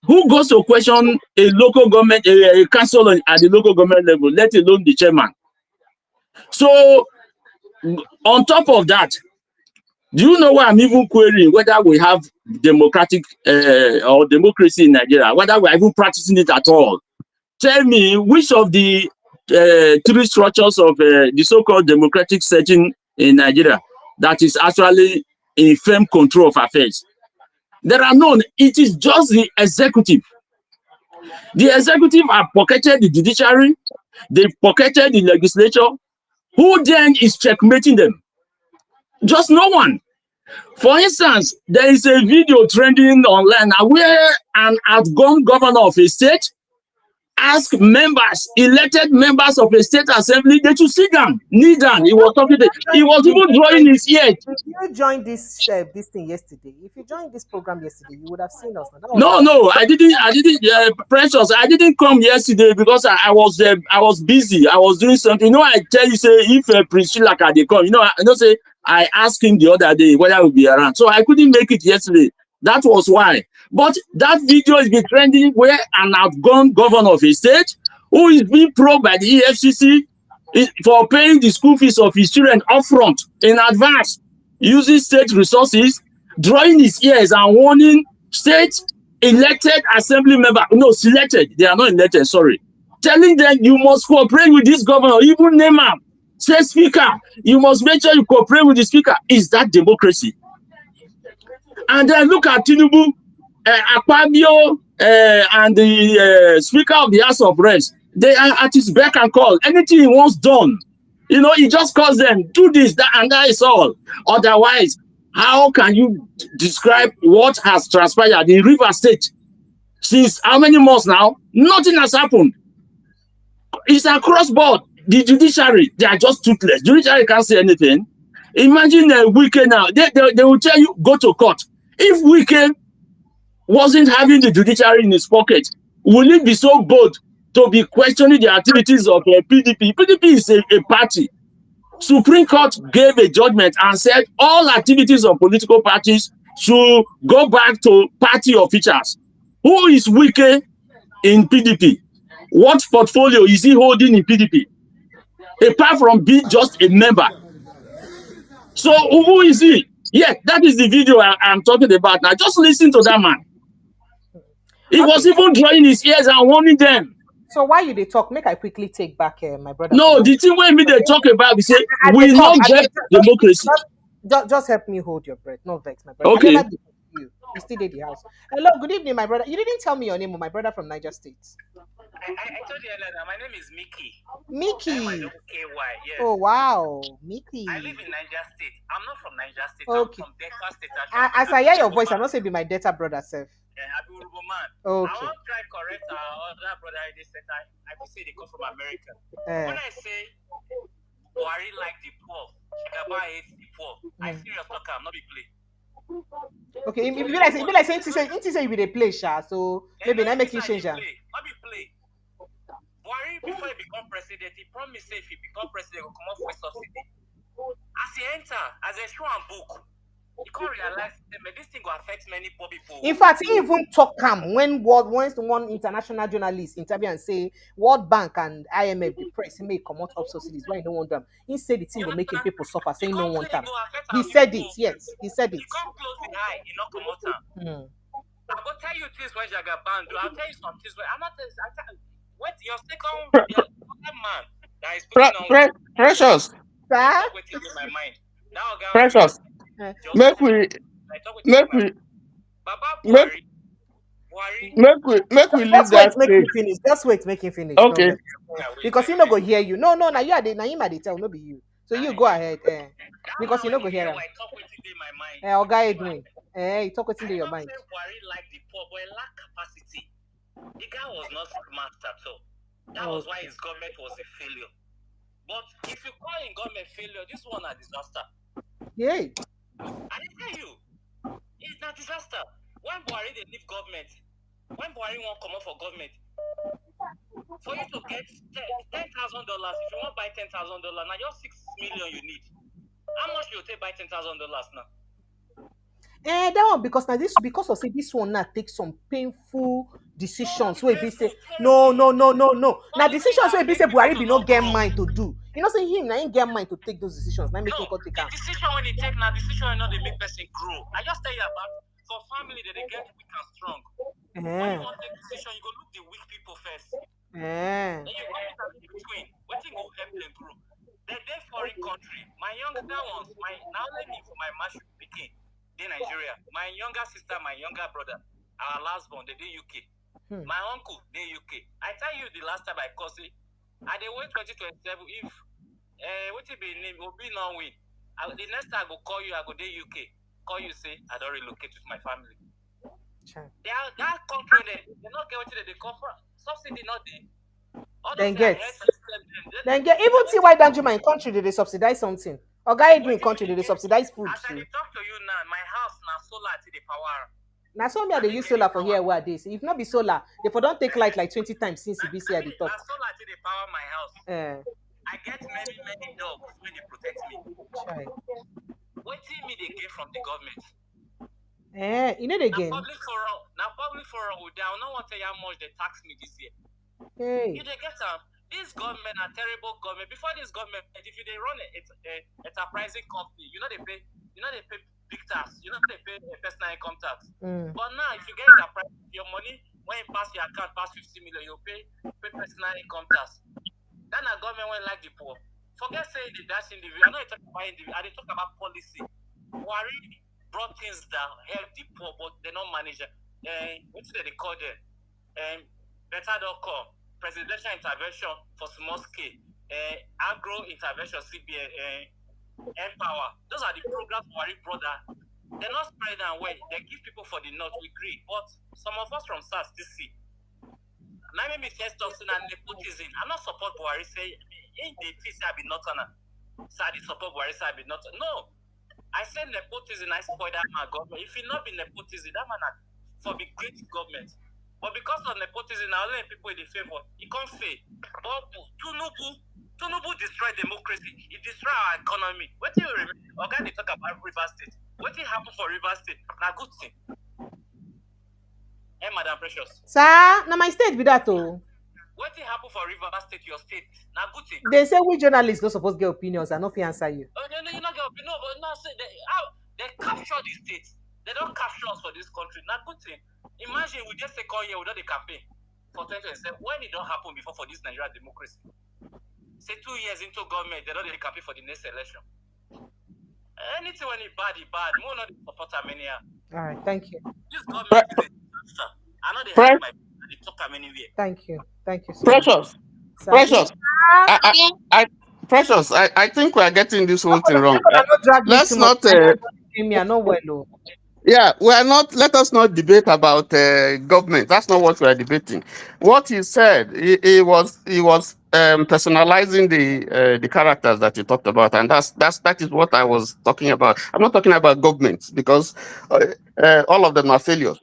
[SPEAKER 17] who goes to question a local government, a council at the local government level, let alone the chairman? So on top of that, do you know why I'm even querying whether we have democratic or democracy in Nigeria, whether we're even practicing it at all? Tell me which of the three structures of the so-called democratic setting in Nigeria that is actually in firm control of affairs. There are none. It is just the executive. The executive have pocketed the judiciary, they've pocketed the legislature. Who then is checkmating them? Just no one. For instance, there is a video trending online where an outgone governor of a state asked members, elected members of a state assembly, they should sit down, kneel down. He was talking to, he was even drawing his ear.
[SPEAKER 1] Did you join this thing yesterday? If you joined this program yesterday, you would have seen us.
[SPEAKER 17] No, I didn't. Precious, I didn't come yesterday because I was busy. I was doing something. You know, I tell you, say if Priscilla can they come, I say I asked him the other day whether I would be around, so I couldn't make it yesterday. That was why. But that video is been trending where an outgone governor of a state who is being probed by the EFCC for paying the school fees of his children upfront in advance, using state resources, drawing his ears and warning state elected assembly member, no, selected, they are not elected, sorry, telling them you must cooperate with this governor, even name him, say speaker, you must make sure you cooperate with the speaker. Is that democracy? And then look at Tinubu, Akpabio, and the Speaker of the House of Reps. They are at his beck and call. Anything he wants done, he just calls them, do this, that, and that is all. Otherwise, how can you describe what has transpired in Rivers State since how many months now? Nothing has happened. It's across board. The judiciary, they are just toothless. Judiciary can't say anything. Imagine a Wike now. They will tell you, go to court. If Wike wasn't having the judiciary in his pocket, will it be so bold to be questioning the activities of PDP? PDP is a party. Supreme Court gave a judgment and said all activities of political parties should go back to party officials. Who is Wike in PDP? What portfolio is he holding in PDP? Apart from being just a member. So who is he? Yeah, that is the video I'm talking about now. Just listen to that man. He was even drawing his ears and warning them.
[SPEAKER 1] So why you they talk? Make I quickly take back my brother.
[SPEAKER 17] No, the thing when me they talk about, we say we not get democracy.
[SPEAKER 1] Just help me hold your breath. No vex, my brother.
[SPEAKER 17] Okay.
[SPEAKER 1] you. You still did the house. Hello, good evening, my brother. You didn't tell me your name, my brother from Niger State.
[SPEAKER 16] I told you earlier that my name is Mickey.
[SPEAKER 1] Mickey.
[SPEAKER 16] M-I-K-Y, yes.
[SPEAKER 1] Oh wow, Mickey.
[SPEAKER 16] I live in Niger State. I'm not from Niger State.
[SPEAKER 1] Okay.
[SPEAKER 16] I'm from Delta State. Actually.
[SPEAKER 1] As I hear your voice, I don't say be my data brother self.
[SPEAKER 16] I be Urubo man.
[SPEAKER 1] Okay.
[SPEAKER 16] I want to try correct our other brother in this center. I will say they come from America. When I say Buhari like the poor, Shigaba hates the poor, I serious talk, I'm not be play.
[SPEAKER 1] Okay, if you like saying say you be the play, sha. So maybe not making change.
[SPEAKER 16] Not be play. Buhari before he become president, he promised if he become president, he will come off with subsidy. As he enter, as a show and book, he can't realize that this thing will affect many poor people.
[SPEAKER 1] In fact, he even talk when one international journalist interview and say World Bank and IMF the press may come out of subsidies. Why you don't want them? He said the thing will making people suffer, saying no want them. He said it, yes, he said it.
[SPEAKER 16] You can't close the eye, you not come out. I will tell you this when Jagaban do. I'll tell you some things. I'm not. Wait, your second man that is putting on.
[SPEAKER 11] Precious.
[SPEAKER 16] Waiting in my mind. Now,
[SPEAKER 11] Precious. Make we leave that stage.
[SPEAKER 1] Just wait, make him finish.
[SPEAKER 11] Okay.
[SPEAKER 1] No, because he not go hear you. No, now you are the Naima they tell, no be you. So you go ahead. Because he not go hear him. Oga Edwin. You talk what's in your mind.
[SPEAKER 16] Buhari like the poor, but lack capacity. The guy was not smart at all. That was why his government was a failure. But if you call in government failure, this one a disaster.
[SPEAKER 1] Yeah.
[SPEAKER 16] I tell you, it's not disaster. When Buhari they leave government, when Buhari won't come up for government, for you to get $10,000, if you want to buy $10,000, now you're 6 million you need. How much you take buy $10,000 now?
[SPEAKER 1] That one because now because of say this one now take some painful decisions where be say no. Now decisions where be say Buhari be not get mind to do. You know say him now ain't get mind to take those decisions. Now make him go take
[SPEAKER 16] the decision when he take now decision is not the make person grow. I just tell you about for family that they get weak and strong. When you want to take decision, you go look the weak people first. Then you go in between. What thing will help them grow? They foreign country. My younger ones, now let me for my match begin. In Nigeria, my younger sister, my younger brother, our last born, they did UK. My uncle, they UK. I tell you the last time I called it, I did wait 2027. If what it be name will be no win. The next time I go call you, I go to UK. Call you say I don't relocate with my family. They are that country they not get what they come from. Subsidy not there.
[SPEAKER 1] Then get even see why Danjuma in country they subsidize something. Or guy doing country they subsidize food too.
[SPEAKER 16] Talk to you now. My house now solar to the power.
[SPEAKER 1] Now some me they use solar for here where they say if not be solar, they for don't take light like 20 times since the BC at the top.
[SPEAKER 16] Solar to the power my house. I get many dogs when they protect me. What me they get from the government?
[SPEAKER 1] You know they again.
[SPEAKER 16] Now public forum will down. No one tell you how much they tax me this year.
[SPEAKER 1] Hey.
[SPEAKER 16] You they get this government a terrible government. Before this government, if you they run enterprising company, you know they pay big tax, you know they pay personal income tax. But now if you get enterprise, your money when you pass your account pass 50 million, you pay personal income tax. Then a government won't like the poor. Forget saying that's individual. I know you talk about individual, they talk about policy. Buhari brought things that help the poor, but they don't manage it. What do they call them? Better.com. Presidential intervention for small scale, agro intervention, CBN, Empower. Those are the programs Buhari brother. They're not spread and well. They give people for the north, we agree. But some of us from SARS still see. Now maybe first talking and nepotism. I'm not support Buhari say in the PC I be not on Sadi support Buhari say I be not. No. I say nepotism, I spoil that man government. If it not be nepotism, that man for the great government. But because of nepotism, now letting people in the favor, he can't fail. But Tinubu destroyed democracy. He destroyed our economy. What do you remember? Okay, they talk about River State. What did happen for River State? Now good thing. Hey, Madam Precious.
[SPEAKER 1] Sir, now my state be that too.
[SPEAKER 16] What did happen for River State, your state? Now good thing.
[SPEAKER 1] They say we journalists don't supposed to get opinions and not answer you.
[SPEAKER 16] Oh, no, you not get opinion. No, but now say they capture the state. They don't capture us for this country. Now good thing. Imagine we just take all year without the campaign for 2027 when it don't happen before for this Nigerian democracy. Say 2 years into government, they don't campaign for the next election. Anything when it bad, more not support Armenia.
[SPEAKER 1] All right, thank you.
[SPEAKER 16] This government is a disaster. I know they
[SPEAKER 11] Pre-
[SPEAKER 16] hide my and they talk am anywhere.
[SPEAKER 1] Thank you so much.
[SPEAKER 11] Precious,
[SPEAKER 1] Sir,
[SPEAKER 11] Precious. Precious. I think we are getting this whole thing wrong.
[SPEAKER 1] not drag me too
[SPEAKER 11] Let's
[SPEAKER 1] much.
[SPEAKER 11] not.
[SPEAKER 1] Me, I know well, oh.
[SPEAKER 11] Yeah, we are not. Let us not debate about government. That's not what we are debating. What he said, he was personalizing the characters that he talked about, and that is what I was talking about. I'm not talking about government because all of them are failures,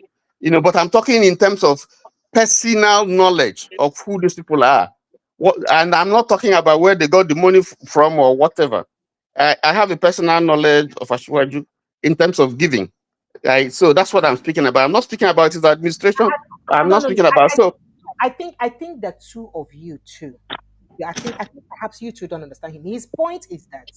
[SPEAKER 11] But I'm talking in terms of personal knowledge of who these people are. And I'm not talking about where they got the money from or whatever. I have a personal knowledge of Ashwaju in terms of giving. So that's what I'm speaking about. I'm not speaking about his administration. I'm
[SPEAKER 1] No,
[SPEAKER 11] not
[SPEAKER 1] no, no.
[SPEAKER 11] speaking about so.
[SPEAKER 1] I think the two of you too. Yeah, I think perhaps you two don't understand him. His point is that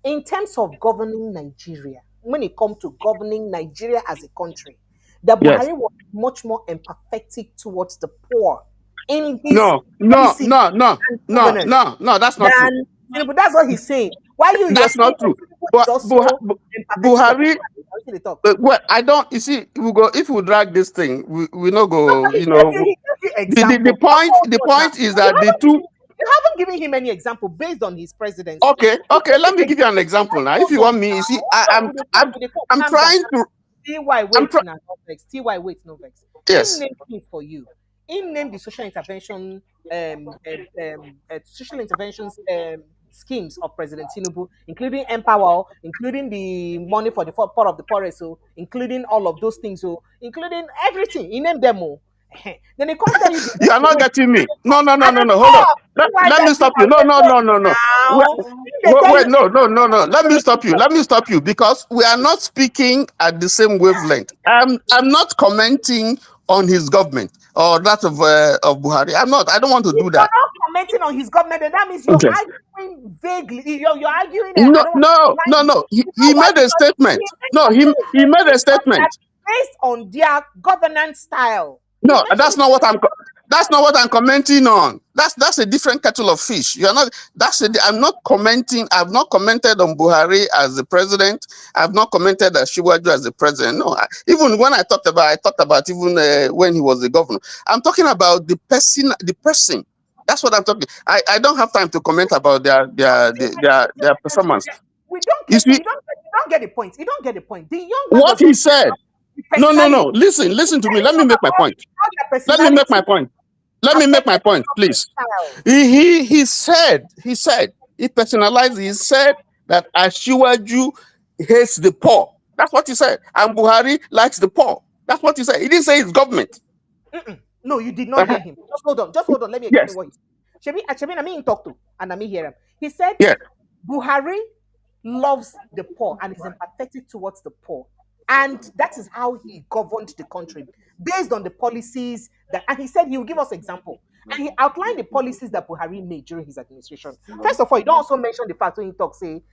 [SPEAKER 1] in terms of governing Nigeria, when it comes to governing Nigeria as a country, the
[SPEAKER 11] Yes.
[SPEAKER 1] Buhari was much more empathetic towards the poor in his
[SPEAKER 11] No, no,
[SPEAKER 1] policy
[SPEAKER 11] no, no,
[SPEAKER 1] and
[SPEAKER 11] no,
[SPEAKER 1] governance
[SPEAKER 11] no, no. That's not true.
[SPEAKER 1] than But that's what he's saying. Why you're
[SPEAKER 11] That's
[SPEAKER 1] saying
[SPEAKER 11] not
[SPEAKER 1] that
[SPEAKER 11] true.
[SPEAKER 1] Tinubu is
[SPEAKER 11] But
[SPEAKER 1] also empathetic of
[SPEAKER 11] Buhari.
[SPEAKER 1] the talk.
[SPEAKER 11] Well, I don't. You see, we go if we drag this thing, we not go.
[SPEAKER 1] He gave you
[SPEAKER 11] The
[SPEAKER 1] example.
[SPEAKER 11] point.
[SPEAKER 1] Hold
[SPEAKER 11] The
[SPEAKER 1] on now.
[SPEAKER 11] point is that the two.
[SPEAKER 1] You haven't given him any example based on his presidency.
[SPEAKER 11] Okay, okay. Let me give you an example now. If you
[SPEAKER 1] Hold on
[SPEAKER 11] want me, you see,
[SPEAKER 1] now. Hold on.
[SPEAKER 11] I'm
[SPEAKER 1] Calm down.
[SPEAKER 11] trying to.
[SPEAKER 1] TY
[SPEAKER 11] I'm
[SPEAKER 1] wait
[SPEAKER 11] trying.
[SPEAKER 1] now, no vex. TY wait, no vex. In
[SPEAKER 11] Yes.
[SPEAKER 1] name things for you. In name the social intervention social interventions schemes of President Tinubu, including Empower, including the money for the poor of the poorest, so including all of those things, so including everything. In name them all. Then they can't tell you the
[SPEAKER 11] You are not
[SPEAKER 1] way
[SPEAKER 11] getting me. No, no, no,
[SPEAKER 1] I
[SPEAKER 11] no,
[SPEAKER 1] don't
[SPEAKER 11] no. Hold on.
[SPEAKER 1] know. Why
[SPEAKER 11] Let me
[SPEAKER 1] that
[SPEAKER 11] stop you. No, no, no, no, no. Wait,
[SPEAKER 1] now? They tell
[SPEAKER 11] wait,
[SPEAKER 1] you
[SPEAKER 11] no, no, no, no. Let me stop you. Let me stop you because we are not speaking at the same wavelength. I'm not commenting on his government or that of Buhari. I'm not. I don't want to
[SPEAKER 1] if
[SPEAKER 11] do
[SPEAKER 1] you're
[SPEAKER 11] that.
[SPEAKER 1] not commenting on his government, then that means you're
[SPEAKER 11] Okay.
[SPEAKER 1] arguing vaguely. You're arguing that I
[SPEAKER 11] No,
[SPEAKER 1] don't want
[SPEAKER 11] no,
[SPEAKER 1] to
[SPEAKER 11] no,
[SPEAKER 1] lie.
[SPEAKER 11] no.
[SPEAKER 1] You know
[SPEAKER 11] He
[SPEAKER 1] why?
[SPEAKER 11] made a
[SPEAKER 1] Because
[SPEAKER 11] statement. No, he made a statement.
[SPEAKER 1] based on their governance style. He
[SPEAKER 11] No,
[SPEAKER 1] mentioned
[SPEAKER 11] that's not what I'm commenting on. That's a different kettle of fish. You're not. I'm not commenting. I've not commented on Buhari as the president. I've not commented as Shiwaju as the president. No, even when I talked about even when he was the governor. I'm talking about the person. The person. That's what I'm talking. I don't have time to comment about their performance.
[SPEAKER 1] we don't
[SPEAKER 11] You
[SPEAKER 1] get
[SPEAKER 11] see
[SPEAKER 1] you don't get the point. You don't get the point. The young man
[SPEAKER 11] what
[SPEAKER 1] does
[SPEAKER 11] he
[SPEAKER 1] not
[SPEAKER 11] said.
[SPEAKER 1] the
[SPEAKER 11] No, no,
[SPEAKER 1] personality.
[SPEAKER 11] no. Listen to me. Let me make my point.
[SPEAKER 1] How their
[SPEAKER 11] Let me make my
[SPEAKER 1] personality
[SPEAKER 11] point. Let me make my
[SPEAKER 1] affected
[SPEAKER 11] point, please.
[SPEAKER 1] style.
[SPEAKER 11] He personalized. He said that Ashiwaju hates the poor. That's what he said. And Buhari likes the poor. That's what he said. He didn't say it's government.
[SPEAKER 1] No, you did not hear him. Just hold on. Just hold on. Let me explain
[SPEAKER 11] Yes.
[SPEAKER 1] what he said. Shebi, I mean, talk to, and I mean, hear him. He said,
[SPEAKER 11] Yes.
[SPEAKER 1] Buhari loves the poor and is empathetic towards the poor. And that is how he governed the country based on the policies that, and he said he will give us example. And he outlined the policies that Buhari made during his administration. First of all, you don't also mention the fact when he talks, say,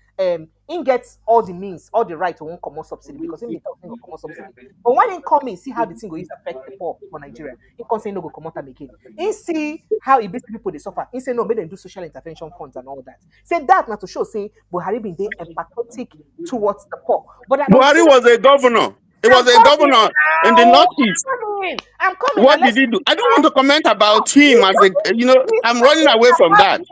[SPEAKER 1] he gets all the means, all the right to one common subsidy because he talks about common subsidy. But when he come in, see how the thing will affect the poor for Nigeria. He can't say no go come out again. He see how he basically people they suffer. He say no, make them do social intervention funds and all that. Say that not to show say Buhari been there empathetic towards the poor. But at the
[SPEAKER 11] Buhari
[SPEAKER 1] same
[SPEAKER 11] was a governor. He was a governor in the northeast.
[SPEAKER 1] I'm coming now.
[SPEAKER 11] What did he do? I don't want to comment about him as I'm running away from that.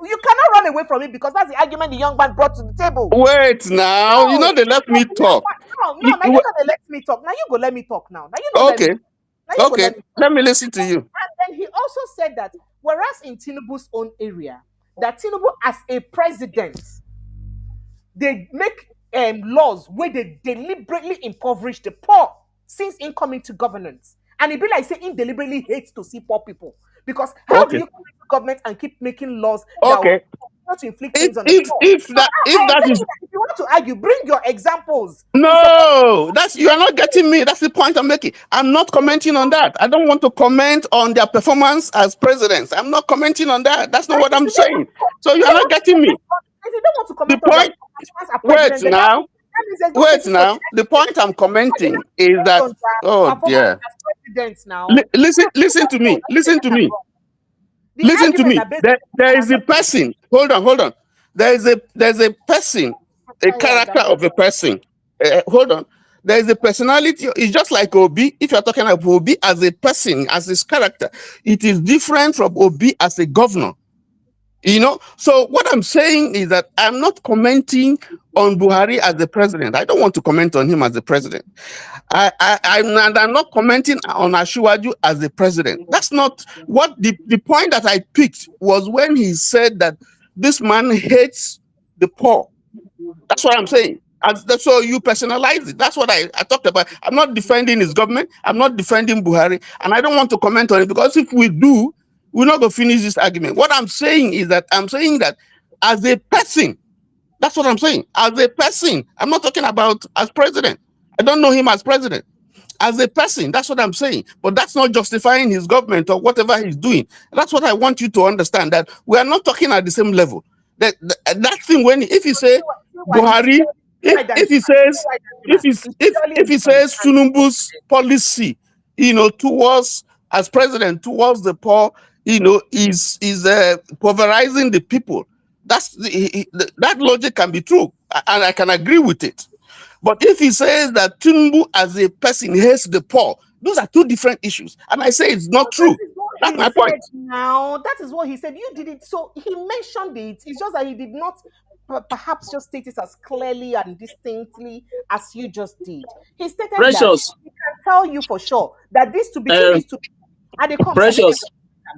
[SPEAKER 1] You cannot run away from it because that's the argument the young man brought to the table.
[SPEAKER 11] Wait now. They let me talk.
[SPEAKER 1] No, now you know they let me talk. Now you go let me talk now. Now you know
[SPEAKER 11] Okay.
[SPEAKER 1] now you go
[SPEAKER 11] Okay.
[SPEAKER 1] let me talk.
[SPEAKER 11] Let me listen to you.
[SPEAKER 1] And then he also said that whereas in Tinubu's own area, that Tinubu as a president, they make laws where they deliberately impoverish the poor since in coming to governance. And it be like say he deliberately hates to see poor people. Because how do
[SPEAKER 11] Okay.
[SPEAKER 1] you come into government and keep making laws
[SPEAKER 11] Okay.
[SPEAKER 1] that will to inflict things on the poor?
[SPEAKER 11] If that is
[SPEAKER 1] If you want to argue, bring your examples.
[SPEAKER 11] no, you are not getting me. That's the point I'm making. I'm not commenting on that. I don't want to comment on their performance as presidents. I'm not commenting on that. That's not what I'm saying. So you are not getting me.
[SPEAKER 1] If you don't want to
[SPEAKER 11] The
[SPEAKER 1] comment on
[SPEAKER 11] point.
[SPEAKER 1] their
[SPEAKER 11] Wait
[SPEAKER 1] president, then
[SPEAKER 11] now.
[SPEAKER 1] that means there's no
[SPEAKER 11] Wait
[SPEAKER 1] basis for
[SPEAKER 11] now. The point I'm commenting is that. Oh dear.
[SPEAKER 1] presidents now.
[SPEAKER 11] Listen to me. Listen to me.
[SPEAKER 1] The
[SPEAKER 11] Listen to
[SPEAKER 1] argument
[SPEAKER 11] me.
[SPEAKER 1] are based
[SPEAKER 11] There is a person. Hold on. There's a person, a character of a person. Hold on. there is a personality. It's just like Obi. If you're talking about Obi as a person, as his character, it is different from Obi as a governor. You know, so what I'm saying is that I'm not commenting on Buhari as the president. I don't want to comment on him as the president. I'm not commenting on Ashiwaju as the president. That's not what the point that I picked was when he said that this man hates the poor. That's what I'm saying. And so you personalize it. That's what I talked about. I'm not defending his government. I'm not defending Buhari. And I don't want to comment on it because if we do, we're not going to finish this argument. What I'm saying is that as a person, that's what I'm saying. As a person, I'm not talking about as president. I don't know him as president. As a person, that's what I'm saying. But that's not justifying his government or whatever he's doing. That's what I want you to understand, that we are not talking at the same level. That thing, when if you say Buhari, if he says Tinubu's policy, you know, towards as president towards the poor, you know, is pulverizing the people. That's that logic can be true, and I can agree with it. But if he says that Tinubu as a person hates the poor, those are two different issues. And I say it's not true. That's my point.
[SPEAKER 1] Now, that is what he said. You did it. So he mentioned it. It's just that he did not perhaps just state it as clearly and distinctly as you just did. He stated
[SPEAKER 17] Precious.
[SPEAKER 1] that he can tell you for sure that this to between these two people, and they come.
[SPEAKER 17] Precious.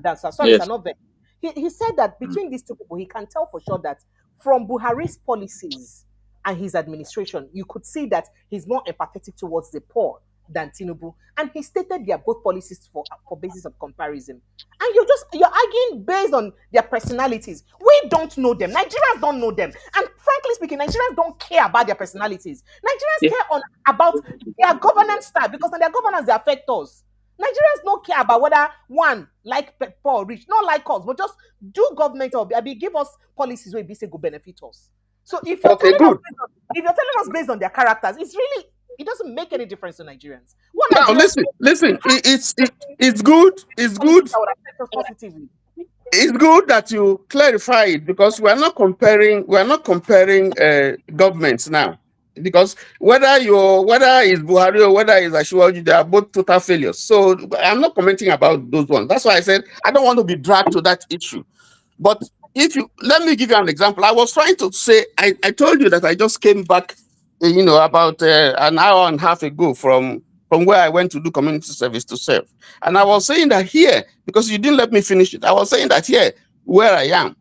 [SPEAKER 1] Sorry,
[SPEAKER 17] Yes.
[SPEAKER 1] sir, not very. He said that between these two people, he can tell for sure that from Buhari's policies and his administration, you could see that he's more empathetic towards the poor than Tinubu. And he stated they are both policies for basis of comparison. And you're arguing based on their personalities. We don't know them. Nigerians don't know them. And frankly speaking, Nigerians don't care about their personalities. Nigerians care about their governance style, because on their governance they affect us. Nigerians don't care about whether one like poor or rich, not like us, but just do government or give us policies where we say go benefit us. So if you're telling us based on their characters, it doesn't make any difference to Nigerians.
[SPEAKER 11] Now listen, it's good.
[SPEAKER 1] Positively.
[SPEAKER 11] It's good that you clarify it, because we're not comparing governments now. Because whether it's Buhari or whether it's Ashiwaju, they are both total failures. So I'm not commenting about those ones. That's why I said I don't want to be dragged to that issue. But let me give you an example. I was trying to say, I told you that I just came back, you know, about an hour and a half ago from where I went to do community service to serve. And I was saying that here, because you didn't let me finish it, I was saying that here, where I am,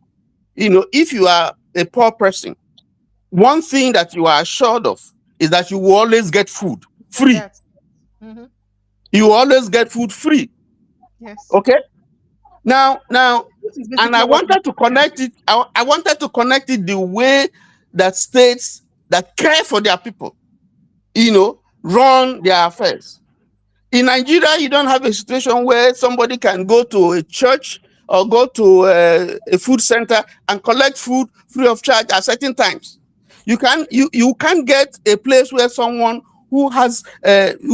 [SPEAKER 11] you know, if you are a poor person, one thing that you are assured of is that you will always get food free.
[SPEAKER 1] Yes. Mm-hmm.
[SPEAKER 11] You will always get food free.
[SPEAKER 1] Yes.
[SPEAKER 11] Okay. Now, and I wanted to connect it. I wanted to connect it the way that states that care for their people, you know, run their affairs. In Nigeria, you don't have a situation where somebody can go to a church or go to a food center and collect food free of charge at certain times. You can't get a place where someone who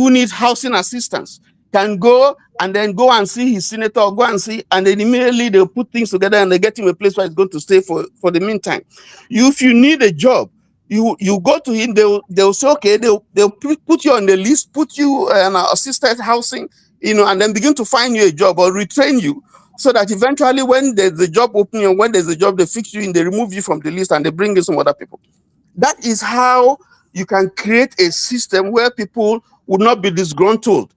[SPEAKER 11] needs housing assistance can go and see his senator, or go and see, and then immediately they'll put things together and they get him a place where he's going to stay for the meantime. If you need a job, you go to him, they'll say, okay, they'll put you on the list, put you on assisted housing, you know, and then begin to find you a job or retrain you, so that eventually when there's a job opening or when there's a job, they fix you in, they remove you from the list and they bring in some other people. That is how you can create a system where people would not be disgruntled.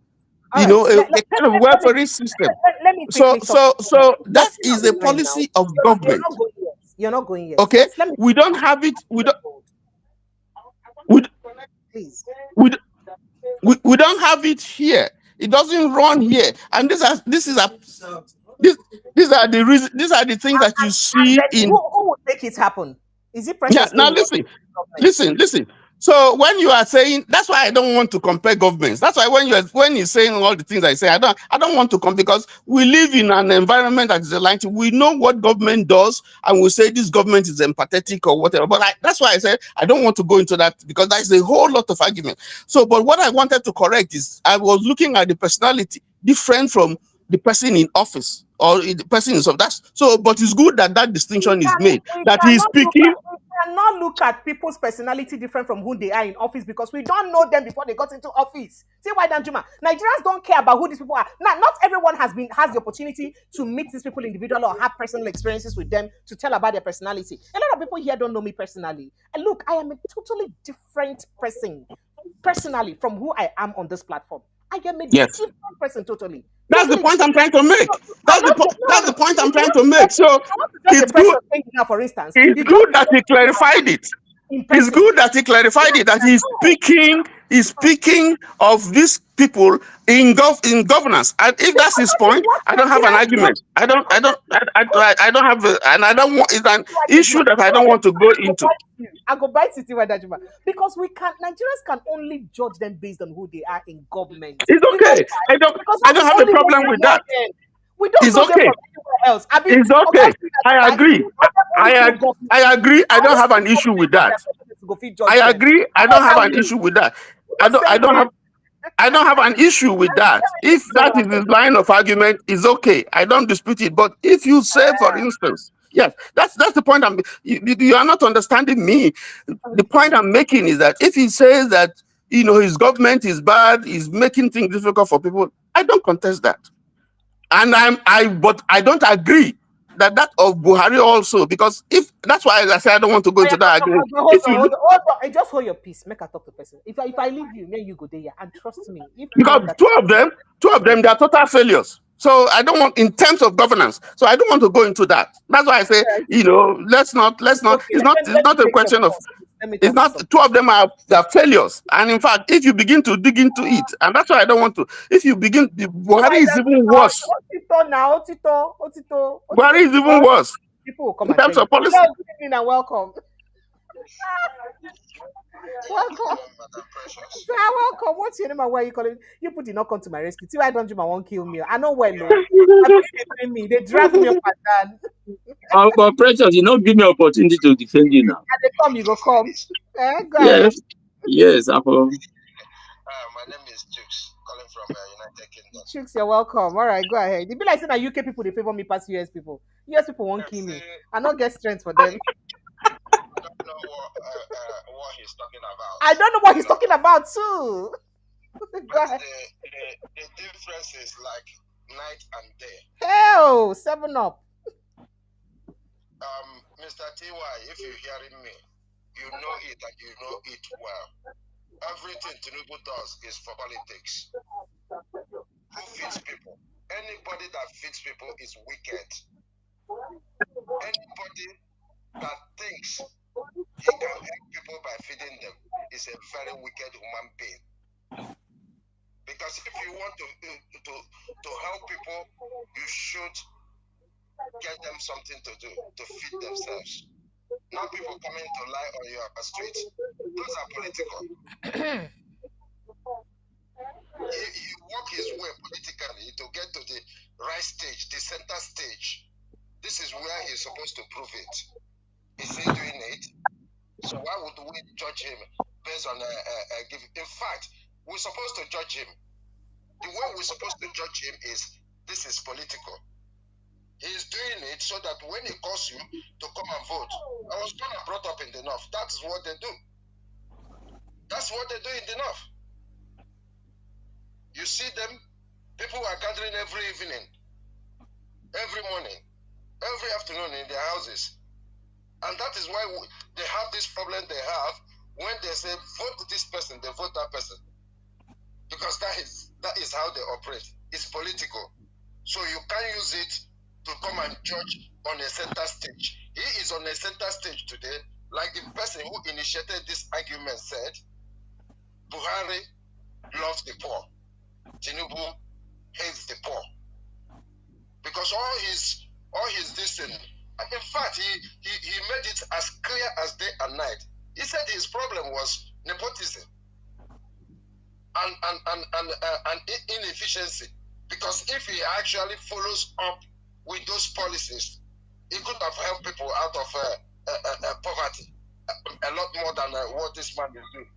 [SPEAKER 11] You know, a kind of welfare system. So that is a policy of government.
[SPEAKER 1] You're not going yet.
[SPEAKER 11] Okay, we don't have it. We don't have it here. It doesn't run here, and these are the things that you see in.
[SPEAKER 1] Who would make it happen? Is it precious?
[SPEAKER 11] Yeah. Now listen. So when you are saying, that's why I don't want to compare governments. That's why when you're saying all the things I say, I don't want to compare, because we live in an environment that is aligned. We know what government does, and we say this government is empathetic or whatever. But that's why I said I don't want to go into that, because there's a whole lot of argument. So, but what I wanted to correct is I was looking at the personality different from the person in office or the person in so that's so. But it's good that distinction is made. That he's speaking.
[SPEAKER 1] cannot look at people's personality different from who they are in office because we don't know them before they got into office. See why, Danjuma? Nigerians don't care about who these people are. Now, not everyone has the opportunity to meet these people individually or have personal experiences with them to tell about their personality. A lot of people here don't know me personally. And look, I am a totally different person personally from who I am on this platform. I am a
[SPEAKER 11] Yes.
[SPEAKER 1] different person totally.
[SPEAKER 11] That's the point I'm trying to make. That's the point I'm trying to
[SPEAKER 1] If
[SPEAKER 11] make. So
[SPEAKER 1] you want to judge
[SPEAKER 11] it's
[SPEAKER 1] the person
[SPEAKER 11] good.
[SPEAKER 1] now, for instance,
[SPEAKER 11] It's
[SPEAKER 1] you
[SPEAKER 11] good
[SPEAKER 1] just
[SPEAKER 11] that he clarified it.
[SPEAKER 1] in
[SPEAKER 11] It's
[SPEAKER 1] person.
[SPEAKER 11] good that he clarified it. That he's speaking of these people in governance. And if that's his point, I don't have an argument. I don't have and I don't want. It's an issue that I don't want to go into.
[SPEAKER 1] I go buy City Wadajima because Nigerians can only judge them based on who they are in government.
[SPEAKER 11] It's okay. I don't have a problem with that.
[SPEAKER 1] We don't
[SPEAKER 11] It's
[SPEAKER 1] know them
[SPEAKER 11] okay.
[SPEAKER 1] from anywhere else. I mean,
[SPEAKER 11] It's okay. I agree. I agree. I don't have an issue with that. I agree. I don't have an issue with that. I don't have an issue with that. If that is his line of argument, is okay. I don't dispute it. But if you say, for instance, yes, that's the point. You are not understanding me. The point I'm making is that if he says that his government is bad, is making things difficult for people, I don't contest that. And but I don't agree that of Buhari also, because if that's why I say I don't want to go into that argument.
[SPEAKER 1] Hold on. Just hold your peace. Make I talk to the person. If I leave you, then you go there, and trust me.
[SPEAKER 11] Because two of them, they are total failures. So I don't want, in terms of governance. So I don't want to go into that. That's why I say, let's not.
[SPEAKER 1] Okay,
[SPEAKER 11] It's not a question of. It's not. Two of them are failures, and in fact, if you begin to dig into it, and that's why I don't want to. If you begin, Buhari is even worse. Buhari is even worse.
[SPEAKER 1] People will come
[SPEAKER 11] in terms of policy.
[SPEAKER 1] Good evening and welcome. Welcome. Sir, welcome. What's your name and where you calling? You put the knock on to my rescue. See why don't you want to kill me? I know well, no. They drag me up and down.
[SPEAKER 17] But Precious, you not give me opportunity to defend you now.
[SPEAKER 1] And they come, you go come. Go
[SPEAKER 17] yes.
[SPEAKER 1] ahead.
[SPEAKER 17] Yes,
[SPEAKER 18] my name is Chooks, calling from United Kingdom.
[SPEAKER 1] Chooks, you're welcome. All right, go ahead. It be like saying that UK people, they favor me past US people. US people won't kill me. I don't get strength for them.
[SPEAKER 18] I don't know what he's talking about.
[SPEAKER 1] I don't know what he's talking about too. Go ahead.
[SPEAKER 18] The difference is like night and day.
[SPEAKER 1] Hell, 7-Up.
[SPEAKER 18] Mr. TY, if you're hearing me, you know it and you know it well. Everything Tinubu does is for politics. Who feeds people? Anybody that feeds people is wicked. Anybody that thinks he can help people by feeding them is a very wicked human being. Because if you want to help people, you should get them something to do, to feed themselves. Not people coming to lie on your street. Those are political. He walk his way politically to get to the right stage, the center stage. This is where he's supposed to prove it. Is he doing it? So why would we judge him based on a give? In fact, we're supposed to judge him. The way we're supposed to judge him is this is political. He's doing it so that when he calls you to come and vote, I was kind of brought up in the North. That's what they do. That's what they do in the North. You see them, people are gathering every evening, every morning, every afternoon in their houses. And that is why they have this problem they have when they say vote this person, they vote that person. Because that is how they operate. It's political. So you can't use it to come and judge on a center stage. He is on a center stage today, like the person who initiated this argument said, Buhari loves the poor. Tinubu hates the poor. Because all his this thing, in fact, he made it as clear as day and night. He said his problem was nepotism and inefficiency. Because if he actually follows up with those policies, he could have helped people out of poverty a lot more than what this man is doing.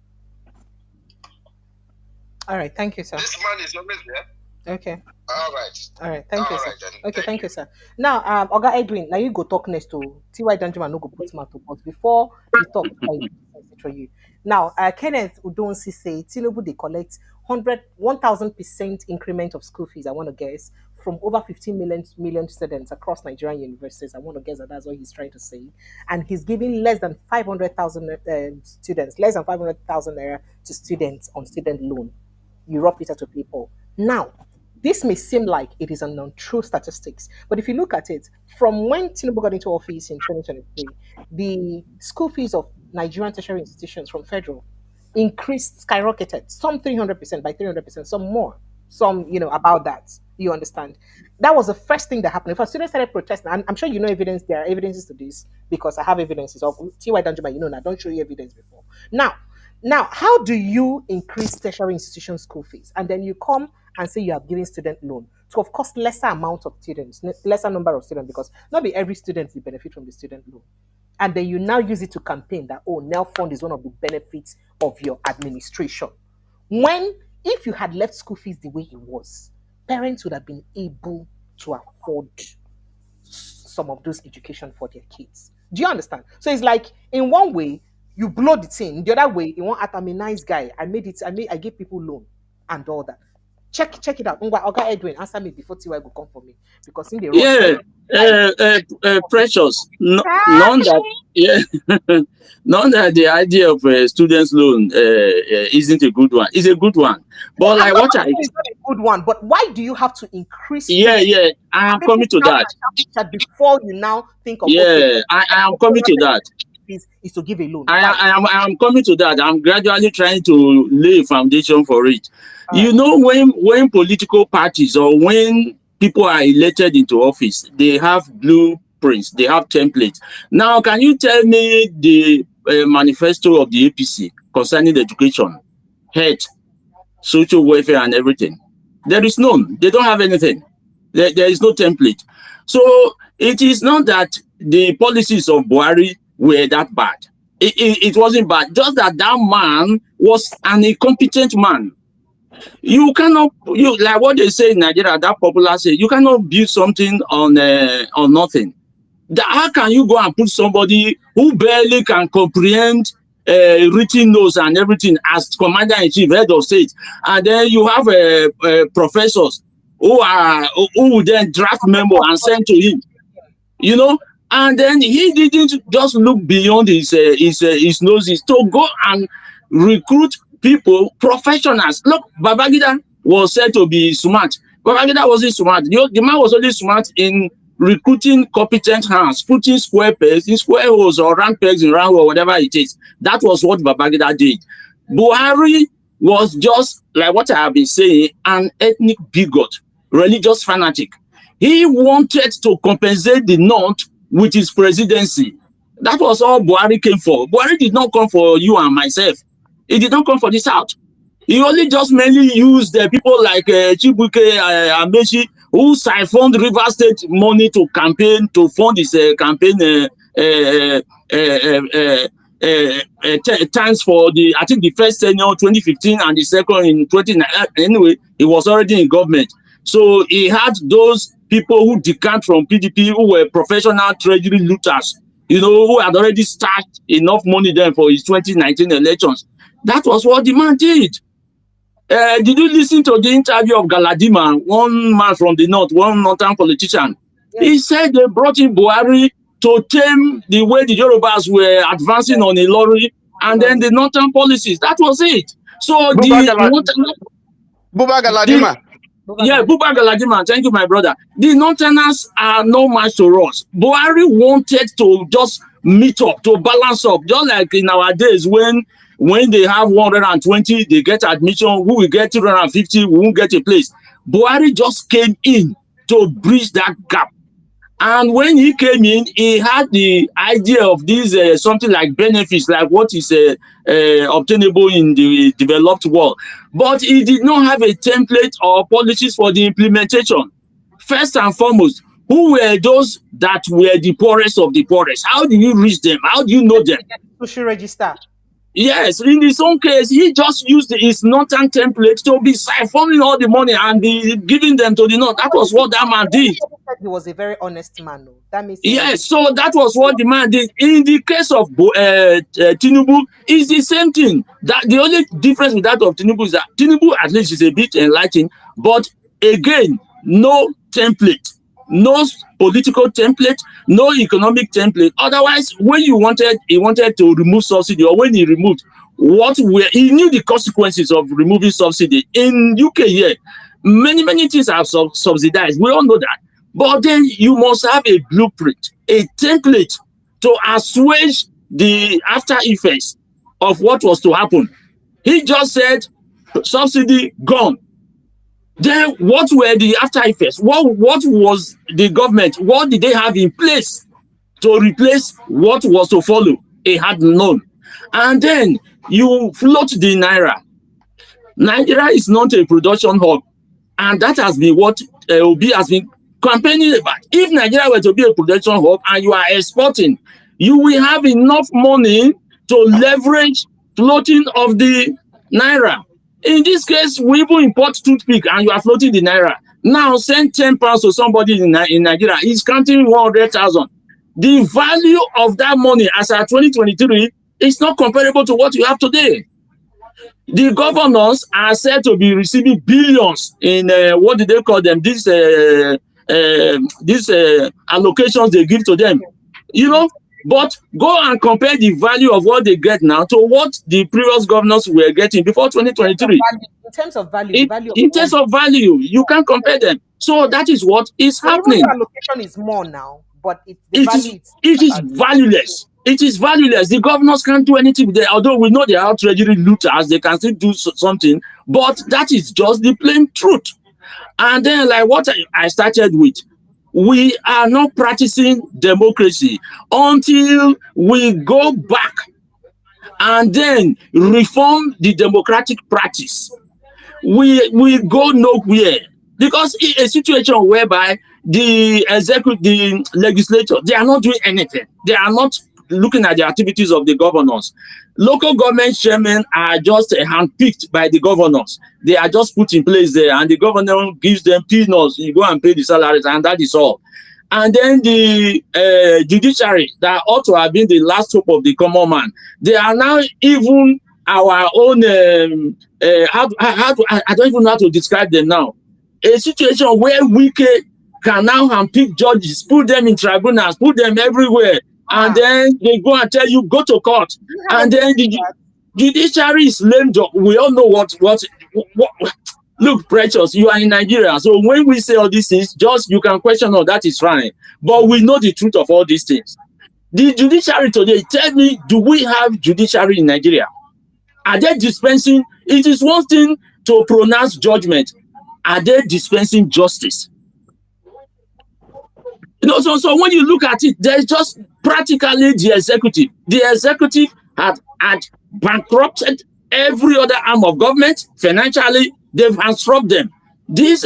[SPEAKER 1] All right, thank you, sir.
[SPEAKER 18] This man is always there.
[SPEAKER 1] Okay.
[SPEAKER 18] All right.
[SPEAKER 1] All right. Thank you,
[SPEAKER 18] All
[SPEAKER 1] sir.
[SPEAKER 18] right then.
[SPEAKER 1] Okay, thank you, sir. Now, Oga Edwin, now you go talk next to TY Danjuma, no go put mouth to but before you talk, I for you. Now, Kenneth Udonsi say Tinubu they collect 1,000% increment of school fees. I want to guess from over 15 million students across Nigerian universities. I want to guess that that's what he's trying to say, and he's giving less than 500,000 students, less than 500,000 naira to students on student loan. You rub it out to people. Now, this may seem like it is an untrue statistics, but if you look at it, from when Tinubu got into office in 2023, the school fees of Nigerian tertiary institutions from federal increased, skyrocketed, some 300%, by 300%, some more, some, about that. You understand? That was the first thing that happened. If a student started protesting, I'm sure you know evidence, there are evidences to this because I have evidences of TY Danjuma, now, don't show you evidence before. Now, how do you increase tertiary institution school fees? And then you come and say you are giving student loan to, of course, lesser amount of students, lesser number of students, because not be every student will benefit from the student loan. And then you now use it to campaign that, oh, NEL fund is one of the benefits of your administration. When, if you had left school fees the way it was, parents would have been able to afford some of those education for their kids. Do you understand? So it's like in one way you blow the thing, the other way you want I'm a nice guy. I give people loan and all that. Check it out. Okay, Edwin, answer me before TY will come for me because in the
[SPEAKER 17] Yeah, Precious. No, none that, yeah, none that the idea of a student's loan isn't a good one. It's a good one, but like what I,
[SPEAKER 1] it's not a good one. But why do you have to increase?
[SPEAKER 17] yeah, I am coming to that.
[SPEAKER 1] Before you now think of
[SPEAKER 17] yeah, I am coming to that.
[SPEAKER 1] Is to give a loan.
[SPEAKER 17] I am coming to that. I'm gradually trying to lay a foundation for it. You know, when political parties or when people are elected into office, they have blueprints, they have templates. Now, can you tell me the manifesto of the APC concerning the education, health, social welfare, and everything? There is none. They don't have anything. There is no template. So it is not that the policies of Buhari were that bad. It wasn't bad. Just that man was an incompetent man. You cannot, like what they say in Nigeria, that popular say, you cannot build something on nothing. How can you go and put somebody who barely can comprehend written notes and everything as commander-in-chief, head of state, and then you have professors who will then draft memo and send to him, and then he didn't just look beyond his noses to go and recruit people, professionals. Look, Babangida was said to be smart. Babangida wasn't smart. The man was only smart in recruiting competent hands, putting square pegs in square holes or round pegs in round or whatever it is. That was what Babangida did. Buhari was just, like what I have been saying, an ethnic bigot, religious fanatic. He wanted to compensate the North with his presidency. That was all Buhari came for. Buhari did not come for you and myself. He did not come for the South. He only just mainly used people like Chibuike Amechi, who siphoned River State money to campaign, to fund his campaign times for I think the first tenure 2015 and the second in 2019. Anyway, he was already in government. So he had those people who decant from PDP, who were professional treasury looters, who had already stashed enough money then for his 2019 elections. That was what the man did. Did you listen to the interview of Galadima, one man from the North, one northern politician? Yes. He said they brought in Buhari to tame the way the Yorubas were advancing on a lorry, and then the northern policies. That was it. So
[SPEAKER 11] Buba Galadima.
[SPEAKER 17] Yeah, Buba Galadima. Thank you, my brother. The Northerners are no match to us. Buhari wanted to just meet up, to balance up, just like in our days when they have 120, they get admission. Who will get 250, we won't get a place. Buhari just came in to bridge that gap. And when he came in, he had the idea of these something like benefits, like what is obtainable in the developed world. But he did not have a template or policies for the implementation. First and foremost, who were those that were the poorest of the poorest? How do you reach them? How do you know them?
[SPEAKER 1] Social register.
[SPEAKER 17] Yes, in his own case, he just used his northern template to be siphoning all the money and be giving them to the north. That was what that man did.
[SPEAKER 1] He was a very honest man. No? That means he
[SPEAKER 17] Yes, so that was what the man did. In the case of Tinubu, it's the same thing. That the only difference with that of Tinubu is that Tinubu at least is a bit enlightened, but again, no template, no political template, no economic template. Otherwise, when he wanted to remove subsidy, or when he removed, he knew the consequences of removing subsidy. In UK here, many things are subsidized. We all know that. But then you must have a blueprint, a template to assuage the after effects of what was to happen. He just said subsidy gone. Then what were the after effects? What was the government? What did they have in place to replace what was to follow? They had none. And then you float the Naira. Nigeria is not a production hub. And that has been what Obi has been campaigning about. If Nigeria were to be a production hub and you are exporting, you will have enough money to leverage floating of the Naira. In this case, we even import toothpick and you are floating the Naira. Now send 10 pounds to somebody in Nigeria. He's counting 100,000. The value of that money as at 2023 is not comparable to what you have today. The governors are said to be receiving billions in what do they call them? These allocations they give to them, But go and compare the value of what they get now to what the previous governors were getting before 2023.
[SPEAKER 1] In terms of value,
[SPEAKER 17] in terms of value, you can't compare them. So that is what is happening.
[SPEAKER 1] The allocation is more now, but it
[SPEAKER 17] is valueless. It is valueless. The governors can't do anything with it, although we know they are treasury looters, they can still do something, but that is just the plain truth. And then, like what I started with, we are not practicing democracy until we go back and then reform the democratic practice. We go nowhere, because in a situation whereby the legislature, they are not doing anything. They are not looking at the activities of the governors. Local government chairmen are just handpicked by the governors. They are just put in place there, and the governor gives them peanuts. You go and pay the salaries, and that is all. And then the judiciary, that ought to have been the last hope of the common man, they are now even our own. I don't even know how to describe them now. A situation where we can now handpick judges, put them in tribunals, put them everywhere. And then they go and tell you, go to court. And then the judiciary is lame dog. We all know what. Look, Precious, you are in Nigeria. So when we say all these things, you can question, oh, that is fine. But we know the truth of all these things. The judiciary today, tell me, do we have judiciary in Nigeria? Are they dispensing? It is one thing to pronounce judgment. Are they dispensing justice? So when you look at it, there's just practically the executive. The executive had bankrupted every other arm of government financially. They've handstruck them. This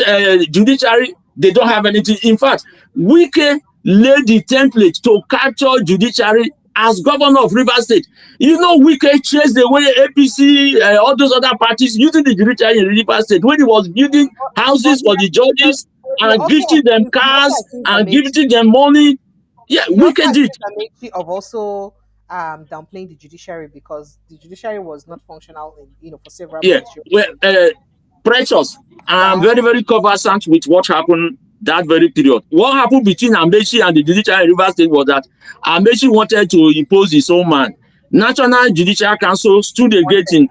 [SPEAKER 17] judiciary, they don't have anything. In fact, Wike laid the template to capture judiciary as governor of Rivers State. Wike chased away APC, all those other parties using the judiciary in Rivers State when he was building houses for the judges and gifting them cars and gifting them money. Yeah, Wike did.
[SPEAKER 1] Of also downplaying the judiciary, because the judiciary was not functional for several months.
[SPEAKER 17] Precious, I'm very, very conversant with what happened that very period. What happened between Amaechi and the judiciary in Rivers State was that Amaechi wanted to impose his own man. National Judicial Council stood against him.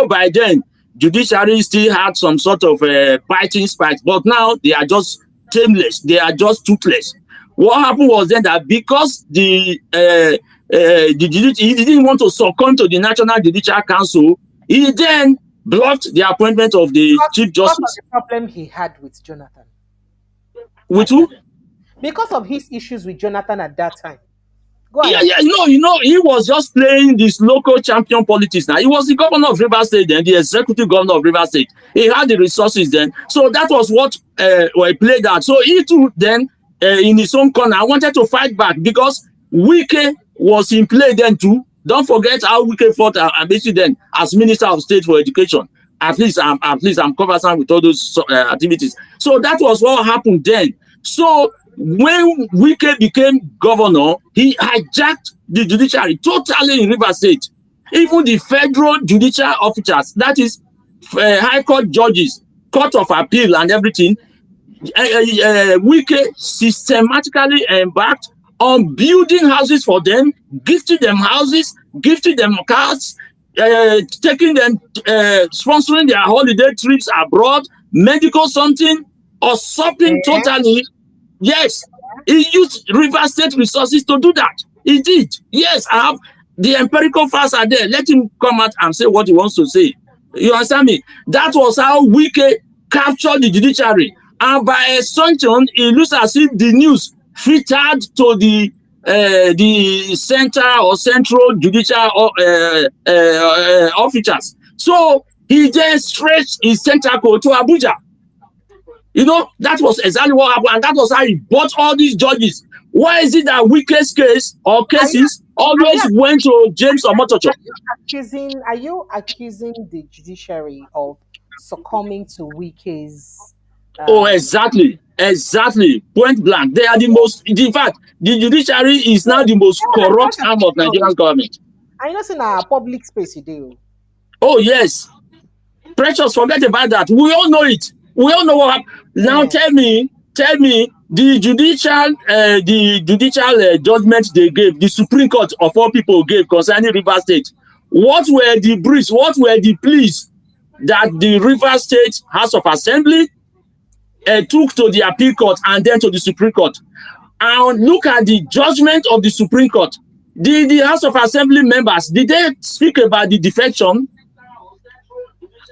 [SPEAKER 17] By then, judiciary still had some sort of biting spikes, but now they are just tameless. They are just toothless. What happened was then that because the judiciary, he didn't want to succumb to the National Judicial Council, he then blocked the appointment of the Chief Justice.
[SPEAKER 1] Because of the problem he had with Jonathan.
[SPEAKER 17] With who?
[SPEAKER 1] Because of his issues with Jonathan at that time.
[SPEAKER 17] He was just playing this local champion politics now. He was the governor of Rivers State then, the executive governor of Rivers State. He had the resources then. So that was what he played out. So he too then, in his own corner, wanted to fight back because Wike was in play then too. Don't forget how Wike fought Amaechi then as Minister of State for Education. At least I'm conversant with all those activities. So that was what happened then. So when Wike became governor, he hijacked the judiciary totally in Rivers State. Even the federal judicial officers, that is high court judges, court of appeal and everything, Wike systematically embarked on building houses for them, gifting them houses, gifting them cars, taking them, sponsoring their holiday trips abroad, medical something, or something totally. Yes, he used River State resources to do that. He did. Yes, I have the empirical facts are there. Let him come out and say what he wants to say. You understand me? That was how Wike captured the judiciary. And by assumption, it looks as if the news filtered to the center or central judicial officers. So he then stretched his tentacle to Abuja. You know, that was exactly what happened, and that was how he bought all these judges. Why is it that Wike's case or cases always went to James Omotocho?
[SPEAKER 1] Are you accusing the judiciary of succumbing to Wike's?
[SPEAKER 17] Oh, exactly. Point blank. They are the most. In fact, the judiciary is now the most corrupt arm of Nigerian government.
[SPEAKER 1] I know in our public space you do.
[SPEAKER 17] Oh yes, Precious, forget about that. We all know it. We all know what happened. Now tell me, the judicial judgment they gave, the Supreme Court of all people gave concerning River State. What were the briefs? What were the pleas that the River State House of Assembly took to the appeal court and then to the Supreme Court? And look at the judgment of the Supreme Court. The House of Assembly members, did they speak about the defection?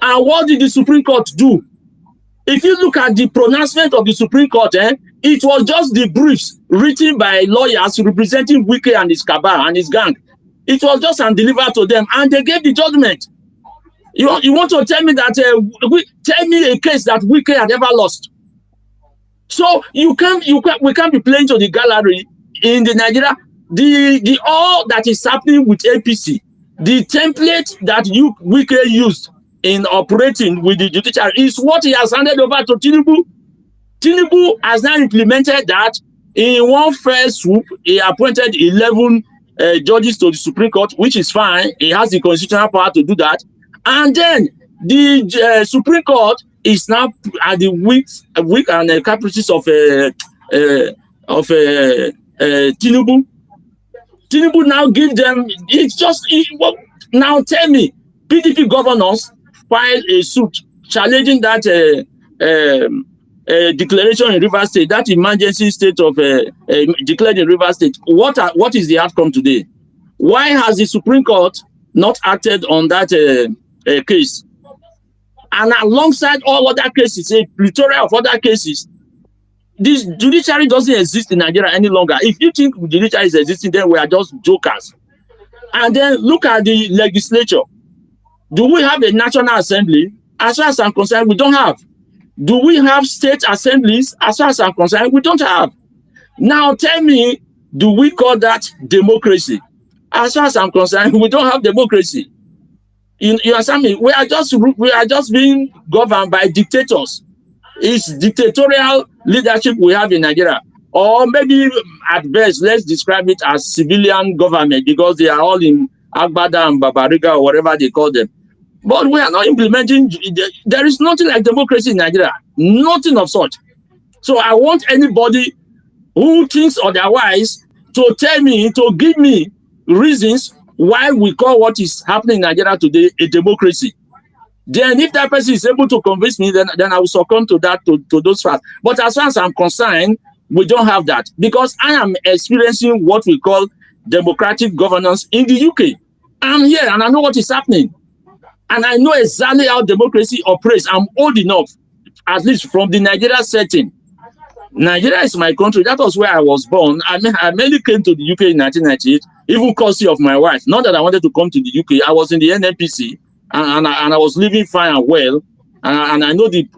[SPEAKER 17] And what did the Supreme Court do? If you look at the pronouncement of the Supreme Court, it was just the briefs written by lawyers representing Wike and his cabal and his gang. It was just delivered to them, and they gave the judgment. You want to tell me that tell me a case that Wike had ever lost? So we can't be playing to the gallery in the Nigeria. The all that is happening with APC, the template that Wike used in operating with the judiciary is what he has handed over to Tinubu. Tinubu has now implemented that in one fell swoop. He appointed 11 judges to the Supreme Court, which is fine. He has the constitutional power to do that. And then the Supreme Court is now at the weak and caprices of Tinubu. Tinubu now give them. Now tell me, PDP governors filed a suit challenging that declaration in Rivers State, that emergency state of declared in Rivers State. What is the outcome today? Why has the Supreme Court not acted on that case? And alongside all other cases, a plethora of other cases, this judiciary doesn't exist in Nigeria any longer. If you think judiciary is existing, then we are just jokers. And then look at the legislature. Do we have a National Assembly? As far as I'm concerned, we don't have. Do we have state assemblies? As far as I'm concerned, we don't have. Now tell me, do we call that democracy? As far as I'm concerned, we don't have democracy. You understand me? We are just being governed by dictators. It's dictatorial leadership we have in Nigeria. Or maybe at best, let's describe it as civilian government, because they are all in Agbada and Babariga or whatever they call them. But we are not implementing. There is nothing like democracy in Nigeria. Nothing of such. So I want anybody who thinks otherwise to tell me, to give me reasons why we call what is happening in Nigeria today a democracy. Then if that person is able to convince me, then I will succumb to that, to those facts. But as far as I'm concerned, we don't have that, because I am experiencing what we call democratic governance in the UK. I'm here and I know what is happening. And I know exactly how democracy operates. I'm old enough, at least from the Nigeria setting. Nigeria is my country. That was where I was born. I mainly came to the UK in 1998, even courtesy of my wife. Not that I wanted to come to the UK. I was in the NNPC and I was living fine and well. And I know the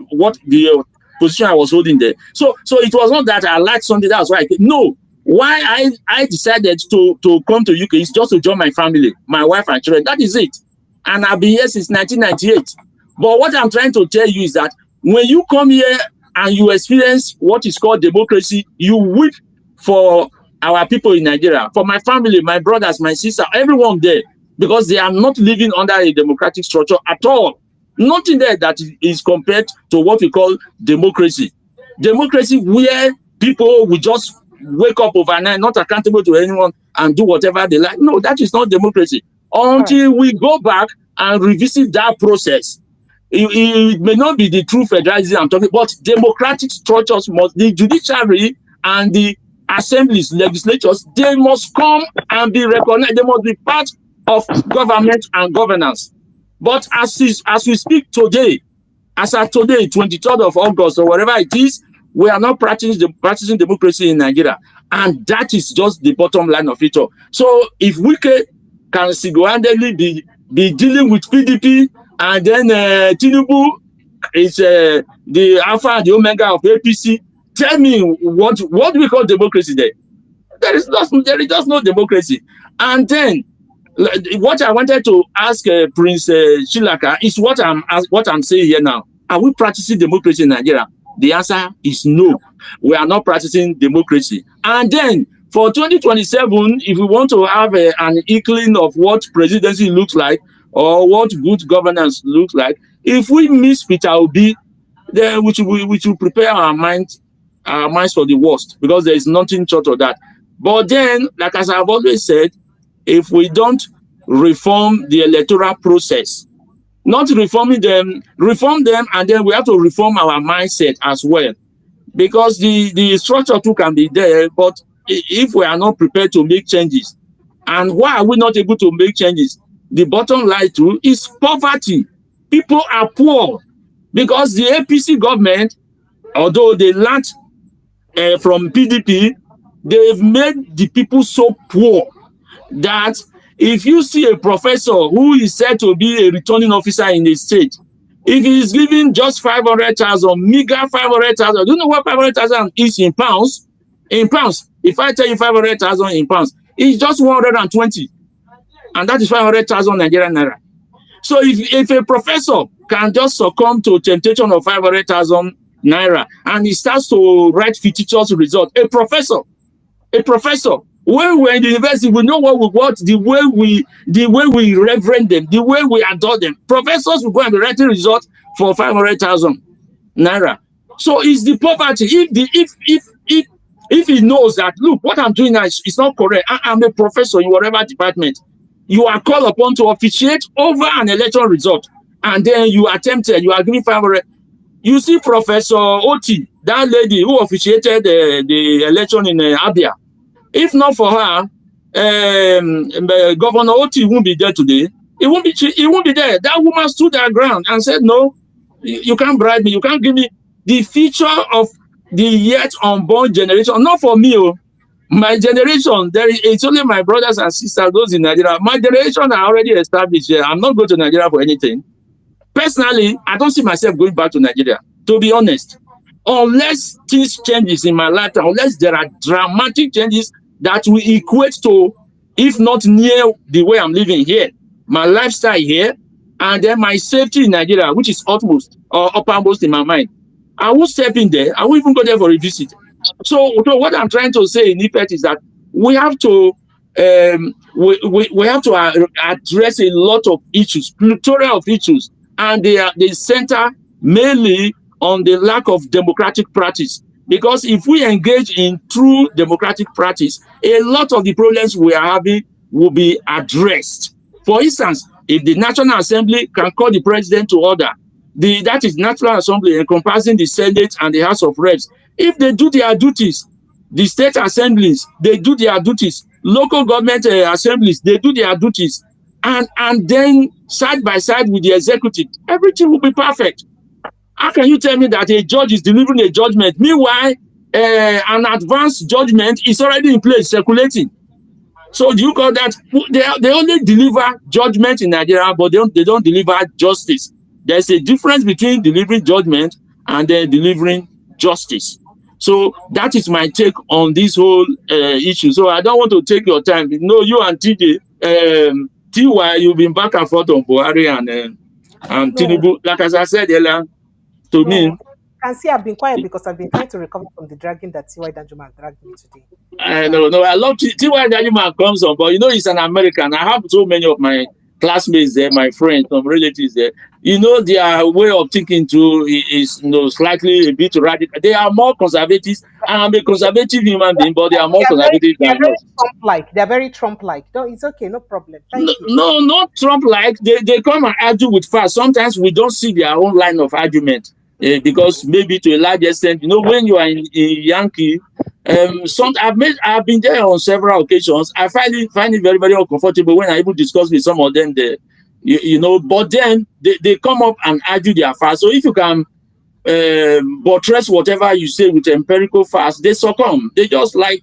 [SPEAKER 17] position I was holding there. So it was not that I liked something. That's why I came. No. Why I decided to come to UK is just to join my family, my wife and children. That is it. And I've been here since 1998. But what I'm trying to tell you is that when you come here and you experience what is called democracy, you weep for our people in Nigeria, for my family, my brothers, my sister, everyone there, because they are not living under a democratic structure at all. Nothing there that is compared to what we call democracy. Democracy where people will just wake up overnight, not accountable to anyone, and do whatever they like. No, that is not democracy. Until we go back and revisit that process, it may not be the true federalism I'm talking, but democratic structures must, the judiciary and the assemblies, legislatures, they must come and be recognized. They must be part of government and governance. But as we speak today, as of today, 23rd of August or whatever it is, we are not practicing democracy in Nigeria. And that is just the bottom line of it all. So if we can single-handedly be dealing with PDP, and then Tinubu is the alpha and the omega of APC, tell me what do we call democracy there? There is just no democracy. And then what I wanted to ask Prince Shilaka is what I'm saying here now. Are we practicing democracy in Nigeria? The answer is no. We are not practicing democracy. And then for 2027, if we want to have an inkling of what presidency looks like or what good governance looks like, if we miss Peter Obi, then we should prepare our minds for the worst, because there is nothing short of that. But then, like as I've always said, if we don't reform the electoral process, not reform them, and then we have to reform our mindset as well. Because the structure too can be there, but if we are not prepared to make changes, and why are we not able to make changes? The bottom line too is poverty. People are poor because the APC government, although they learned from PDP, they've made the people so poor that if you see a professor who is said to be a returning officer in the state, if he is given just 500,000, meager 500,000, do you know what 500,000 is in pounds? In pounds, if I tell you 500,000 in pounds, it's just 120, and that is 500,000 Nigerian naira. So if a professor can just succumb to temptation of 500,000 naira and he starts to write fictitious results, a professor, when we're in the university, we know the way we reverend them, the way we adore them. Professors will go and be writing results for 500,000 naira. So it's the poverty. If he knows that, look, what I'm doing now is not correct. I'm a professor in whatever department. You are called upon to officiate over an election result, and then you are giving 500. You see Professor Oti, that lady who officiated the election in Abia. If not for her, Governor Oti won't be there today. He won't be there. That woman stood her ground and said, no, you can't bribe me. You can't give me the future of the yet unborn generation. Not for me. My generation, it's only my brothers and sisters, those in Nigeria. My generation are already established here. I'm not going to Nigeria for anything. Personally, I don't see myself going back to Nigeria, to be honest. Unless things changes in my lifetime, unless there are dramatic changes that will equate to, if not near the way I'm living here, my lifestyle here, and then my safety in Nigeria, which is utmost or uppermost in my mind, I will step in there. I will even go there for a visit. So what I'm trying to say in effect is that we have to we have to address a lot of issues, plethora of issues, and they center mainly on the lack of democratic practice. Because if we engage in true democratic practice, a lot of the problems we are having will be addressed. For instance, if the National Assembly can call the president to order, that is National Assembly encompassing the Senate and the House of Reps, if they do their duties, the state assemblies, they do their duties, local government assemblies, they do their duties, and then side by side with the executive, everything will be perfect. How can you tell me that a judge is delivering a judgment? Meanwhile, an advanced judgment is already in place, circulating. So do you call that? They only deliver judgment in Nigeria, but they don't deliver justice. There's a difference between delivering judgment and then delivering justice. So that is my take on this whole issue. So I don't want to take your time. No, you and TJ, TY, you've been back and forth on Buhari and
[SPEAKER 1] No,
[SPEAKER 17] Tinubu. Like as I said earlier, to me,
[SPEAKER 1] no. Can see I've been quiet because I've been trying to recover from the dragging that CY Danjuma dragged me today.
[SPEAKER 17] I don't know. I love TY Dajima comes on, but you know he's an American. I have so many of my classmates there, my friends, some relatives there. You know their way of thinking too is slightly a bit radical. They are more conservative, and I'm a conservative human being, but they are more conservative
[SPEAKER 1] They are
[SPEAKER 17] than
[SPEAKER 1] very
[SPEAKER 17] us.
[SPEAKER 1] Trump-like. They are very Trump-like. No, it's okay, no problem.
[SPEAKER 17] No,
[SPEAKER 1] Thank you.
[SPEAKER 17] no, not Trump like. They come and argue with facts. Sometimes we don't see their own line of argument because maybe to a large extent, when you are in Yankee, I've been there on several occasions. I find it very, very uncomfortable when I even discuss with some of them but then they come up and argue their facts. So if you can buttress whatever you say with empirical facts, they succumb. They just like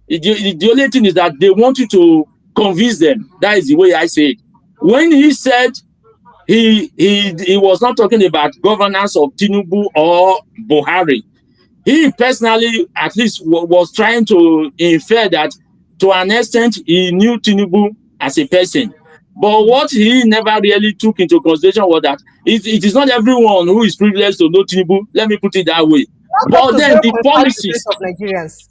[SPEAKER 17] the only thing is that they want you to convince them. That is the way I say it. When he said he was not talking about governance of Tinubu or Buhari, he personally at least was trying to infer that to an extent he knew Tinubu as a person. But what he never really took into consideration was that it is not everyone who is privileged to know Tinubu. Let me put it that way.
[SPEAKER 1] Not up
[SPEAKER 17] But
[SPEAKER 1] to
[SPEAKER 17] then
[SPEAKER 1] 0.5%
[SPEAKER 17] the policies,
[SPEAKER 1] of Nigerians.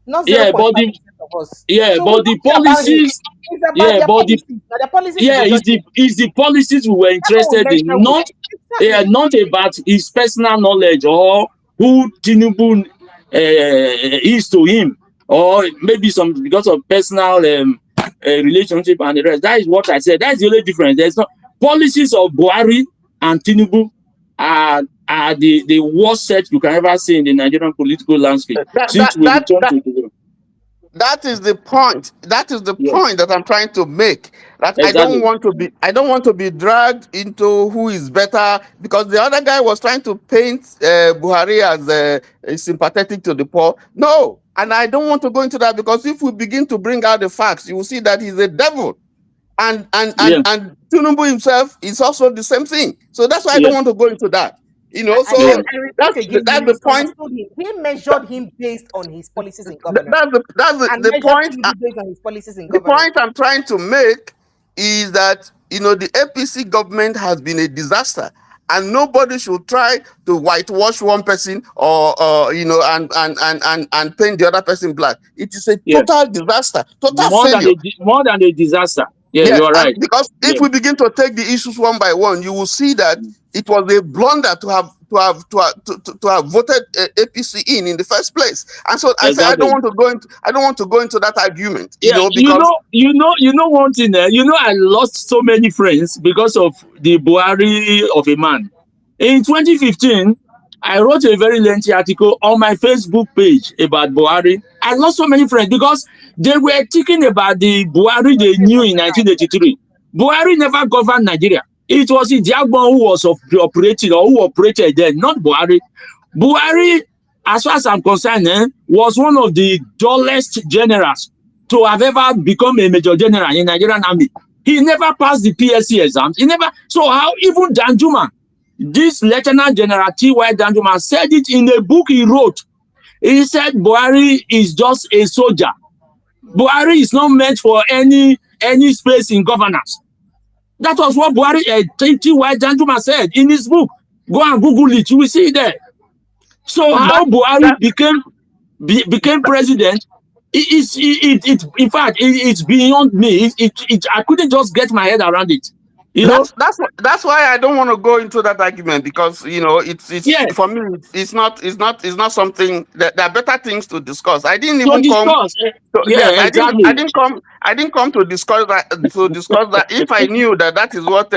[SPEAKER 1] Not
[SPEAKER 17] yeah,
[SPEAKER 1] 0.5%
[SPEAKER 17] but the
[SPEAKER 1] of us.
[SPEAKER 17] yeah,
[SPEAKER 1] So we
[SPEAKER 17] but the
[SPEAKER 1] don't care about him.
[SPEAKER 17] policies,
[SPEAKER 1] It's about
[SPEAKER 17] yeah,
[SPEAKER 1] their
[SPEAKER 17] but the
[SPEAKER 1] policies. Now their policies
[SPEAKER 17] yeah,
[SPEAKER 1] will
[SPEAKER 17] it's
[SPEAKER 1] judge
[SPEAKER 17] the
[SPEAKER 1] them.
[SPEAKER 17] it's the policies we were
[SPEAKER 1] That's what we
[SPEAKER 17] interested in,
[SPEAKER 1] measure with. Exactly.
[SPEAKER 17] not about his personal knowledge or who Tinubu is to him, or maybe some because of personal relationship and the rest. That is what I said. That's the only difference. There's no policies of Buhari and Tinubu are the worst set you can ever see in the Nigerian political landscape
[SPEAKER 11] That
[SPEAKER 17] since
[SPEAKER 11] that
[SPEAKER 17] we
[SPEAKER 11] that
[SPEAKER 17] returned
[SPEAKER 11] that
[SPEAKER 17] to the
[SPEAKER 11] that is the point. That is the
[SPEAKER 17] yes,
[SPEAKER 11] point that I'm trying to make. That
[SPEAKER 17] exactly.
[SPEAKER 11] I don't want to be dragged into who is better, because the other guy was trying to paint Buhari as sympathetic to the poor. No, and I don't want to go into that, because if we begin to bring out the facts, you will see that he's a devil.
[SPEAKER 17] Yeah,
[SPEAKER 11] And Tinubu himself is also the same thing. So that's why I don't
[SPEAKER 17] yeah,
[SPEAKER 11] want to go into that.
[SPEAKER 17] yeah.
[SPEAKER 11] So
[SPEAKER 1] I repeat
[SPEAKER 11] that's
[SPEAKER 1] again, you
[SPEAKER 11] that's the point.
[SPEAKER 1] misunderstood him. He measured him based on his policies in governance
[SPEAKER 11] That's
[SPEAKER 1] and
[SPEAKER 11] the
[SPEAKER 1] measured
[SPEAKER 11] point.
[SPEAKER 1] Tinubu based on his policies in
[SPEAKER 11] The
[SPEAKER 1] governance.
[SPEAKER 11] point I'm trying to make is that the APC government has been a disaster, and nobody should try to whitewash one person and paint the other person black. It is a
[SPEAKER 17] Yeah.
[SPEAKER 11] total disaster, total
[SPEAKER 17] More than
[SPEAKER 11] failure.
[SPEAKER 17] a disaster. Yeah,
[SPEAKER 11] Yeah,
[SPEAKER 17] you are
[SPEAKER 11] and
[SPEAKER 17] right.
[SPEAKER 11] because if
[SPEAKER 17] Yeah.
[SPEAKER 11] we begin to take the issues one by one, you will see that it was a blunder to have voted APC in the first place. And so I say I don't
[SPEAKER 17] Exactly.
[SPEAKER 11] want to go into that argument,
[SPEAKER 17] Yeah,
[SPEAKER 11] because
[SPEAKER 17] one thing. I lost so many friends because of the Buhari of a man. In 2015, I wrote a very lengthy article on my Facebook page about Buhari. I lost so many friends because they were thinking about the Buhari they knew in 1983. Buhari never governed Nigeria. It was Idiagbon who was operating or who operated then, not Buhari. Buhari, as far as I'm concerned, was one of the dullest generals to have ever become a major general in Nigerian army. He never passed the PSC exams. He never. So how even Danjuma, this Lieutenant General T.Y. Danjuma, said it in a book he wrote. He said Buhari is just a soldier. Buhari is not meant for any space in governance. That was what Buhari T.Y. Danjuma said in his book. Go and Google it. You will see it there. So how Buhari became president, in fact, it's beyond me. I couldn't just get my head around it.
[SPEAKER 11] that's why I don't want to go into that argument, because it's
[SPEAKER 17] Yeah,
[SPEAKER 11] for me, it's not something that there are better things to discuss. I didn't
[SPEAKER 17] to
[SPEAKER 11] even come.
[SPEAKER 17] discuss.
[SPEAKER 11] So, yes,
[SPEAKER 17] Yeah, exactly.
[SPEAKER 11] I didn't come to discuss that. If I knew that is what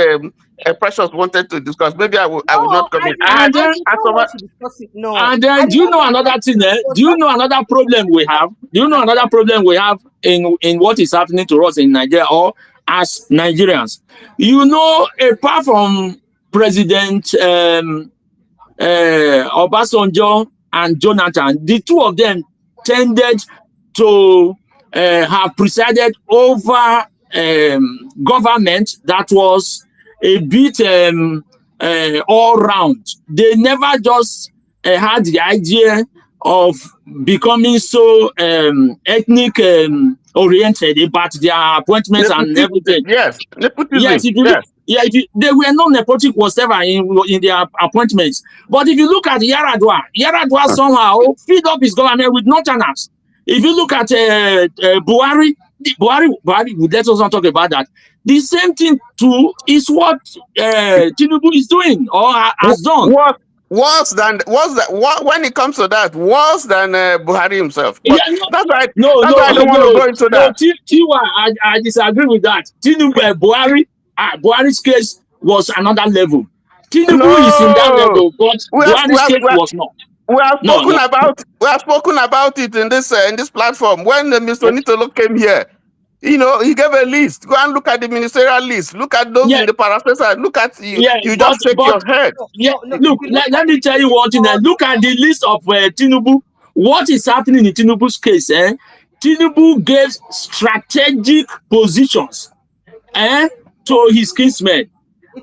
[SPEAKER 11] Precious wanted to discuss, maybe I would
[SPEAKER 1] No,
[SPEAKER 11] not come in.
[SPEAKER 17] And then,
[SPEAKER 1] I don't want to discuss it. No,
[SPEAKER 17] and then,
[SPEAKER 1] I did
[SPEAKER 17] do you
[SPEAKER 1] not
[SPEAKER 17] know
[SPEAKER 1] want
[SPEAKER 17] another
[SPEAKER 1] to
[SPEAKER 17] thing?
[SPEAKER 1] discuss it.
[SPEAKER 17] Do you know another problem we have? Do you know another problem we have in what is happening to us in Nigeria or as Nigerians? Apart from President Obasanjo and Jonathan, the two of them tended to have presided over government that was a bit all round. They never just had the idea of becoming so ethnic oriented about their appointments and everything.
[SPEAKER 11] Yes,
[SPEAKER 17] Yes,
[SPEAKER 11] nepotism.
[SPEAKER 17] if you look,
[SPEAKER 11] Yes.
[SPEAKER 17] yeah, they were not nepotic whatsoever in their appointments. But if you look at Yaradua somehow feed up his government with northerners. If you look at Buhari, let us not talk about that. The same thing too is what Tinubu is doing or has done.
[SPEAKER 11] Worse than when it comes to that, worse than Buhari himself.
[SPEAKER 17] Yeah,
[SPEAKER 11] But that's why
[SPEAKER 17] no,
[SPEAKER 11] I don't want to go into that.
[SPEAKER 17] I disagree with that. Tinubu, Buhari's case was another level. Tinubu is in that
[SPEAKER 11] No,
[SPEAKER 17] level, but Buhari's case was not.
[SPEAKER 11] we have
[SPEAKER 17] No,
[SPEAKER 11] spoken
[SPEAKER 17] no.
[SPEAKER 11] about it in this platform when Mr. Nitolo came here. You know, he gave a list. Go and look at the ministerial list. Look at those in the paraphrase. Look at you.
[SPEAKER 17] Yeah,
[SPEAKER 11] You just shake your head.
[SPEAKER 17] look, let me tell you one thing. Look at the list of Tinubu. What is happening in Tinubu's case? Tinubu gave strategic positions to his kinsmen,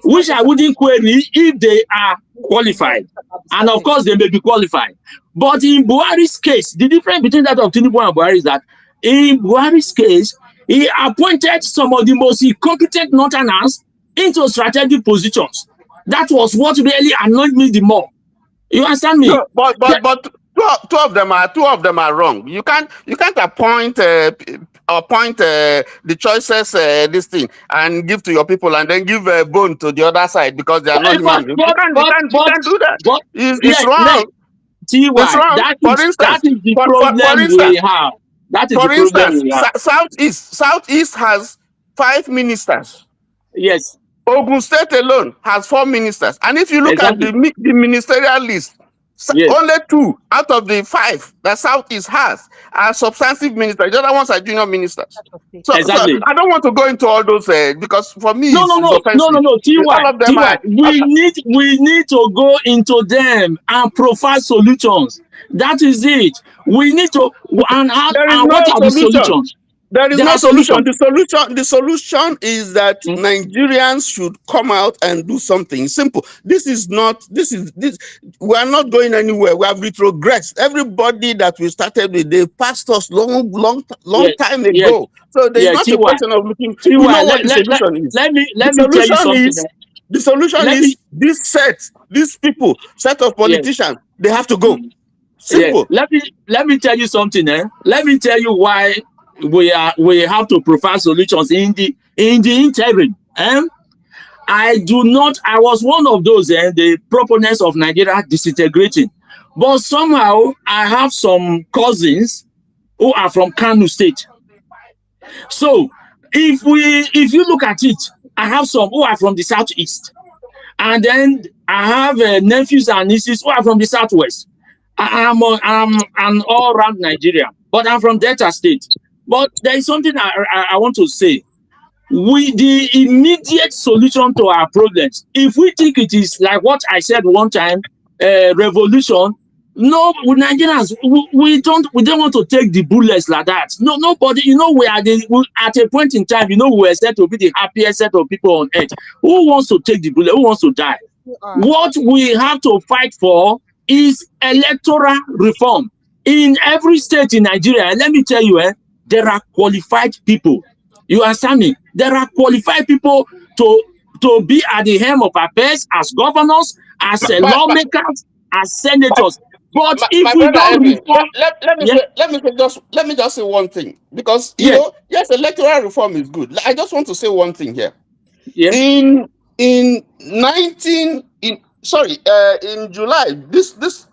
[SPEAKER 17] which I wouldn't query if they are qualified. And of course, they may be qualified. But in Buhari's case, the difference between that of Tinubu and Buhari is that in Buhari's case, he appointed some of the most incompetent northerners into strategic positions. That was what really annoyed me the more. You understand me?
[SPEAKER 11] No, but two of them are wrong. You can't appoint the choices this thing and give to your people and then give a bone to the other side because they are not human beings. You can't do that. It's wrong. It's wrong. For instance,
[SPEAKER 17] that is the
[SPEAKER 11] for
[SPEAKER 17] problem
[SPEAKER 11] instance,
[SPEAKER 17] we have. That is
[SPEAKER 11] for
[SPEAKER 17] the problem
[SPEAKER 11] instance,
[SPEAKER 17] we have.
[SPEAKER 11] Southeast has 5 ministers.
[SPEAKER 17] Yes.
[SPEAKER 11] Ogun State alone has 4 ministers. And if you look at the ministerial list, only 2 out of the 5 that Southeast has are substantive ministers. The other ones are junior ministers. So I don't want to go into all those because for me it's offensive. All of them are.
[SPEAKER 17] We need to go into them and provide solutions. That is it. We need to and what are the solutions?
[SPEAKER 11] There is no solution. The solution is that Nigerians should come out and do something simple. This. We are not going anywhere. We have retrogressed. Everybody that we started with, they passed us long time ago. So there's not a question of looking. We know what the solution is.
[SPEAKER 17] Let me tell you something.
[SPEAKER 11] The solution is these people, set of politicians, they have to go. Simple.
[SPEAKER 17] Let me tell you something. Let me tell you why we have to provide solutions in the interim. I was one of those the proponents of Nigeria disintegrating, but somehow I have some cousins who are from Kano State. So if you look at it, I have some who are from the southeast, and then I have nephews and nieces who are from the southwest. I'm an all-round Nigerian, but I'm from Delta State. But there is something I want to say. The immediate solution to our problems, if we think it is like what I said one time, revolution, no, with Nigerians, we don't want to take the bullets like that. No, nobody, we are at a point in time, we were said to be the happiest set of people on earth. Who wants to take the bullet? Who wants to die? What we have to fight for is electoral reform. In every state in Nigeria, let me tell you, there are qualified people. You understand me? There are qualified people to be at the helm of affairs as governors, as lawmakers, as senators. But if we don't reform,
[SPEAKER 11] let me just say one thing, because yes, electoral reform is good. I just want to say one thing here. In July, this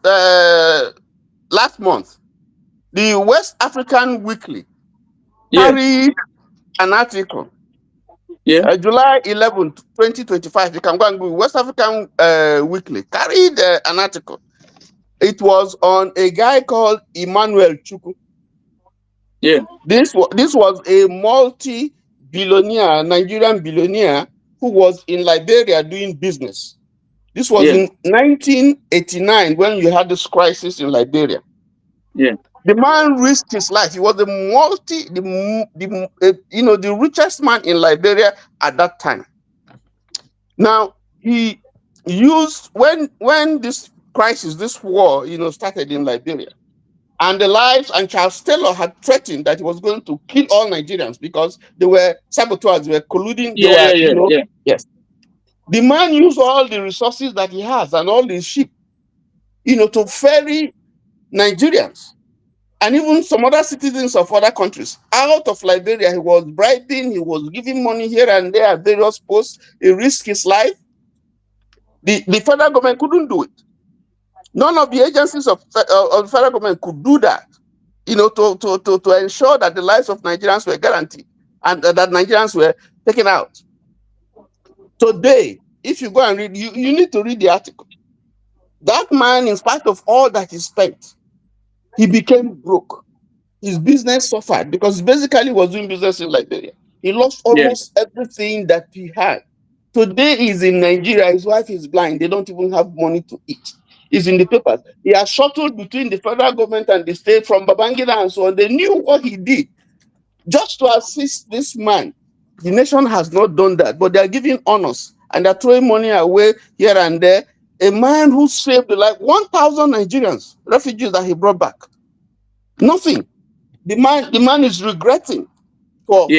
[SPEAKER 11] last month, the West African Weekly carried an article. July 11th, 2025. You can go and go. West African Weekly carried an article. It was on a guy called Emmanuel Chukwu. This was a multi-billionaire, Nigerian billionaire who was in Liberia doing business. This was in 1989 when you had this crisis in Liberia. The man risked his life. He was the richest man in Liberia at that time. Now he used when this crisis, this war, started in Liberia. And the lives, and Charles Taylor had threatened that he was going to kill all Nigerians because they were saboteurs, they were colluding, they were, yes. The man used all the resources that he has and all his ship, to ferry Nigerians and even some other citizens of other countries out of Liberia. He was bribing, he was giving money here and there at various posts. He risked his life. The federal government couldn't do it. None of the agencies of the federal government could do that, to ensure that the lives of Nigerians were guaranteed and that Nigerians were taken out. Today, if you go and read, you need to read the article. That man, in spite of all that he spent, he became broke. His business suffered because basically he was doing business in Liberia. He lost almost everything that he had. Today he's in Nigeria. His wife is blind. They don't even have money to eat. It's in the papers. He has shuttled between the federal government and the state from Babangida and so on. They knew what he did just to assist this man. The nation has not done that, but they are giving honors and they're throwing money away here and there. A man who saved like 1,000 Nigerians, refugees that he brought back. Nothing. The man is regretting for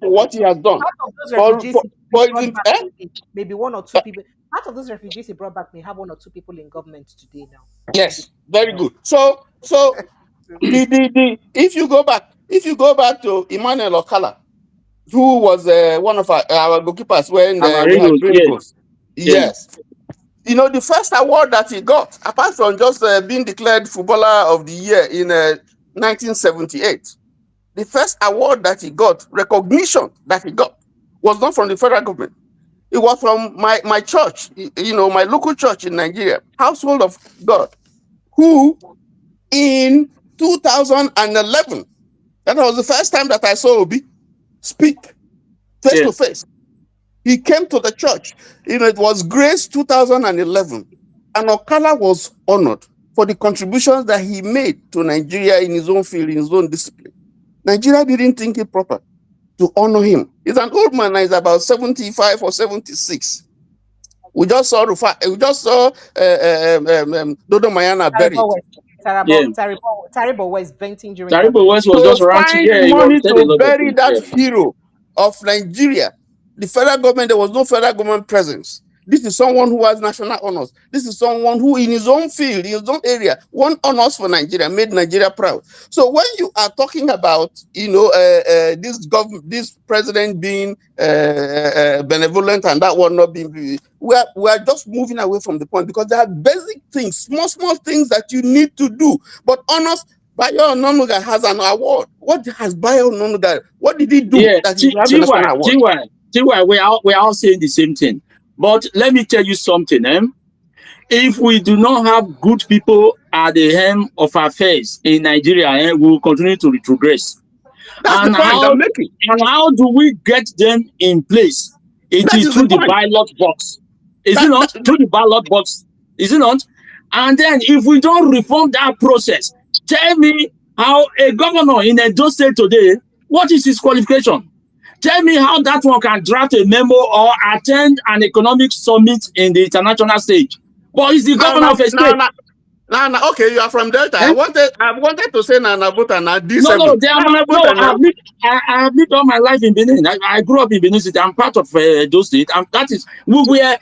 [SPEAKER 11] what he has done.
[SPEAKER 1] Part of those refugees maybe one or two people. Part of those refugees he brought back may have one or two people in government today now.
[SPEAKER 11] Yes, very good. So if you go back to Emmanuel Okala, who was one of our goalkeepers when we had Gringos. Yes. The first award that he got, apart from just being declared footballer of the year in 1978, the first award that he got, recognition that he got, was not from the federal government. It was from my church, my local church in Nigeria, Household of God, who in 2011, that was the first time that I saw Obi speak face to face. He came to the church. It was Grace 2011. And Okala was honored for the contributions that he made to Nigeria in his own field, in his own discipline. Nigeria didn't think it proper to honor him. He's an old man, he's about 75 or 76. We just saw Dodo Mayana buried.
[SPEAKER 1] Taribo was venting during
[SPEAKER 11] Taribo was just ranting. Money to bury that hero of Nigeria. The federal government, there was no federal government presence. This is someone who has national honors. This is someone who, in his own field, in his own area, won honors for Nigeria, made Nigeria proud. So when you are talking about, this president being benevolent and that one not being, we are just moving away from the point because there are basic things, small things that you need to do. But honors, Bayo Ononuga has an award. What has Bayo Ononuga? What did he do that he has a national award?
[SPEAKER 17] We are all saying the same thing. But let me tell you something. If we do not have good people at the helm of affairs in Nigeria, we will continue to retrogress.
[SPEAKER 11] That's
[SPEAKER 17] and
[SPEAKER 11] the point I'm making.
[SPEAKER 17] And how do we get them in place? It is through the ballot box. Is it not? Through the ballot box. Is it not? And then if we don't reform that process, tell me how a governor in Edo State today, what is his qualification? Tell me how that one can draft a memo or attend an economic summit in the international stage. But he's the governor of a state.
[SPEAKER 11] No, okay, you are from Delta. I wanted to say Nana Bota na D7.
[SPEAKER 17] I have lived all my life in Benin. I grew up in Benin City. I'm part of those states. And that is, we were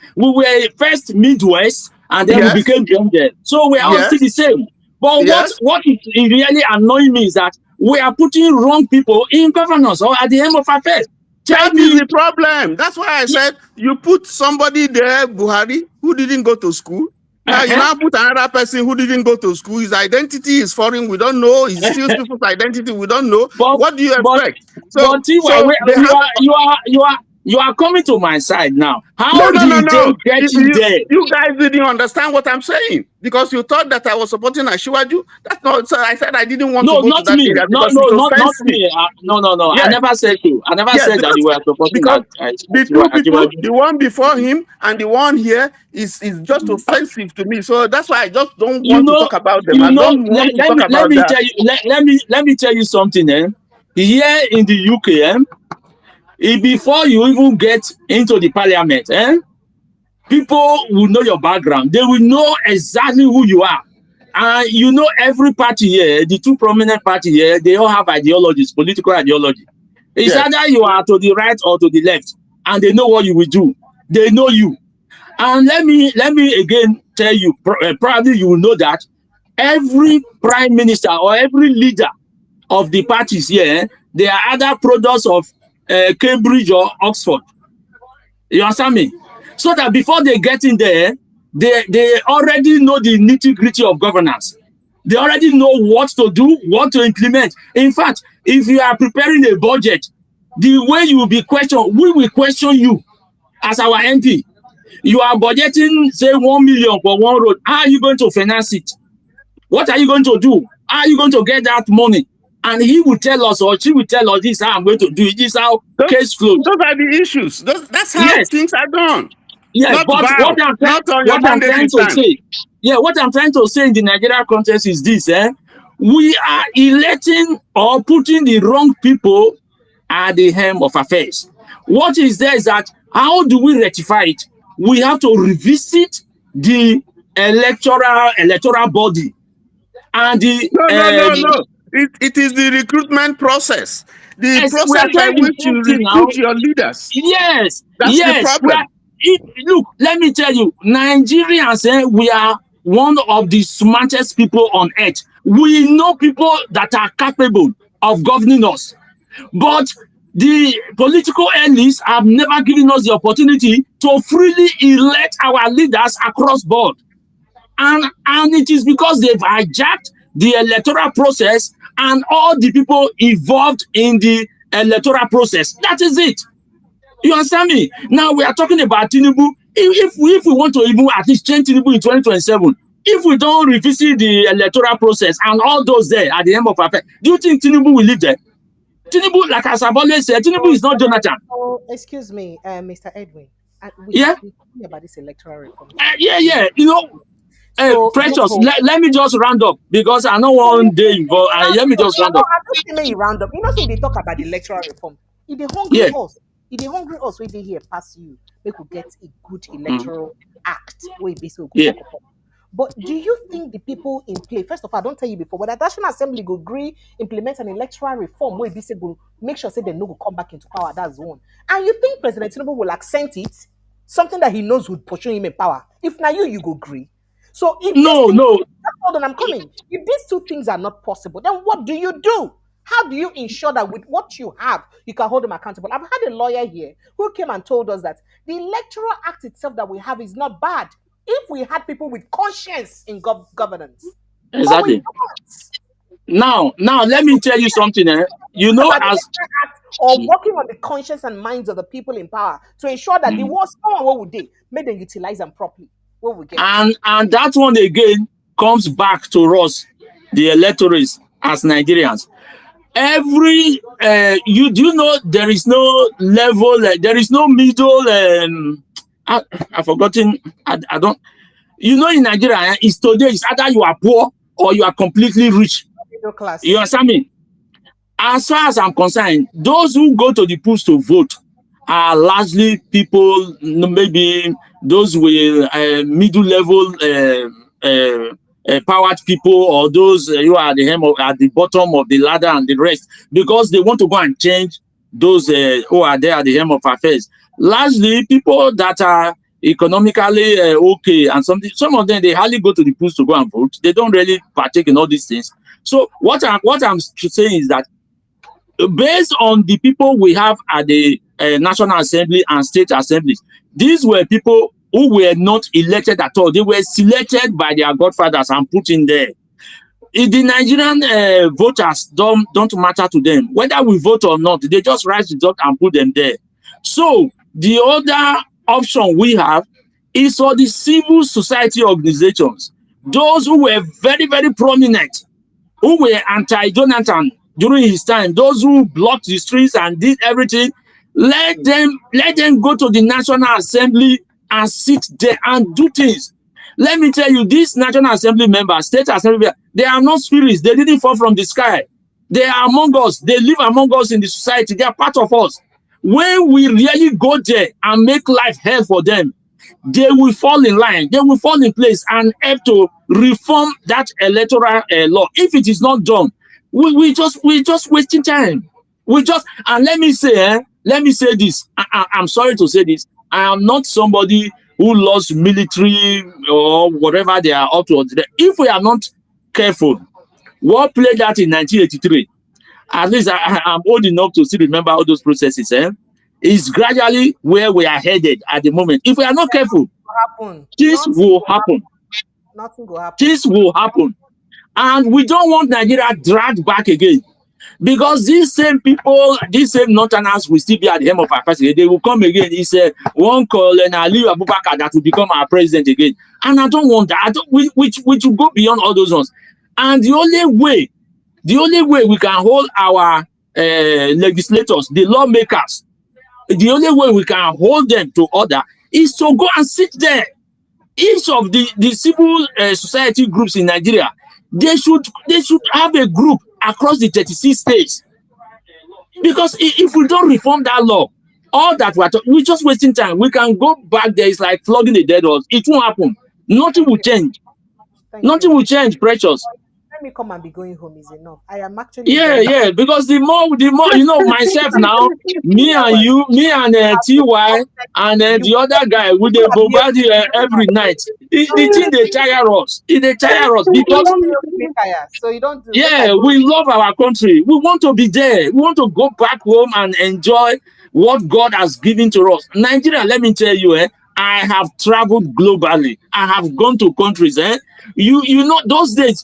[SPEAKER 17] first Midwest, and then we became younger. So we are all still the same. But what is really annoying me is that we are putting wrong people in governance or at the helm of affairs.
[SPEAKER 11] That is the problem. That's why I said you put somebody there, Buhari, who didn't go to school. Now you now put another person who didn't go to school. His identity is foreign. We don't know. He steals people's identity. We don't know. What do you expect?
[SPEAKER 17] You are coming to my side now. How did they get you there?
[SPEAKER 11] You guys didn't understand what I'm saying because you thought that I was supporting Ashiwaju. That's not. So I said I didn't want to go to that area because it was
[SPEAKER 17] me. No. Yes. I never said you. I never said that you were supporting that.
[SPEAKER 11] The two people, the one before him and the one here, is just offensive to me. So that's why I just don't want to talk about them. I don't want to talk about that.
[SPEAKER 17] Let me tell you something. Here in the UK, before you even get into the parliament, people will know your background. They will know exactly who you are. You know, every party here, the two prominent party here, they all have ideologies, political ideology. It's either you are to the right or to the left, and they know what you will do. They know you. And let me again tell you, probably you will know that every prime minister or every leader of the parties here, they are either products of Cambridge or Oxford. You understand me? So that before they get in there, they already know the nitty-gritty of governance. They already know what to do, what to implement. In fact, if you are preparing a budget, the way you will be questioned, we will question you as our MP. You are budgeting, say, 1 million for one road. How are you going to finance it? What are you going to do? How are you going to get that money? And he will tell us, or she will tell us, this is how I'm going to do it. This is how case flows.
[SPEAKER 11] Those are the issues. That's how things are done.
[SPEAKER 17] Yes,
[SPEAKER 11] not
[SPEAKER 17] but
[SPEAKER 11] what I'm
[SPEAKER 17] trying to say, what I'm trying to say in the Nigerian context is this: we are electing or putting the wrong people at the helm of affairs. What is there is that how do we rectify it? We have to revisit the electoral body and the
[SPEAKER 11] no. It is the recruitment process. The process by which you recruit your leaders.
[SPEAKER 17] Yes,
[SPEAKER 11] that's the problem.
[SPEAKER 17] Look, let me tell you, Nigerians, we are one of the smartest people on earth. We know people that are capable of governing us, but the political elites have never given us the opportunity to freely elect our leaders across board. And it is because they've hijacked the electoral process and all the people involved in the electoral process. That is it. You understand me? Now we are talking about Tinubu. If we want to even at least change Tinubu in 2027, if we don't revisit the electoral process and all those there at the end of our affair, do you think Tinubu will live there? Tinubu, like as I've always said, Tinubu is not Jonathan.
[SPEAKER 1] Oh, excuse me, Mr. Edwin. We talking about this electoral reform.
[SPEAKER 17] You know, Precious, let me just round up because I know one day involved. Let me just round up.
[SPEAKER 1] I'm just saying you round up. You know, so they talk about the electoral reform. If they hungry us, when they here pass you, they could get a good electoral act where be so good. But do you think the people in play, first of all, I don't tell you before, but the National Assembly go agree, implement an electoral reform where be say go make sure say they no go come back into power, that's one. And you think President Tinubu will accent it, something that he knows would pursue him in power? If now you go agree. So if hold on, I'm coming. If these two things are not possible, then what do you do? How do you ensure that with what you have, you can hold them accountable? I've had a lawyer here who came and told us that the Electoral Act itself that we have is not bad if we had people with conscience in governance.
[SPEAKER 17] Exactly. Now, let me tell you something. You know, as
[SPEAKER 1] or working on the conscience and minds of the people in power to ensure that the worst what would they make them utilize them properly. What we get.
[SPEAKER 17] And that one again comes back to us, the electorates as Nigerians. Every you do know there is no level, there is no middle. I've forgotten. I don't. You know, in Nigeria, it's today. It's either you are poor or you are completely rich.
[SPEAKER 1] Middle class.
[SPEAKER 17] You understand me? As far as I'm concerned, those who go to the polls to vote are largely people, maybe those with middle level powered people, or those who are at the bottom of the ladder and the rest, because they want to go and change those who are there at the helm of affairs. Largely people that are economically okay, and some of them, they hardly go to the polls to go and vote. They don't really partake in all these things. So what I'm saying is that based on the people we have at the National Assembly and State Assemblies, these were people who were not elected at all. They were selected by their godfathers and put in there. If the Nigerian voters don't matter to them, whether we vote or not, they just write the result and put them there. So the other option we have is for the civil society organizations, those who were very, very prominent, who were anti-Jonathan during his time, those who blocked the streets and did everything. Let them go to the National Assembly and sit there and do things. Let me tell you, these National Assembly members, State Assembly, they are not spirits. They didn't fall from the sky. They are among us. They live among us in the society. They are part of us. When we really go there and make life hell for them, they will fall in line, they will fall in place and help to reform that electoral law. If it is not done, we just wasting time. We just, and let me say this. I'm sorry to say this. I am not somebody who loves military or whatever they are up to. If we are not careful, what played that in 1983? At least I'm old enough to still remember all those processes. Is gradually where we are headed at the moment. If we are not careful, this will happen.
[SPEAKER 1] Nothing will happen.
[SPEAKER 17] This will happen. And we don't want Nigeria dragged back again. Because these same people, these same northerners will still be at the helm of our president. They will come again. It's one Colonel Atiku Abubakar that will become our president again. And I don't want that. We should go beyond all those ones. And the only way we can hold our legislators, the lawmakers, the only way we can hold them to order is to go and sit there. Each of the civil society groups in Nigeria, they should have a group across the 36 states. Because if we don't reform that law, all that we're just wasting time. We can go back there. It's like flogging a dead horse. It won't happen. Nothing will change. Nothing will change, Precious.
[SPEAKER 1] Let me come and be going home is enough. I am actually
[SPEAKER 17] yeah, because the more you know, myself now, me and you, me and TY and the other guy with the bombard every night. The thing they tire us. They tire us because
[SPEAKER 1] so you don't do
[SPEAKER 17] we love our country. We want to be there. We want to go back home and enjoy what God has given to us. Nigeria, let me tell you, I have traveled globally. I have gone to countries. You know those days.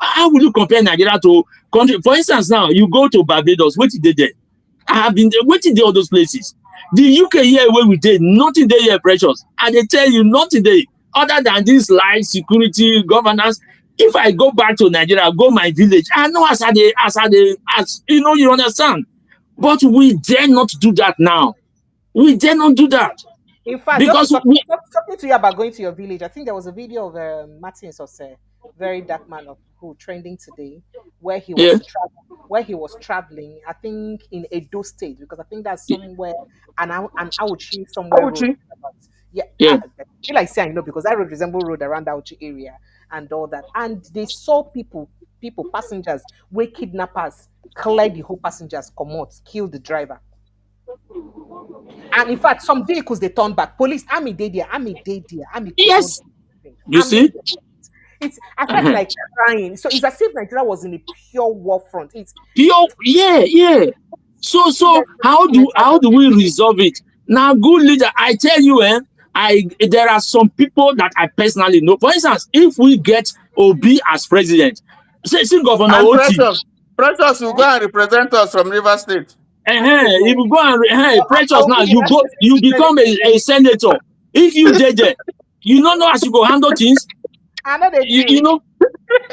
[SPEAKER 17] How will you compare Nigeria to country? For instance, now you go to Barbados. What did they do? I have been there. What did they all those places? The UK here where we did nothing there here, Precious. And they tell you nothing there other than this life, security, governance. If I go back to Nigeria, go my village, I know as you know, you understand. But we dare not do that now. We dare not do that.
[SPEAKER 1] In fact,
[SPEAKER 17] because
[SPEAKER 1] talking to you about going to your village, I think there was a video of Martin Sose, very dark man of who trending today, where he was traveling. I think in Edo State, because I think that's somewhere an Auchi somewhere. I feel like saying because that road resembles road around the Auchi area and all that, and they saw people, passengers, where kidnappers clear the whole passengers, come out, kill the driver. And in fact, some vehicles they turned back. Police, army there.
[SPEAKER 17] Yes. You see?
[SPEAKER 1] I felt like crying. So it's as if Nigeria was in a pure war front. It's
[SPEAKER 17] pure, yeah. So how do we resolve it? Now, good leader, I tell you, there are some people that I personally know. For instance, if we get Obi as president, say Governor Oti.
[SPEAKER 11] Precious will go and represent us from River State.
[SPEAKER 17] If you go and Precious now, you become a senator. If you did that, you don't know as you go handle things. You know,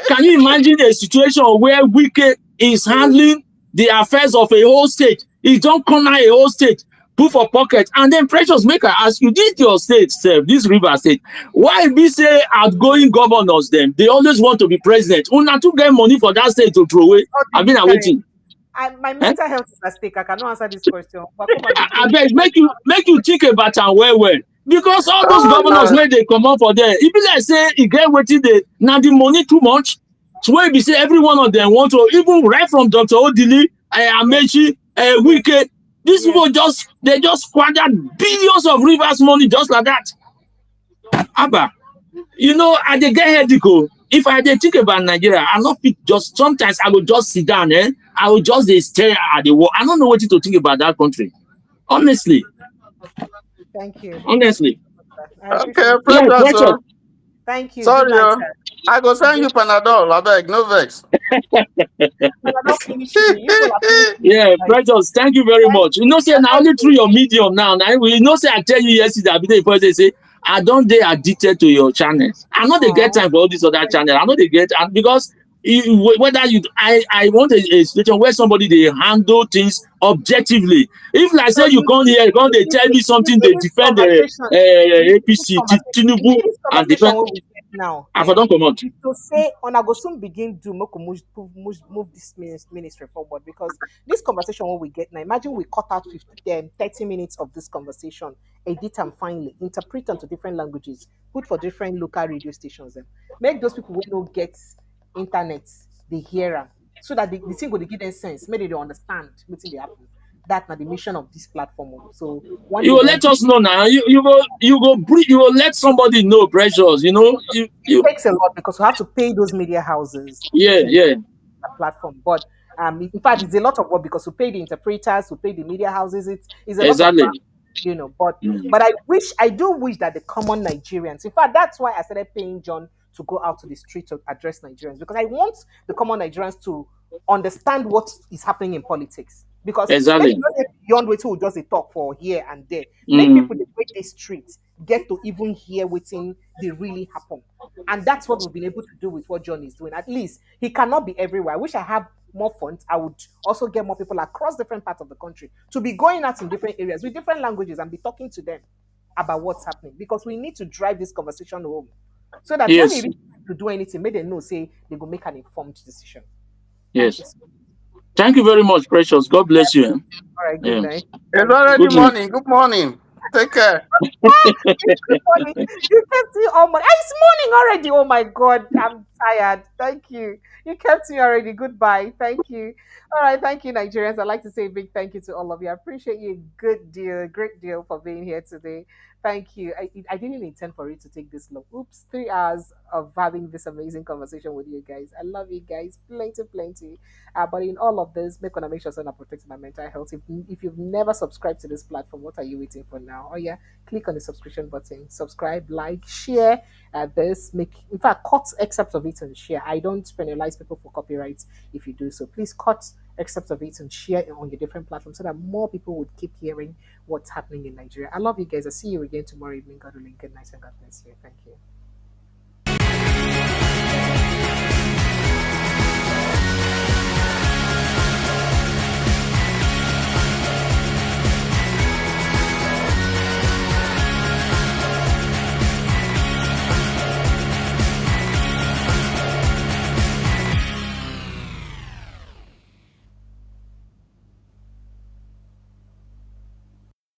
[SPEAKER 17] can you imagine a situation where Wike is handling the affairs of a whole state? He don't corner a whole state, put for pocket, and then Precious make I ask you, this your state, sir, this River State. Why be say outgoing governors them? They always want to be president. Una to get money for that state to throw away. I've been waiting.
[SPEAKER 1] My mental health is at stake. I cannot answer this question.
[SPEAKER 17] I beg, make you think about it well. Because all those governors where they come up for there, if like say you get waiting now the money too much. So where we say every one of them want to, even right from Dr. Odili, Amechi, Wike, these people just squandered billions of Rivers money just like that. Abba, you know, I dey get headache. If I dey think about Nigeria, I not fit just sometimes I will just sit down, I will just stare at the wall. I don't know what to think about that country. Honestly.
[SPEAKER 1] Thank you.
[SPEAKER 17] Honestly.
[SPEAKER 11] Okay, Precious.
[SPEAKER 1] Thank you.
[SPEAKER 11] Sorry, I go send you Panadol. I beg, no vex.
[SPEAKER 17] Yeah, Precious, thank you very much. You know, say now only through your medium now. You know, say I tell you yesterday, I be there they say, I don't dey addicted to your channels. I know they get time for all these other channels. I know they get, and because whether you, I want a situation where somebody they handle things objectively. If like say you come here, they tell me something, they defend the APC, Tinubu, and defend.
[SPEAKER 1] now,
[SPEAKER 17] I for don't come out.
[SPEAKER 1] to say on I go soon begin to move this ministry forward, because this conversation what we get now, imagine we cut out 30 minutes of this conversation, edit and finally interpret them to different languages, put for different local radio stations, and make those people who don't get internet, they hear them, so that the thing will give them sense, maybe they understand what's they happen. That's not the mission of this platform. So one
[SPEAKER 17] You
[SPEAKER 1] day
[SPEAKER 17] will
[SPEAKER 1] when
[SPEAKER 17] let us know now. You will let somebody know, precious. You know,
[SPEAKER 1] it takes a lot, because we have to pay those media houses
[SPEAKER 17] yeah,
[SPEAKER 1] to
[SPEAKER 17] yeah,
[SPEAKER 1] the platform. But in fact, it's a lot of work, because we pay the interpreters, we pay the media houses. It's a lot of
[SPEAKER 17] exactly.
[SPEAKER 1] But
[SPEAKER 17] Mm.
[SPEAKER 1] I do wish that the common Nigerians. In fact, that's why I started paying John to go out to the street to address Nigerians, because I want the common Nigerians to understand what is happening in politics. Because make it
[SPEAKER 17] Exactly.
[SPEAKER 1] not beyond waiting we just dey talk for here and there. Make
[SPEAKER 17] Mm.
[SPEAKER 1] people the way they street get to even hear waiting they really happen. And that's what we've been able to do with what John is doing. At least he cannot be everywhere. I wish I had more funds. I would also get more people across different parts of the country to be going out in different areas with different languages and be talking to them about what's happening, because we need to drive this conversation home, so that when they
[SPEAKER 17] Yes,
[SPEAKER 1] reach to do anything, make them know say they go make an informed decision. Thank you
[SPEAKER 17] yes.
[SPEAKER 1] so much.
[SPEAKER 17] Thank you very much, precious. God bless you.
[SPEAKER 1] All right, good
[SPEAKER 17] Yeah.
[SPEAKER 1] night.
[SPEAKER 11] It's
[SPEAKER 1] Thank you.
[SPEAKER 11] already
[SPEAKER 17] Good night.
[SPEAKER 11] morning. Good morning. Take care.
[SPEAKER 1] It's good morning. You kept me all morning. It's morning already. Oh my God. I'm tired. Thank you. You kept me already. Goodbye. Thank you. All right. Thank you, Nigerians. I'd like to say a big thank you to all of you. I appreciate you a good deal, great deal for being here today. Thank you. I didn't intend for it to take this long. Oops, 3 hours of having this amazing conversation with you guys. I love you guys. Plenty, plenty. But in all of this, make sure I protect my mental health. If you've never subscribed to this platform, what are you waiting for now? Oh yeah, click on the subscription button, subscribe, like, share this. Make in fact cut excerpts of it and share. I don't penalize people for copyright if you do so. Please cut excerpts of it and share it on your different platforms, so that more people would keep hearing what's happening in Nigeria. I love you guys. I'll see you again tomorrow evening. God willing. Good night and God bless you. Thank you.